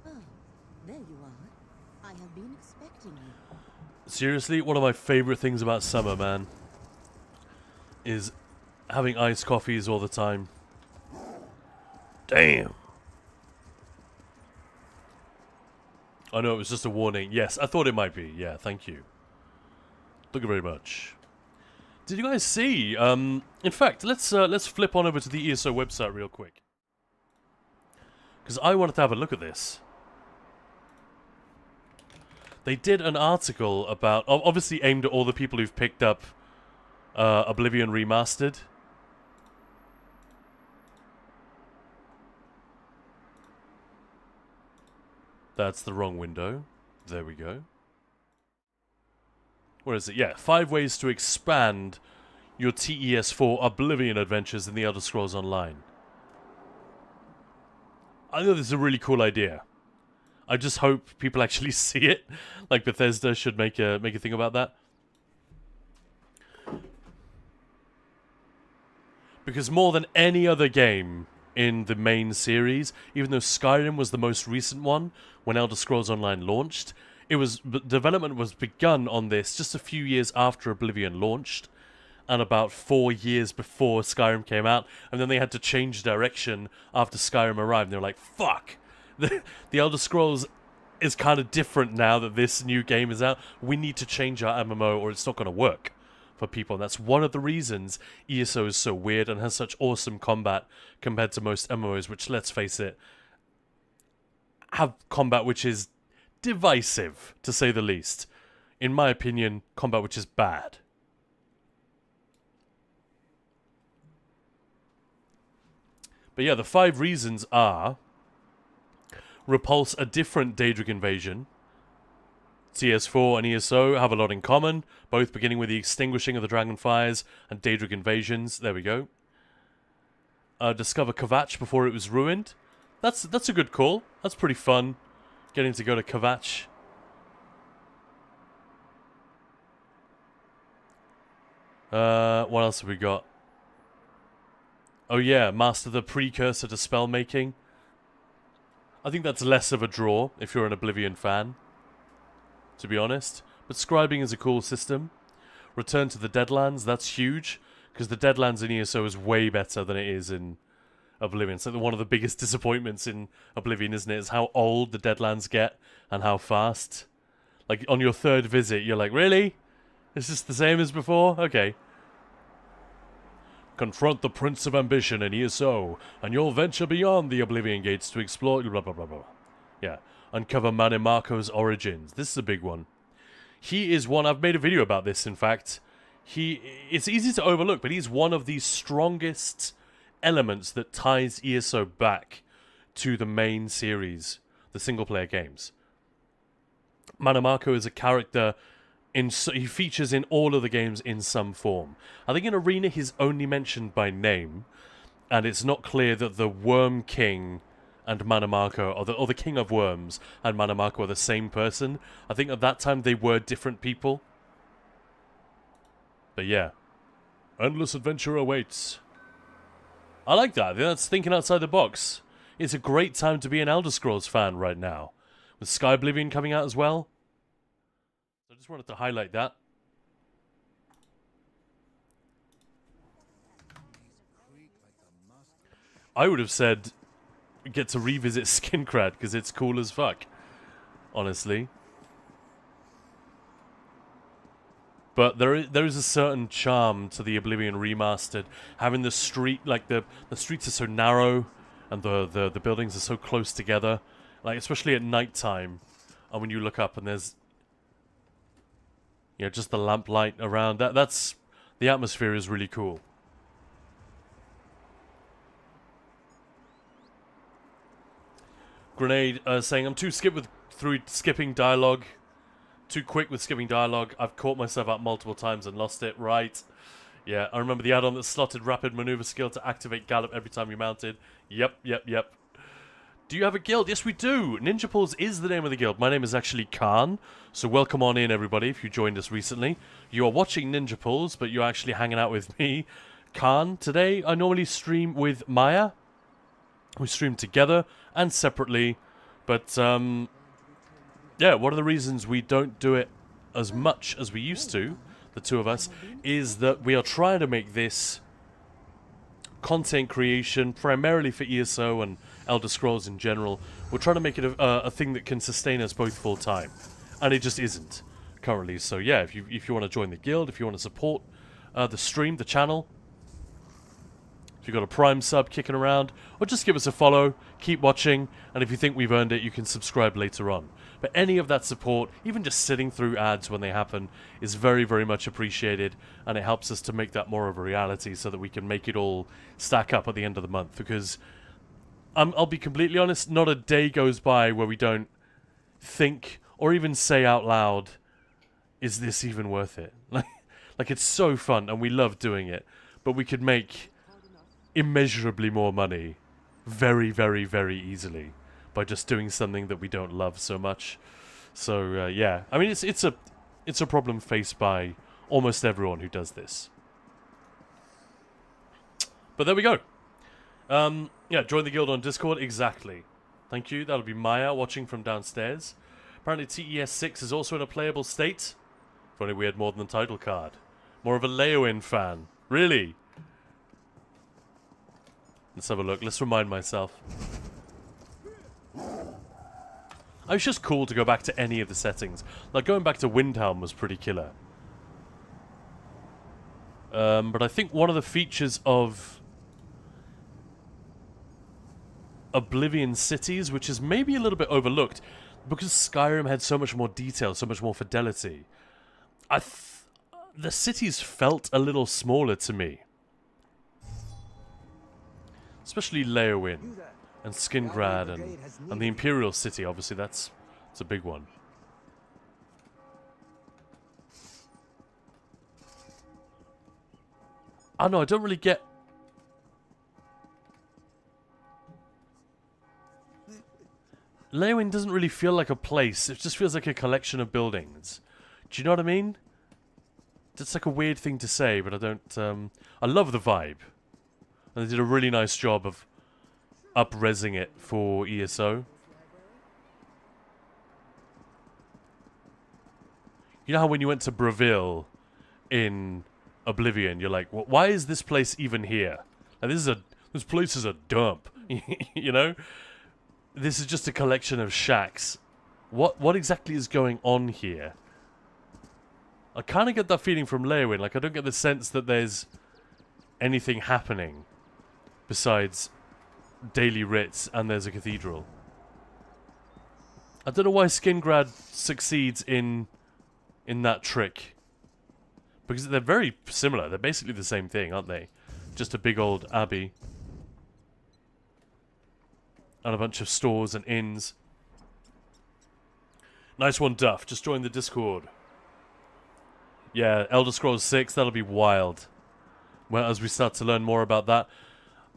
Oh, there you are. I have been expecting you. Seriously, one of my favorite things about summer, man, is having iced coffees all the time. Damn. I know it was just a warning. Yes, I thought it might be. Yeah, thank you. Thank you very much. Did you guys see? In fact, let's flip on over to the ESO website real quick, because I wanted to have a look at this. They did an article about, obviously aimed at all the people who've picked up Oblivion Remastered. That's the wrong window. There we go. What is it? Yeah, 5 ways to expand your TES4 Oblivion adventures in the Elder Scrolls Online. I think this is a really cool idea. I just hope people actually see it. Like Bethesda should make a thing about that. Because more than any other game in the main series, even though Skyrim was the most recent one when Elder Scrolls Online launched, development was begun on this just a few years after Oblivion launched, and about 4 years before Skyrim came out, and then they had to change direction after Skyrim arrived. And they were like, fuck! The Elder Scrolls is kind of different now that this new game is out. We need to change our MMO or it's not going to work for people. And that's one of the reasons ESO is so weird and has such awesome combat compared to most MMOs, which, let's face it, have combat which is divisive, to say the least. In my opinion, combat which is bad. But yeah, the 5 reasons are: repulse a different Daedric invasion. CS4 and ESO have a lot in common, both beginning with the extinguishing of the Dragonfires and Daedric invasions. There we go. Discover Kvatch before it was ruined. That's a good call. That's pretty fun. Getting to go to Kvatch. What else have we got? Oh yeah, master the precursor to spellmaking. I think that's less of a draw if you're an Oblivion fan, to be honest. But scribing is a cool system. Return to the Deadlands, that's huge, because the Deadlands in ESO is way better than it is in Oblivion. So one of the biggest disappointments in Oblivion, isn't it, is how old the Deadlands get and how fast. Like, on your 3rd visit, you're like, really? Is this the same as before? Okay. Confront the Prince of Ambition in ESO, and you'll venture beyond the Oblivion Gates to explore... blah, blah, blah, blah. Yeah. Uncover Manimarco's origins. This is a big one. He is one... I've made a video about this, in fact. It's easy to overlook, but he's one of the strongest elements that ties ESO back to the main series, the single-player games. Manimarco is a character... he features in all of the games in some form. I think in Arena he's only mentioned by name, and it's not clear that the Worm King and Manimarco, or the King of Worms and Manimarco are the same person. I think at that time they were different people. But yeah. Endless adventure awaits. I like that. That's thinking outside the box. It's a great time to be an Elder Scrolls fan right now. With Sky Oblivion coming out as well. I just wanted to highlight that. I would have said get to revisit Skincrad because it's cool as fuck, honestly. But there is a certain charm to the Oblivion Remastered, having the street, like the streets are so narrow and the buildings are so close together. Like, especially at night time, and when you look up and there's, you know, just the lamplight around. That's the atmosphere is really cool. Grenade saying, I'm too through skipping dialogue. Too quick with skipping dialogue. I've caught myself out multiple times and lost it. Right. Yeah, I remember the add-on that slotted rapid maneuver skill to activate gallop every time you mounted. Yep. Do you have a guild? Yes, we do. Ninja Pulls is the name of the guild. My name is actually Khan. So welcome on in, everybody, if you joined us recently. You are watching Ninja Pulls, but you're actually hanging out with me, Khan. Today, I normally stream with Maya. We stream together and separately. But, yeah, one of the reasons we don't do it as much as we used to, the two of us, is that we are trying to make this content creation primarily for ESO and Elder Scrolls in general. We're trying to make it a thing that can sustain us both full time, and it just isn't currently. So yeah, if you want to join the guild, if you want to support the stream, the channel, if you've got a Prime sub kicking around, or just give us a follow, keep watching, and if you think we've earned it, you can subscribe later on. But any of that support, even just sitting through ads when they happen, is very, very much appreciated, and it helps us to make that more of a reality so that we can make it all stack up at the end of the month. Because I'll be completely honest, not a day goes by where we don't think or even say out loud, is this even worth it? Like it's so fun and we love doing it, but we could make immeasurably more money very, very, very easily by just doing something that we don't love so much. So yeah, I mean it's a problem faced by almost everyone who does this. But there we go. Yeah, join the guild on Discord. Exactly. Thank you. That'll be Maya watching from downstairs. Apparently TES 6 is also in a playable state. If only we had more than the title card. More of a Leowin fan. Really? Let's have a look. Let's remind myself. It was just cool to go back to any of the settings. Like, going back to Windhelm was pretty killer. But I think one of the features of Oblivion Cities, which is maybe a little bit overlooked, because Skyrim had so much more detail, so much more fidelity, the cities felt a little smaller to me. Especially Leowin and Skingrad and the Imperial City, obviously that's a big one. I know, I don't really get... Leowin doesn't really feel like a place, it just feels like a collection of buildings. Do you know what I mean? It's like a weird thing to say, but I don't... I love the vibe. And they did a really nice job of up-resing it for ESO. You know how when you went to Breville in Oblivion, you're like, well, why is this place even here? And this place is a dump. You know? This is just a collection of shacks. What exactly is going on here? I kind of get that feeling from Leowin. Like, I don't get the sense that there's anything happening besides daily writs and there's a cathedral. I don't know why Skingrad succeeds in that trick. Because they're very similar. They're basically the same thing, aren't they? Just a big old abbey. And a bunch of stores and inns. Nice one, Duff. Just join the Discord. Yeah, Elder Scrolls 6, that'll be wild. Well, as we start to learn more about that.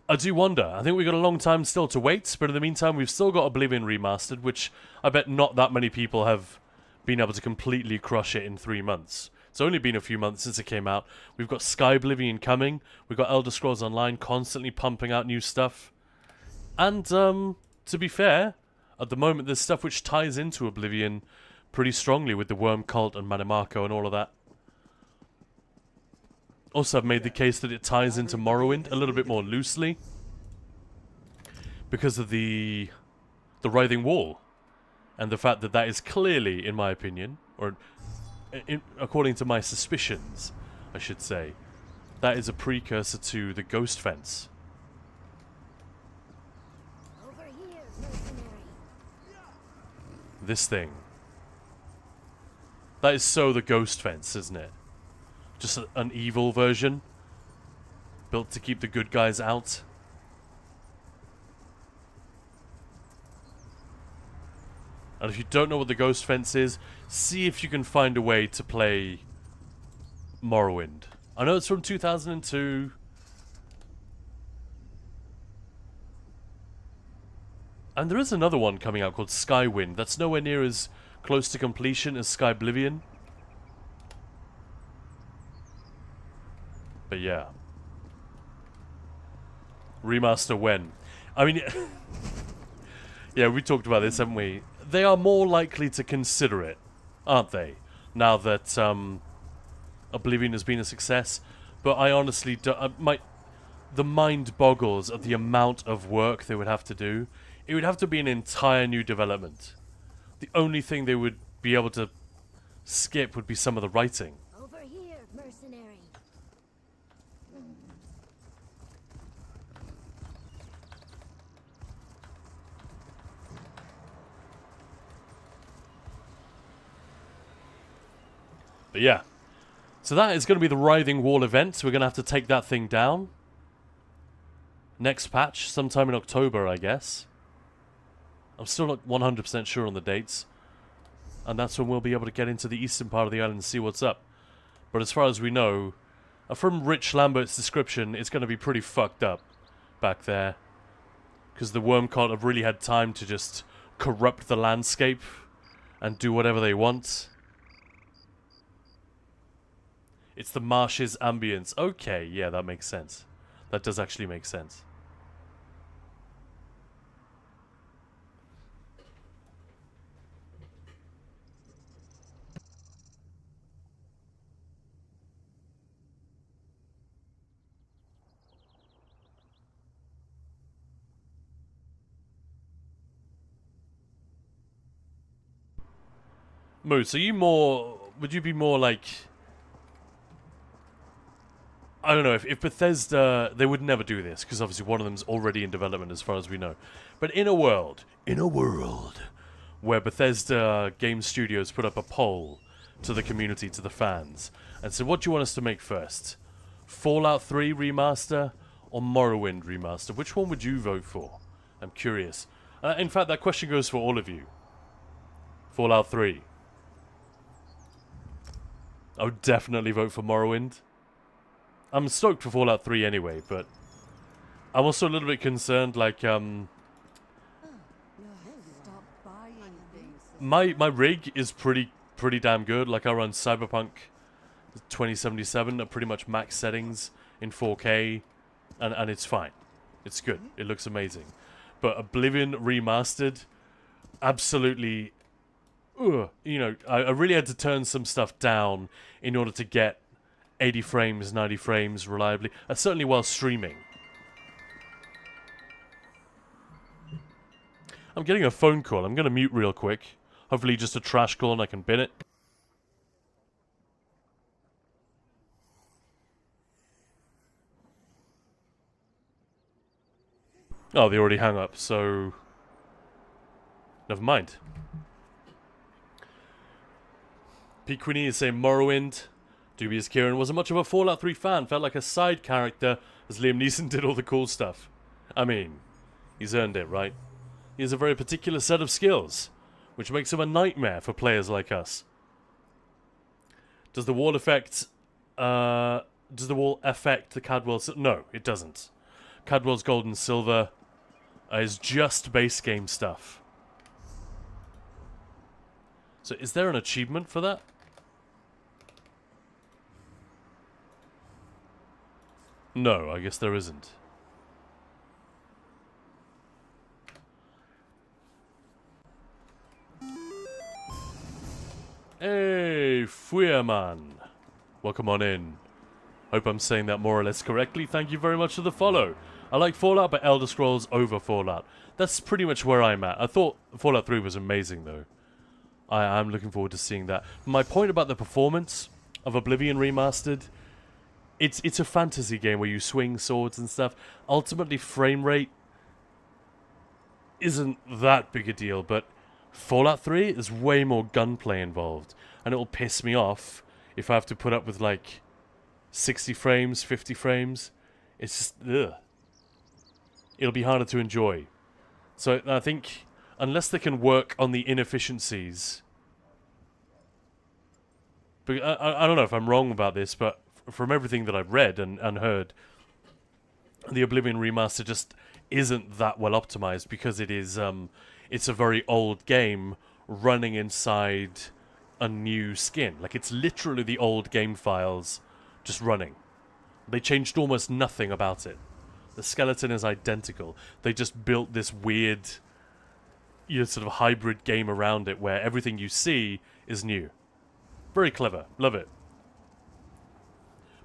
I do wonder. I think we've got a long time still to wait, but in the meantime, we've still got Oblivion Remastered, which I bet not that many people have been able to completely crush it in 3 months. It's only been a few months since it came out. We've got Sky Oblivion coming. We've got Elder Scrolls Online constantly pumping out new stuff. And, to be fair, at the moment there's stuff which ties into Oblivion pretty strongly with the Worm Cult and Manamako and all of that. Also, I've made the case that it ties into Morrowind a little bit more loosely because of the Writhing Wall and the fact that that is clearly, in my opinion, or according to my suspicions, I should say, that is a precursor to the Ghost Fence. Over here, mercenary. This thing. That is so the ghost fence, isn't it? Just an evil version. Built to keep the good guys out. And if you don't know what the ghost fence is, see if you can find a way to play Morrowind. I know it's from 2002. And there is another one coming out called Skywind. That's nowhere near as close to completion as Skyblivion. But yeah. Remaster when? I mean... yeah, we talked about this, haven't we? They are more likely to consider it, aren't they? Now that Oblivion has been a success. But I honestly don't... the mind boggles at the amount of work they would have to do. It would have to be an entire new development. The only thing they would be able to skip would be some of the writing. Over here, mercenary. But yeah. So that is going to be the Writhing Wall event. So we're going to have to take that thing down. Next patch, sometime in October, I guess. I'm still not 100% sure on the dates. And that's when we'll be able to get into the eastern part of the island and see what's up. But as far as we know, from Rich Lambert's description, it's going to be pretty fucked up back there. Because the Wormcot have really had time to just corrupt the landscape and do whatever they want. It's the marsh's ambience. Okay, yeah, that makes sense. That does actually make sense. Moose, are you more... would you be more like... I don't know, if Bethesda... they would never do this, because obviously one of them's already in development as far as we know. But in a world where Bethesda Game Studios put up a poll to the community, to the fans, and said, what do you want us to make first? Fallout 3 Remaster or Morrowind Remaster? Which one would you vote for? I'm curious. In fact, that question goes for all of you. Fallout 3. I would definitely vote for Morrowind. I'm stoked for Fallout 3 anyway, but I'm also a little bit concerned, like, Stop buying things. my rig is pretty damn good. Like, I run Cyberpunk 2077 at pretty much max settings in 4K, and it's fine. It's good. It looks amazing. But Oblivion Remastered, absolutely... you know, I really had to turn some stuff down in order to get 80 frames, 90 frames reliably. Certainly while streaming. I'm getting a phone call. I'm going to mute real quick. Hopefully just a trash call and I can bin it. Oh, they already hung up, so... never mind. Pete Queenie is saying Morrowind. Dubious Kieran wasn't much of a Fallout 3 fan. Felt like a side character as Liam Neeson did all the cool stuff. I mean, he's earned it, right? He has a very particular set of skills, which makes him a nightmare for players like us. Does the wall affect... does the wall affect the Cadwell... no, it doesn't. Cadwell's Gold and Silver is just base game stuff. So is there an achievement for that? No, I guess there isn't. Hey, FRIYAY. Welcome on in. Hope I'm saying that more or less correctly. Thank you very much for the follow. I like Fallout, but Elder Scrolls over Fallout. That's pretty much where I'm at. I thought Fallout 3 was amazing, though. I'm looking forward to seeing that. My point about the performance of Oblivion Remastered... It's a fantasy game where you swing swords and stuff. Ultimately, frame rate isn't that big a deal, but Fallout 3 is way more gunplay involved, and it'll piss me off if I have to put up with like 60 frames, 50 frames. It's just, ugh. It'll be harder to enjoy. So I think unless they can work on the inefficiencies, but I don't know if I'm wrong about this, but from everything that I've read and heard, the Oblivion remaster just isn't that well optimized because it is it's a very old game running inside a new skin. Like, it's literally the old game files just running. They changed almost nothing about it. The skeleton is identical. They just built this weird, sort of hybrid game around it where everything you see is new. Very clever. Love it.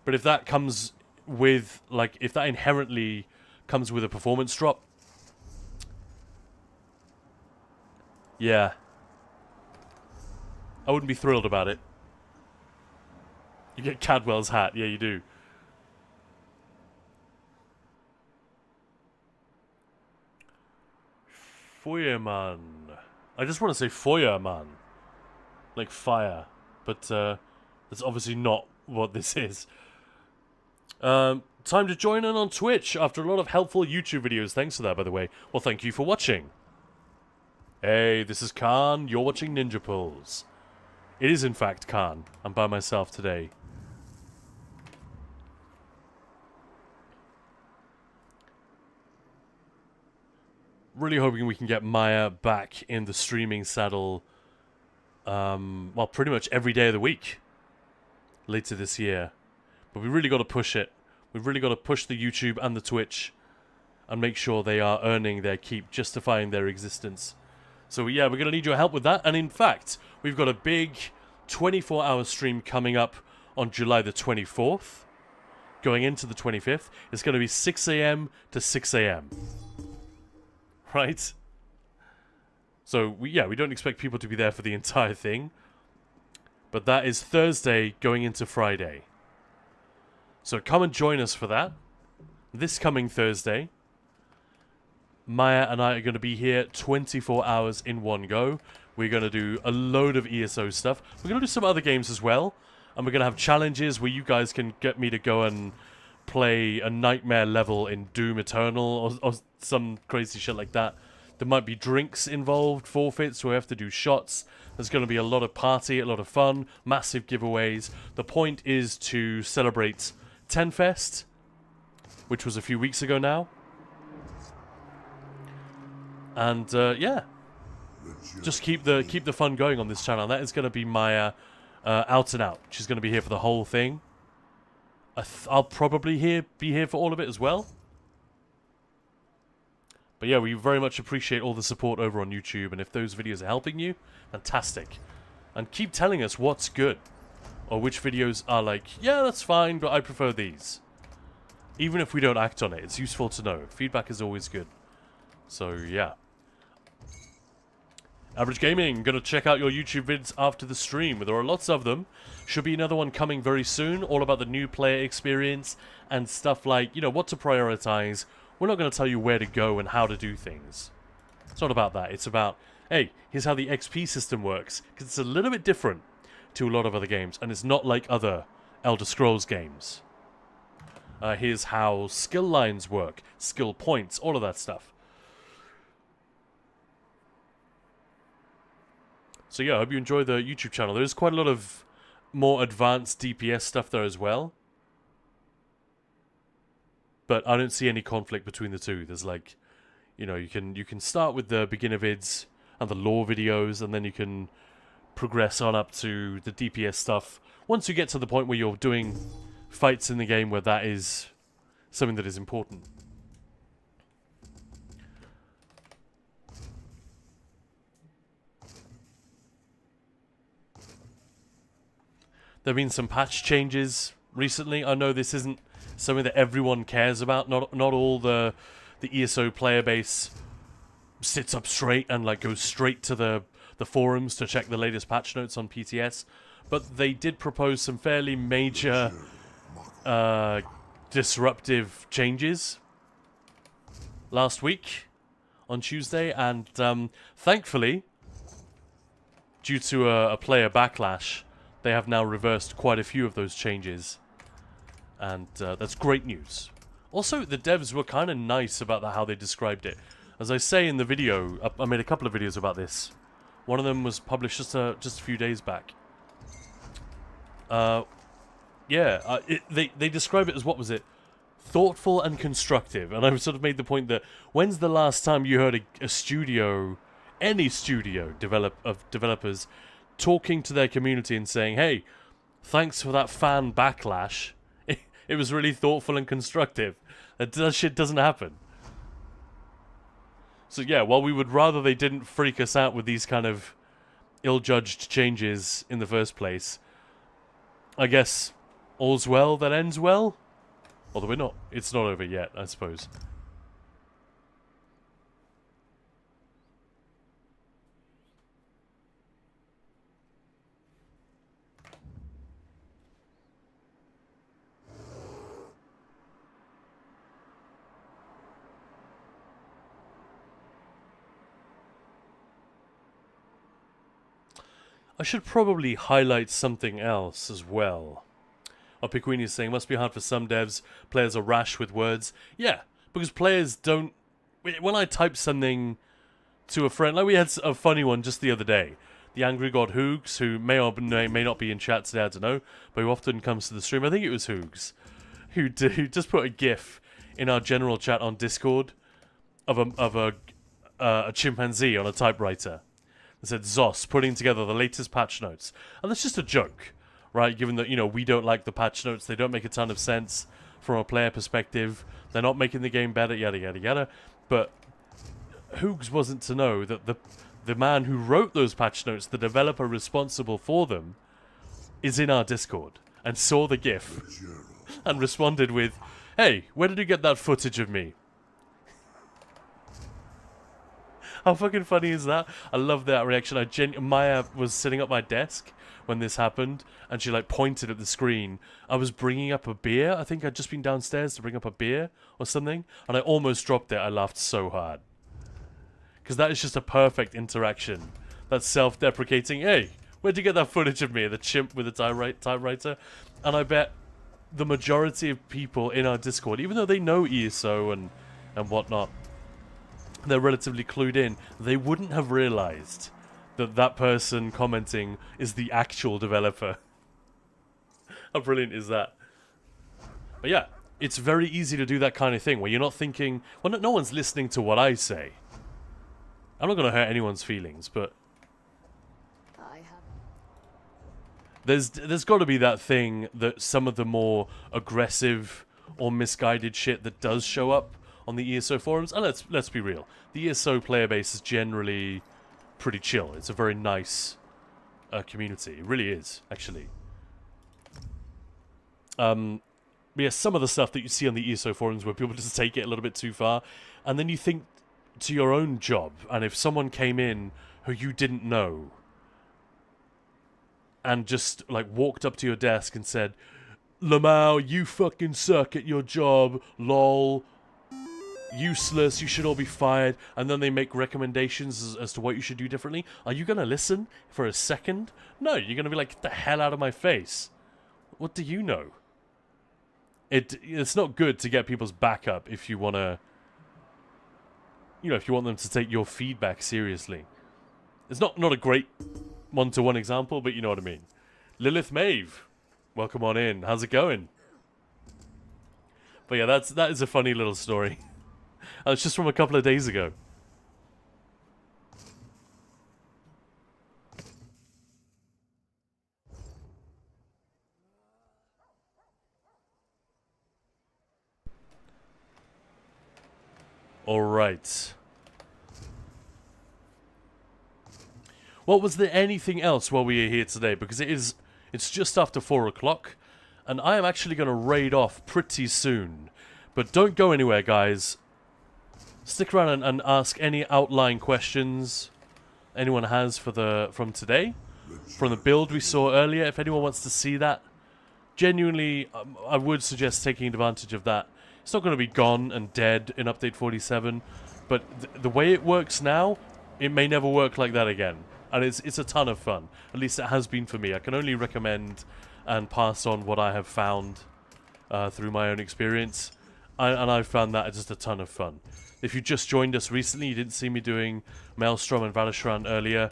But if that comes with, like, if that inherently comes with a performance drop, yeah, I wouldn't be thrilled about it. You get Cadwell's hat. Yeah, you do. Feuermann. I just want to say Feuermann. Like fire. But that's obviously not what this is. Time to join in on Twitch after a lot of helpful YouTube videos. Thanks for that, by the way. Well, thank you for watching. Hey, this is Khan. You're watching Ninja Pulls. It is, in fact, Khan. I'm by myself today. Really hoping we can get Maya back in the streaming saddle, well, pretty much every day of the week later this year. But we really got to push it. We've really got to push the YouTube and the Twitch and make sure they are earning their keep, justifying their existence. So yeah, we're going to need your help with that. And in fact, we've got a big 24-hour stream coming up on July the 24th, going into the 25th. It's going to be 6 a.m. to 6 a.m. Right? So, we don't expect people to be there for the entire thing. But that is Thursday going into Friday. So come and join us for that. This coming Thursday. Maya and I are going to be here 24 hours in one go. We're going to do a load of ESO stuff. We're going to do some other games as well. And we're going to have challenges where you guys can get me to go and play a nightmare level in Doom Eternal or some crazy shit like that. There might be drinks involved, forfeits, so we have to do shots. There's going to be a lot of party, a lot of fun, massive giveaways. The point is to celebrate Tenfest, which was a few weeks ago now. And yeah, just keep the fun going on this channel. That is going to be Maya out and out. She's going to be here for the whole thing. I'll probably be here for all of it as well. But yeah, we very much appreciate all the support over on YouTube, and if those videos are helping you, fantastic. And keep telling us what's good, or which videos are like, yeah, that's fine, but I prefer these. Even if we don't act on it, it's useful to know. Feedback is always good. So yeah. Average Gaming, gonna check out your YouTube vids after the stream. There are lots of them. Should be another one coming very soon, all about the new player experience and stuff like, what to prioritize. We're not going to tell you where to go and how to do things. It's not about that. It's about, hey, here's how the XP system works. Because it's a little bit different to a lot of other games. And it's not like other Elder Scrolls games. Here's how skill lines work. Skill points. All of that stuff. So yeah, I hope you enjoy the YouTube channel. There's quite a lot of more advanced DPS stuff there as well. But I don't see any conflict between the two. There's like, you can start with the beginner vids and the lore videos, and then you can progress on up to the DPS stuff. Once you get to the point where you're doing fights in the game where that is something that is important. There have been some patch changes recently. I know this isn't something that everyone cares about. Not all the ESO player base sits up straight and like goes straight to the forums to check the latest patch notes on PTS. But they did propose some fairly major disruptive changes last week on Tuesday, and thankfully due to a player backlash, they have now reversed quite a few of those changes. And that's great news. Also, the devs were kind of nice about how they described it. As I say in the video, I made a couple of videos about this. One of them was published just a few days back. They describe it as, what was it? Thoughtful and constructive. And I've sort of made the point that when's the last time you heard a studio, any studio developers, talking to their community and saying, hey, thanks for that fan backlash. It was really thoughtful and constructive. That shit doesn't happen. So yeah, while we would rather they didn't freak us out with these kind of ill-judged changes in the first place, I guess all's well that ends well? Although it's not over yet, I suppose. I should probably highlight something else as well. Piquini is saying, must be hard for some devs. Players are rash with words. Yeah, because players don't... When I type something to a friend... Like we had a funny one just the other day. The Angry God Hoogs, who may or may not be in chat today, I don't know, but who often comes to the stream. I think it was Hoogs. Who just put a GIF in our general chat on Discord of a chimpanzee on a typewriter. It said, Zos, putting together the latest patch notes. And that's just a joke. Right, given that, you know, we don't like the patch notes, they don't make a ton of sense from a player perspective, they're not making the game better, yada yada yada. But Hoogs wasn't to know that the man who wrote those patch notes, the developer responsible for them, is in our Discord and saw the GIF and responded with, hey, where did you get that footage of me? How fucking funny is that? I love that reaction. Maya was sitting at my desk when this happened, and she like pointed at the screen. I was bringing up a beer. I think I'd just been downstairs to bring up a beer or something, and I almost dropped it. I laughed so hard. Because that is just a perfect interaction. That's self-deprecating. Hey, where'd you get that footage of me? The chimp with the typewriter? And I bet the majority of people in our Discord, even though they know ESO and whatnot, they're relatively clued in, they wouldn't have realized that person commenting is the actual developer. How brilliant is that? But yeah, it's very easy to do that kind of thing where you're not thinking, well, no one's listening to what I say. I'm not going to hurt anyone's feelings, but there's got to be that thing that some of the more aggressive or misguided shit that does show up on the ESO forums, and let's be real, the ESO player base is generally pretty chill. It's a very nice community. It really is, actually. But yeah, some of the stuff that you see on the ESO forums where people just take it a little bit too far, and then you think to your own job, and if someone came in who you didn't know and just like walked up to your desk and said, Lamau, you fucking suck at your job, lol, useless, you should all be fired, and then they make recommendations as to what you should do differently, are you going to listen for a second? No, you're going to be like, get the hell out of my face. What do you know? It's not good to get people's back up if you want to, you know, if you want them to take your feedback seriously. It's not a great one-to-one example, but you know what I mean. Lilith Maeve, welcome on in. How's it going? But yeah, that is a funny little story. It's just from a couple of days ago. All right. Well, was there anything else while we are here today? Because it's just after 4 o'clock, and I am actually going to raid off pretty soon. But don't go anywhere, guys. Stick around and ask any outlying questions anyone has from today, from the build we saw earlier. If anyone wants to see that, genuinely, I would suggest taking advantage of that. It's not going to be gone and dead in Update 47, but the way it works now, it may never work like that again. And it's a ton of fun. At least it has been for me. I can only recommend and pass on what I have found through my own experience. And I've found that just a ton of fun. If you just joined us recently, you didn't see me doing Maelstrom and Valishran earlier.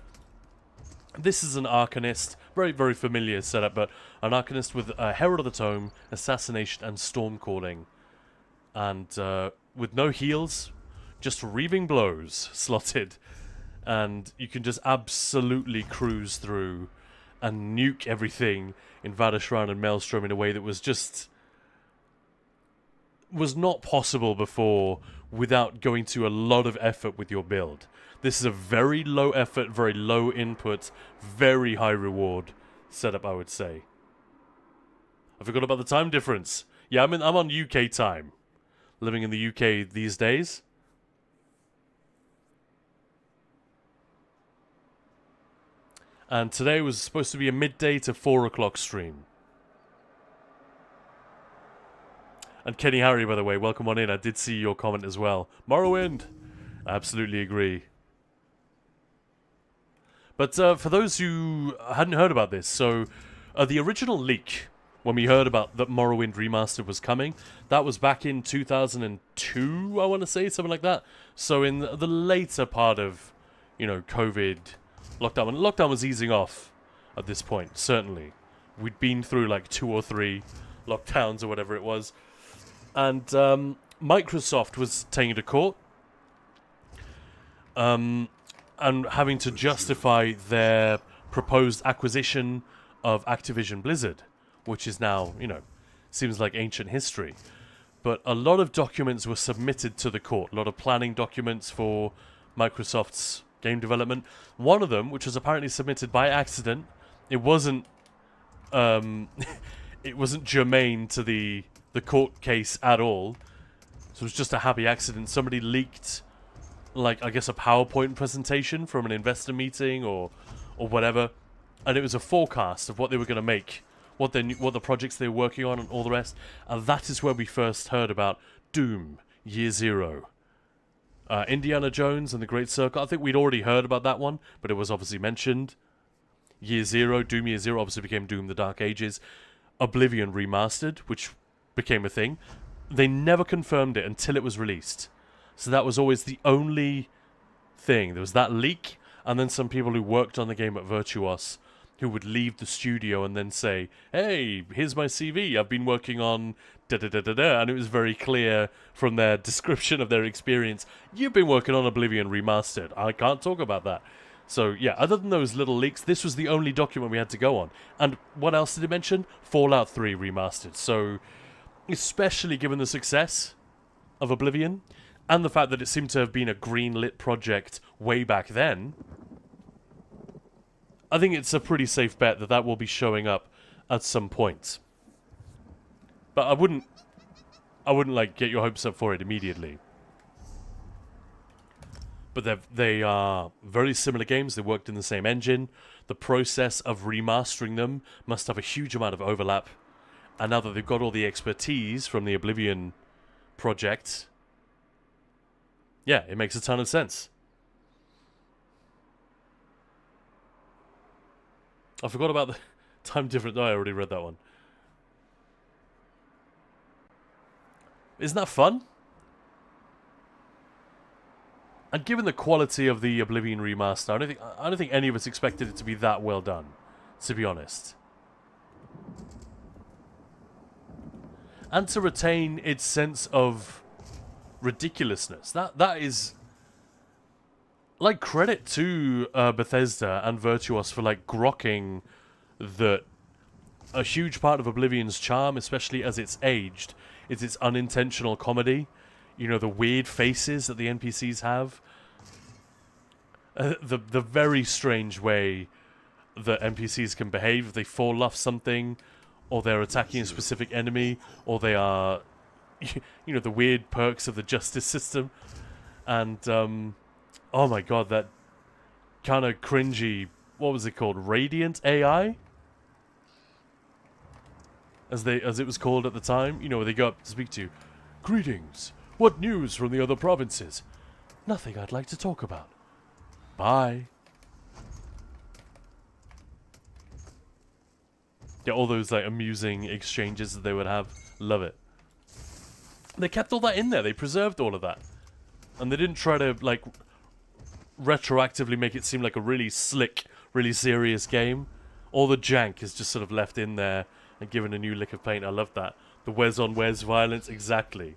This is an Arcanist, very, very familiar setup, but an Arcanist with Herald of the Tome, Assassination, and Stormcalling. And with no heals, just Reaving Blows slotted. And you can just absolutely cruise through and nuke everything in Valishran and Maelstrom in a way that was just... was not possible before without going to a lot of effort with your build. This is a very low effort, very low input, very high reward setup, I would say. I forgot about the time difference. Yeah, I'm on UK time. Living in the UK these days. And today was supposed to be a midday to 4 o'clock stream. And Kenny Harry, by the way, welcome on in. I did see your comment as well. Morrowind! I absolutely agree. But for those who hadn't heard about this, so the original leak, when we heard about that Morrowind Remastered was coming, that was back in 2002, I want to say, something like that. So in the later part of, you know, COVID lockdown, when lockdown was easing off at this point, certainly. We'd been through like 2 or 3 lockdowns or whatever it was. And Microsoft was taking it to court. And having to justify their proposed acquisition of Activision Blizzard, which is now, you know, seems like ancient history. But a lot of documents were submitted to the court, a lot of planning documents for Microsoft's game development. One of them, which was apparently submitted by accident, it wasn't it wasn't germane to the court case at all. So it was just a happy accident. Somebody leaked, like, I guess a PowerPoint presentation from an investor meeting or whatever, and it was a forecast of what they were going to make, what the projects they were working on and all the rest. And that is where we first heard about Doom Year Zero. Indiana Jones and the Great Circle. I think we'd already heard about that one, but it was obviously mentioned. Year Zero, Doom Year Zero obviously became Doom the Dark Ages. Oblivion Remastered, which became a thing. They never confirmed it until it was released. So that was always the only thing. There was that leak, and then some people who worked on the game at Virtuos who would leave the studio and then say, hey, here's my CV, I've been working on da-da-da-da-da, and it was very clear from their description of their experience, you've been working on Oblivion Remastered. I can't talk about that. So, yeah, other than those little leaks, this was the only document we had to go on. And what else did it mention? Fallout 3 Remastered. So, especially given the success of Oblivion, and the fact that it seemed to have been a green-lit project way back then, I think it's a pretty safe bet that that will be showing up at some point. But I wouldn't like get your hopes up for it immediately. But they are very similar games. They worked in the same engine. The process of remastering them must have a huge amount of overlap. And now that they've got all the expertise from the Oblivion project, yeah, it makes a ton of sense. I forgot about the time difference. Oh, I already read that one. Isn't that fun? And given the quality of the Oblivion remaster, I don't think any of us expected it to be that well done, to be honest. And to retain its sense of ridiculousness. That is, like, credit to Bethesda and Virtuos for, like, grokking that a huge part of Oblivion's charm, especially as it's aged, is its unintentional comedy. You know, the weird faces that the NPCs have. The very strange way that NPCs can behave if they fall off something, or they're attacking a specific enemy, or they are, you know, the weird perks of the justice system. And, oh my god, that kind of cringy, what was it called? Radiant AI? As it was called at the time. You know, where they go up to speak to you. Greetings. What news from the other provinces? Nothing I'd like to talk about. Bye. Yeah, all those like amusing exchanges that they would have. Love it. They kept all that in there. They preserved all of that. And they didn't try to like retroactively make it seem like a really slick, really serious game. All the jank is just sort of left in there and given a new lick of paint. I love that. The Wes on Wes violence, exactly.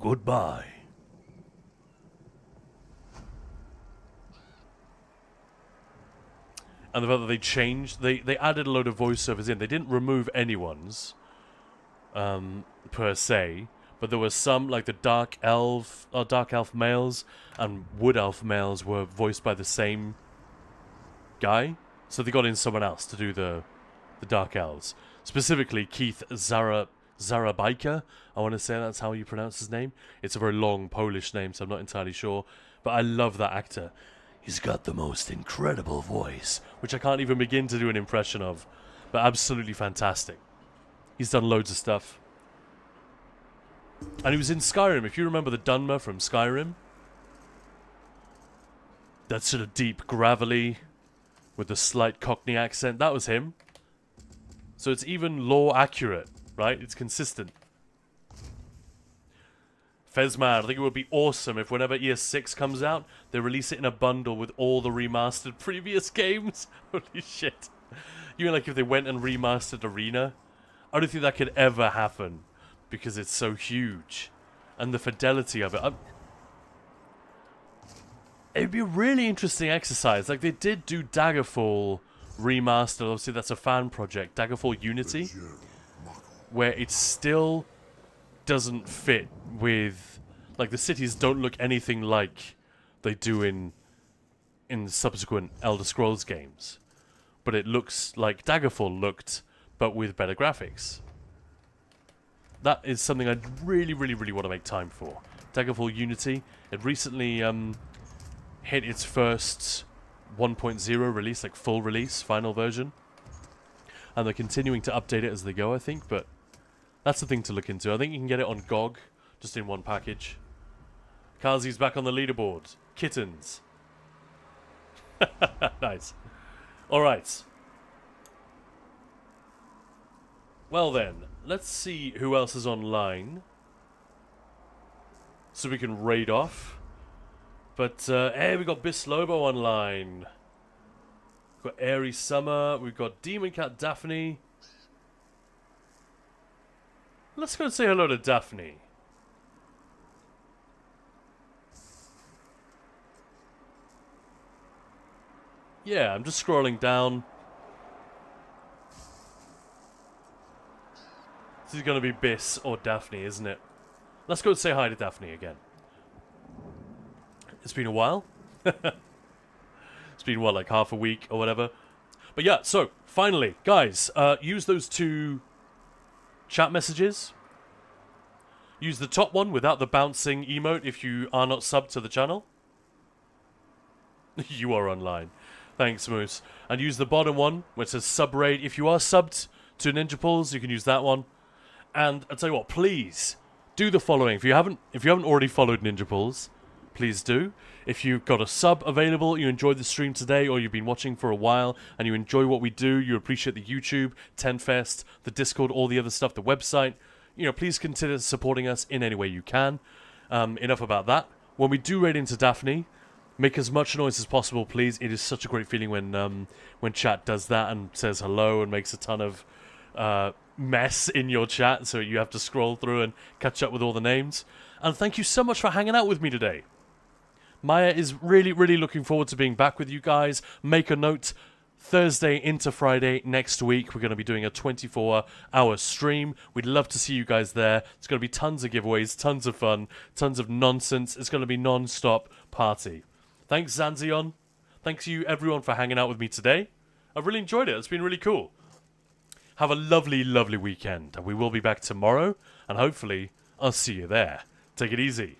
Goodbye. And the fact that they changed, they added a load of voiceovers in. They didn't remove anyone's, per se, but there was some, like the dark elf males and wood elf males were voiced by the same guy. So they got in someone else to do the dark elves. Specifically, Keith Zarabajka. I want to say that's how you pronounce his name. It's a very long Polish name, so I'm not entirely sure. But I love that actor. He's got the most incredible voice, which I can't even begin to do an impression of, but absolutely fantastic. He's done loads of stuff. And he was in Skyrim. If you remember the Dunmer from Skyrim, that sort of deep, gravelly, with the slight Cockney accent, that was him. So it's even lore accurate, right? It's consistent. Fezman, I think it would be awesome if whenever ES6 comes out, they release it in a bundle with all the remastered previous games. Holy shit. You mean like if they went and remastered Arena? I don't think that could ever happen because it's so huge. And the fidelity of it. It'd be a really interesting exercise. Like they did do Daggerfall remastered. Obviously that's a fan project. Daggerfall Unity. Where it still doesn't fit with, like, the cities don't look anything like they do in subsequent Elder Scrolls games, but it looks like Daggerfall looked, but with better graphics. That is something I really, really, really want to make time for. Daggerfall Unity. It recently hit its first 1.0 release, like full release, final version, and they're continuing to update it as they go, I think, but that's the thing to look into. I think you can get it on GOG, just in one package. Kazi's back on the leaderboard. Kittens. Nice. Alright. Well then, let's see who else is online. So we can raid off. But, hey, we got Bislobo online. We've got Airy Summer. We've got Demon Cat Daphne. Let's go and say hello to Daphne. Yeah, I'm just scrolling down. This is going to be Biss or Daphne, isn't it? Let's go and say hi to Daphne again. It's been a while. It's been, what, like half a week or whatever? But yeah, so, finally, guys, use those two chat messages. Use the top one without the bouncing emote if you are not subbed to the channel. You are online. Thanks, Moose. And use the bottom one, which says sub raid. If you are subbed to Ninja Pulls, you can use that one. And I'll tell you what, please do the following. If you haven't already followed Ninja Pulls, please do. If you've got a sub available, you enjoyed the stream today, or you've been watching for a while, and you enjoy what we do, you appreciate the YouTube, 10fest, the Discord, all the other stuff, the website, you know, please consider supporting us in any way you can. Enough about that. When we do raid into Daphne, make as much noise as possible, please. It is such a great feeling when chat does that and says hello and makes a ton of mess in your chat, so you have to scroll through and catch up with all the names. And thank you so much for hanging out with me today. Maya is really, really looking forward to being back with you guys. Make a note, Thursday into Friday next week, we're going to be doing a 24-hour stream. We'd love to see you guys there. It's going to be tons of giveaways, tons of fun, tons of nonsense. It's going to be non-stop party. Thanks, Zanzion. Thanks you, everyone, for hanging out with me today. I've really enjoyed it. It's been really cool. Have a lovely, lovely weekend. And we will be back tomorrow. And hopefully, I'll see you there. Take it easy.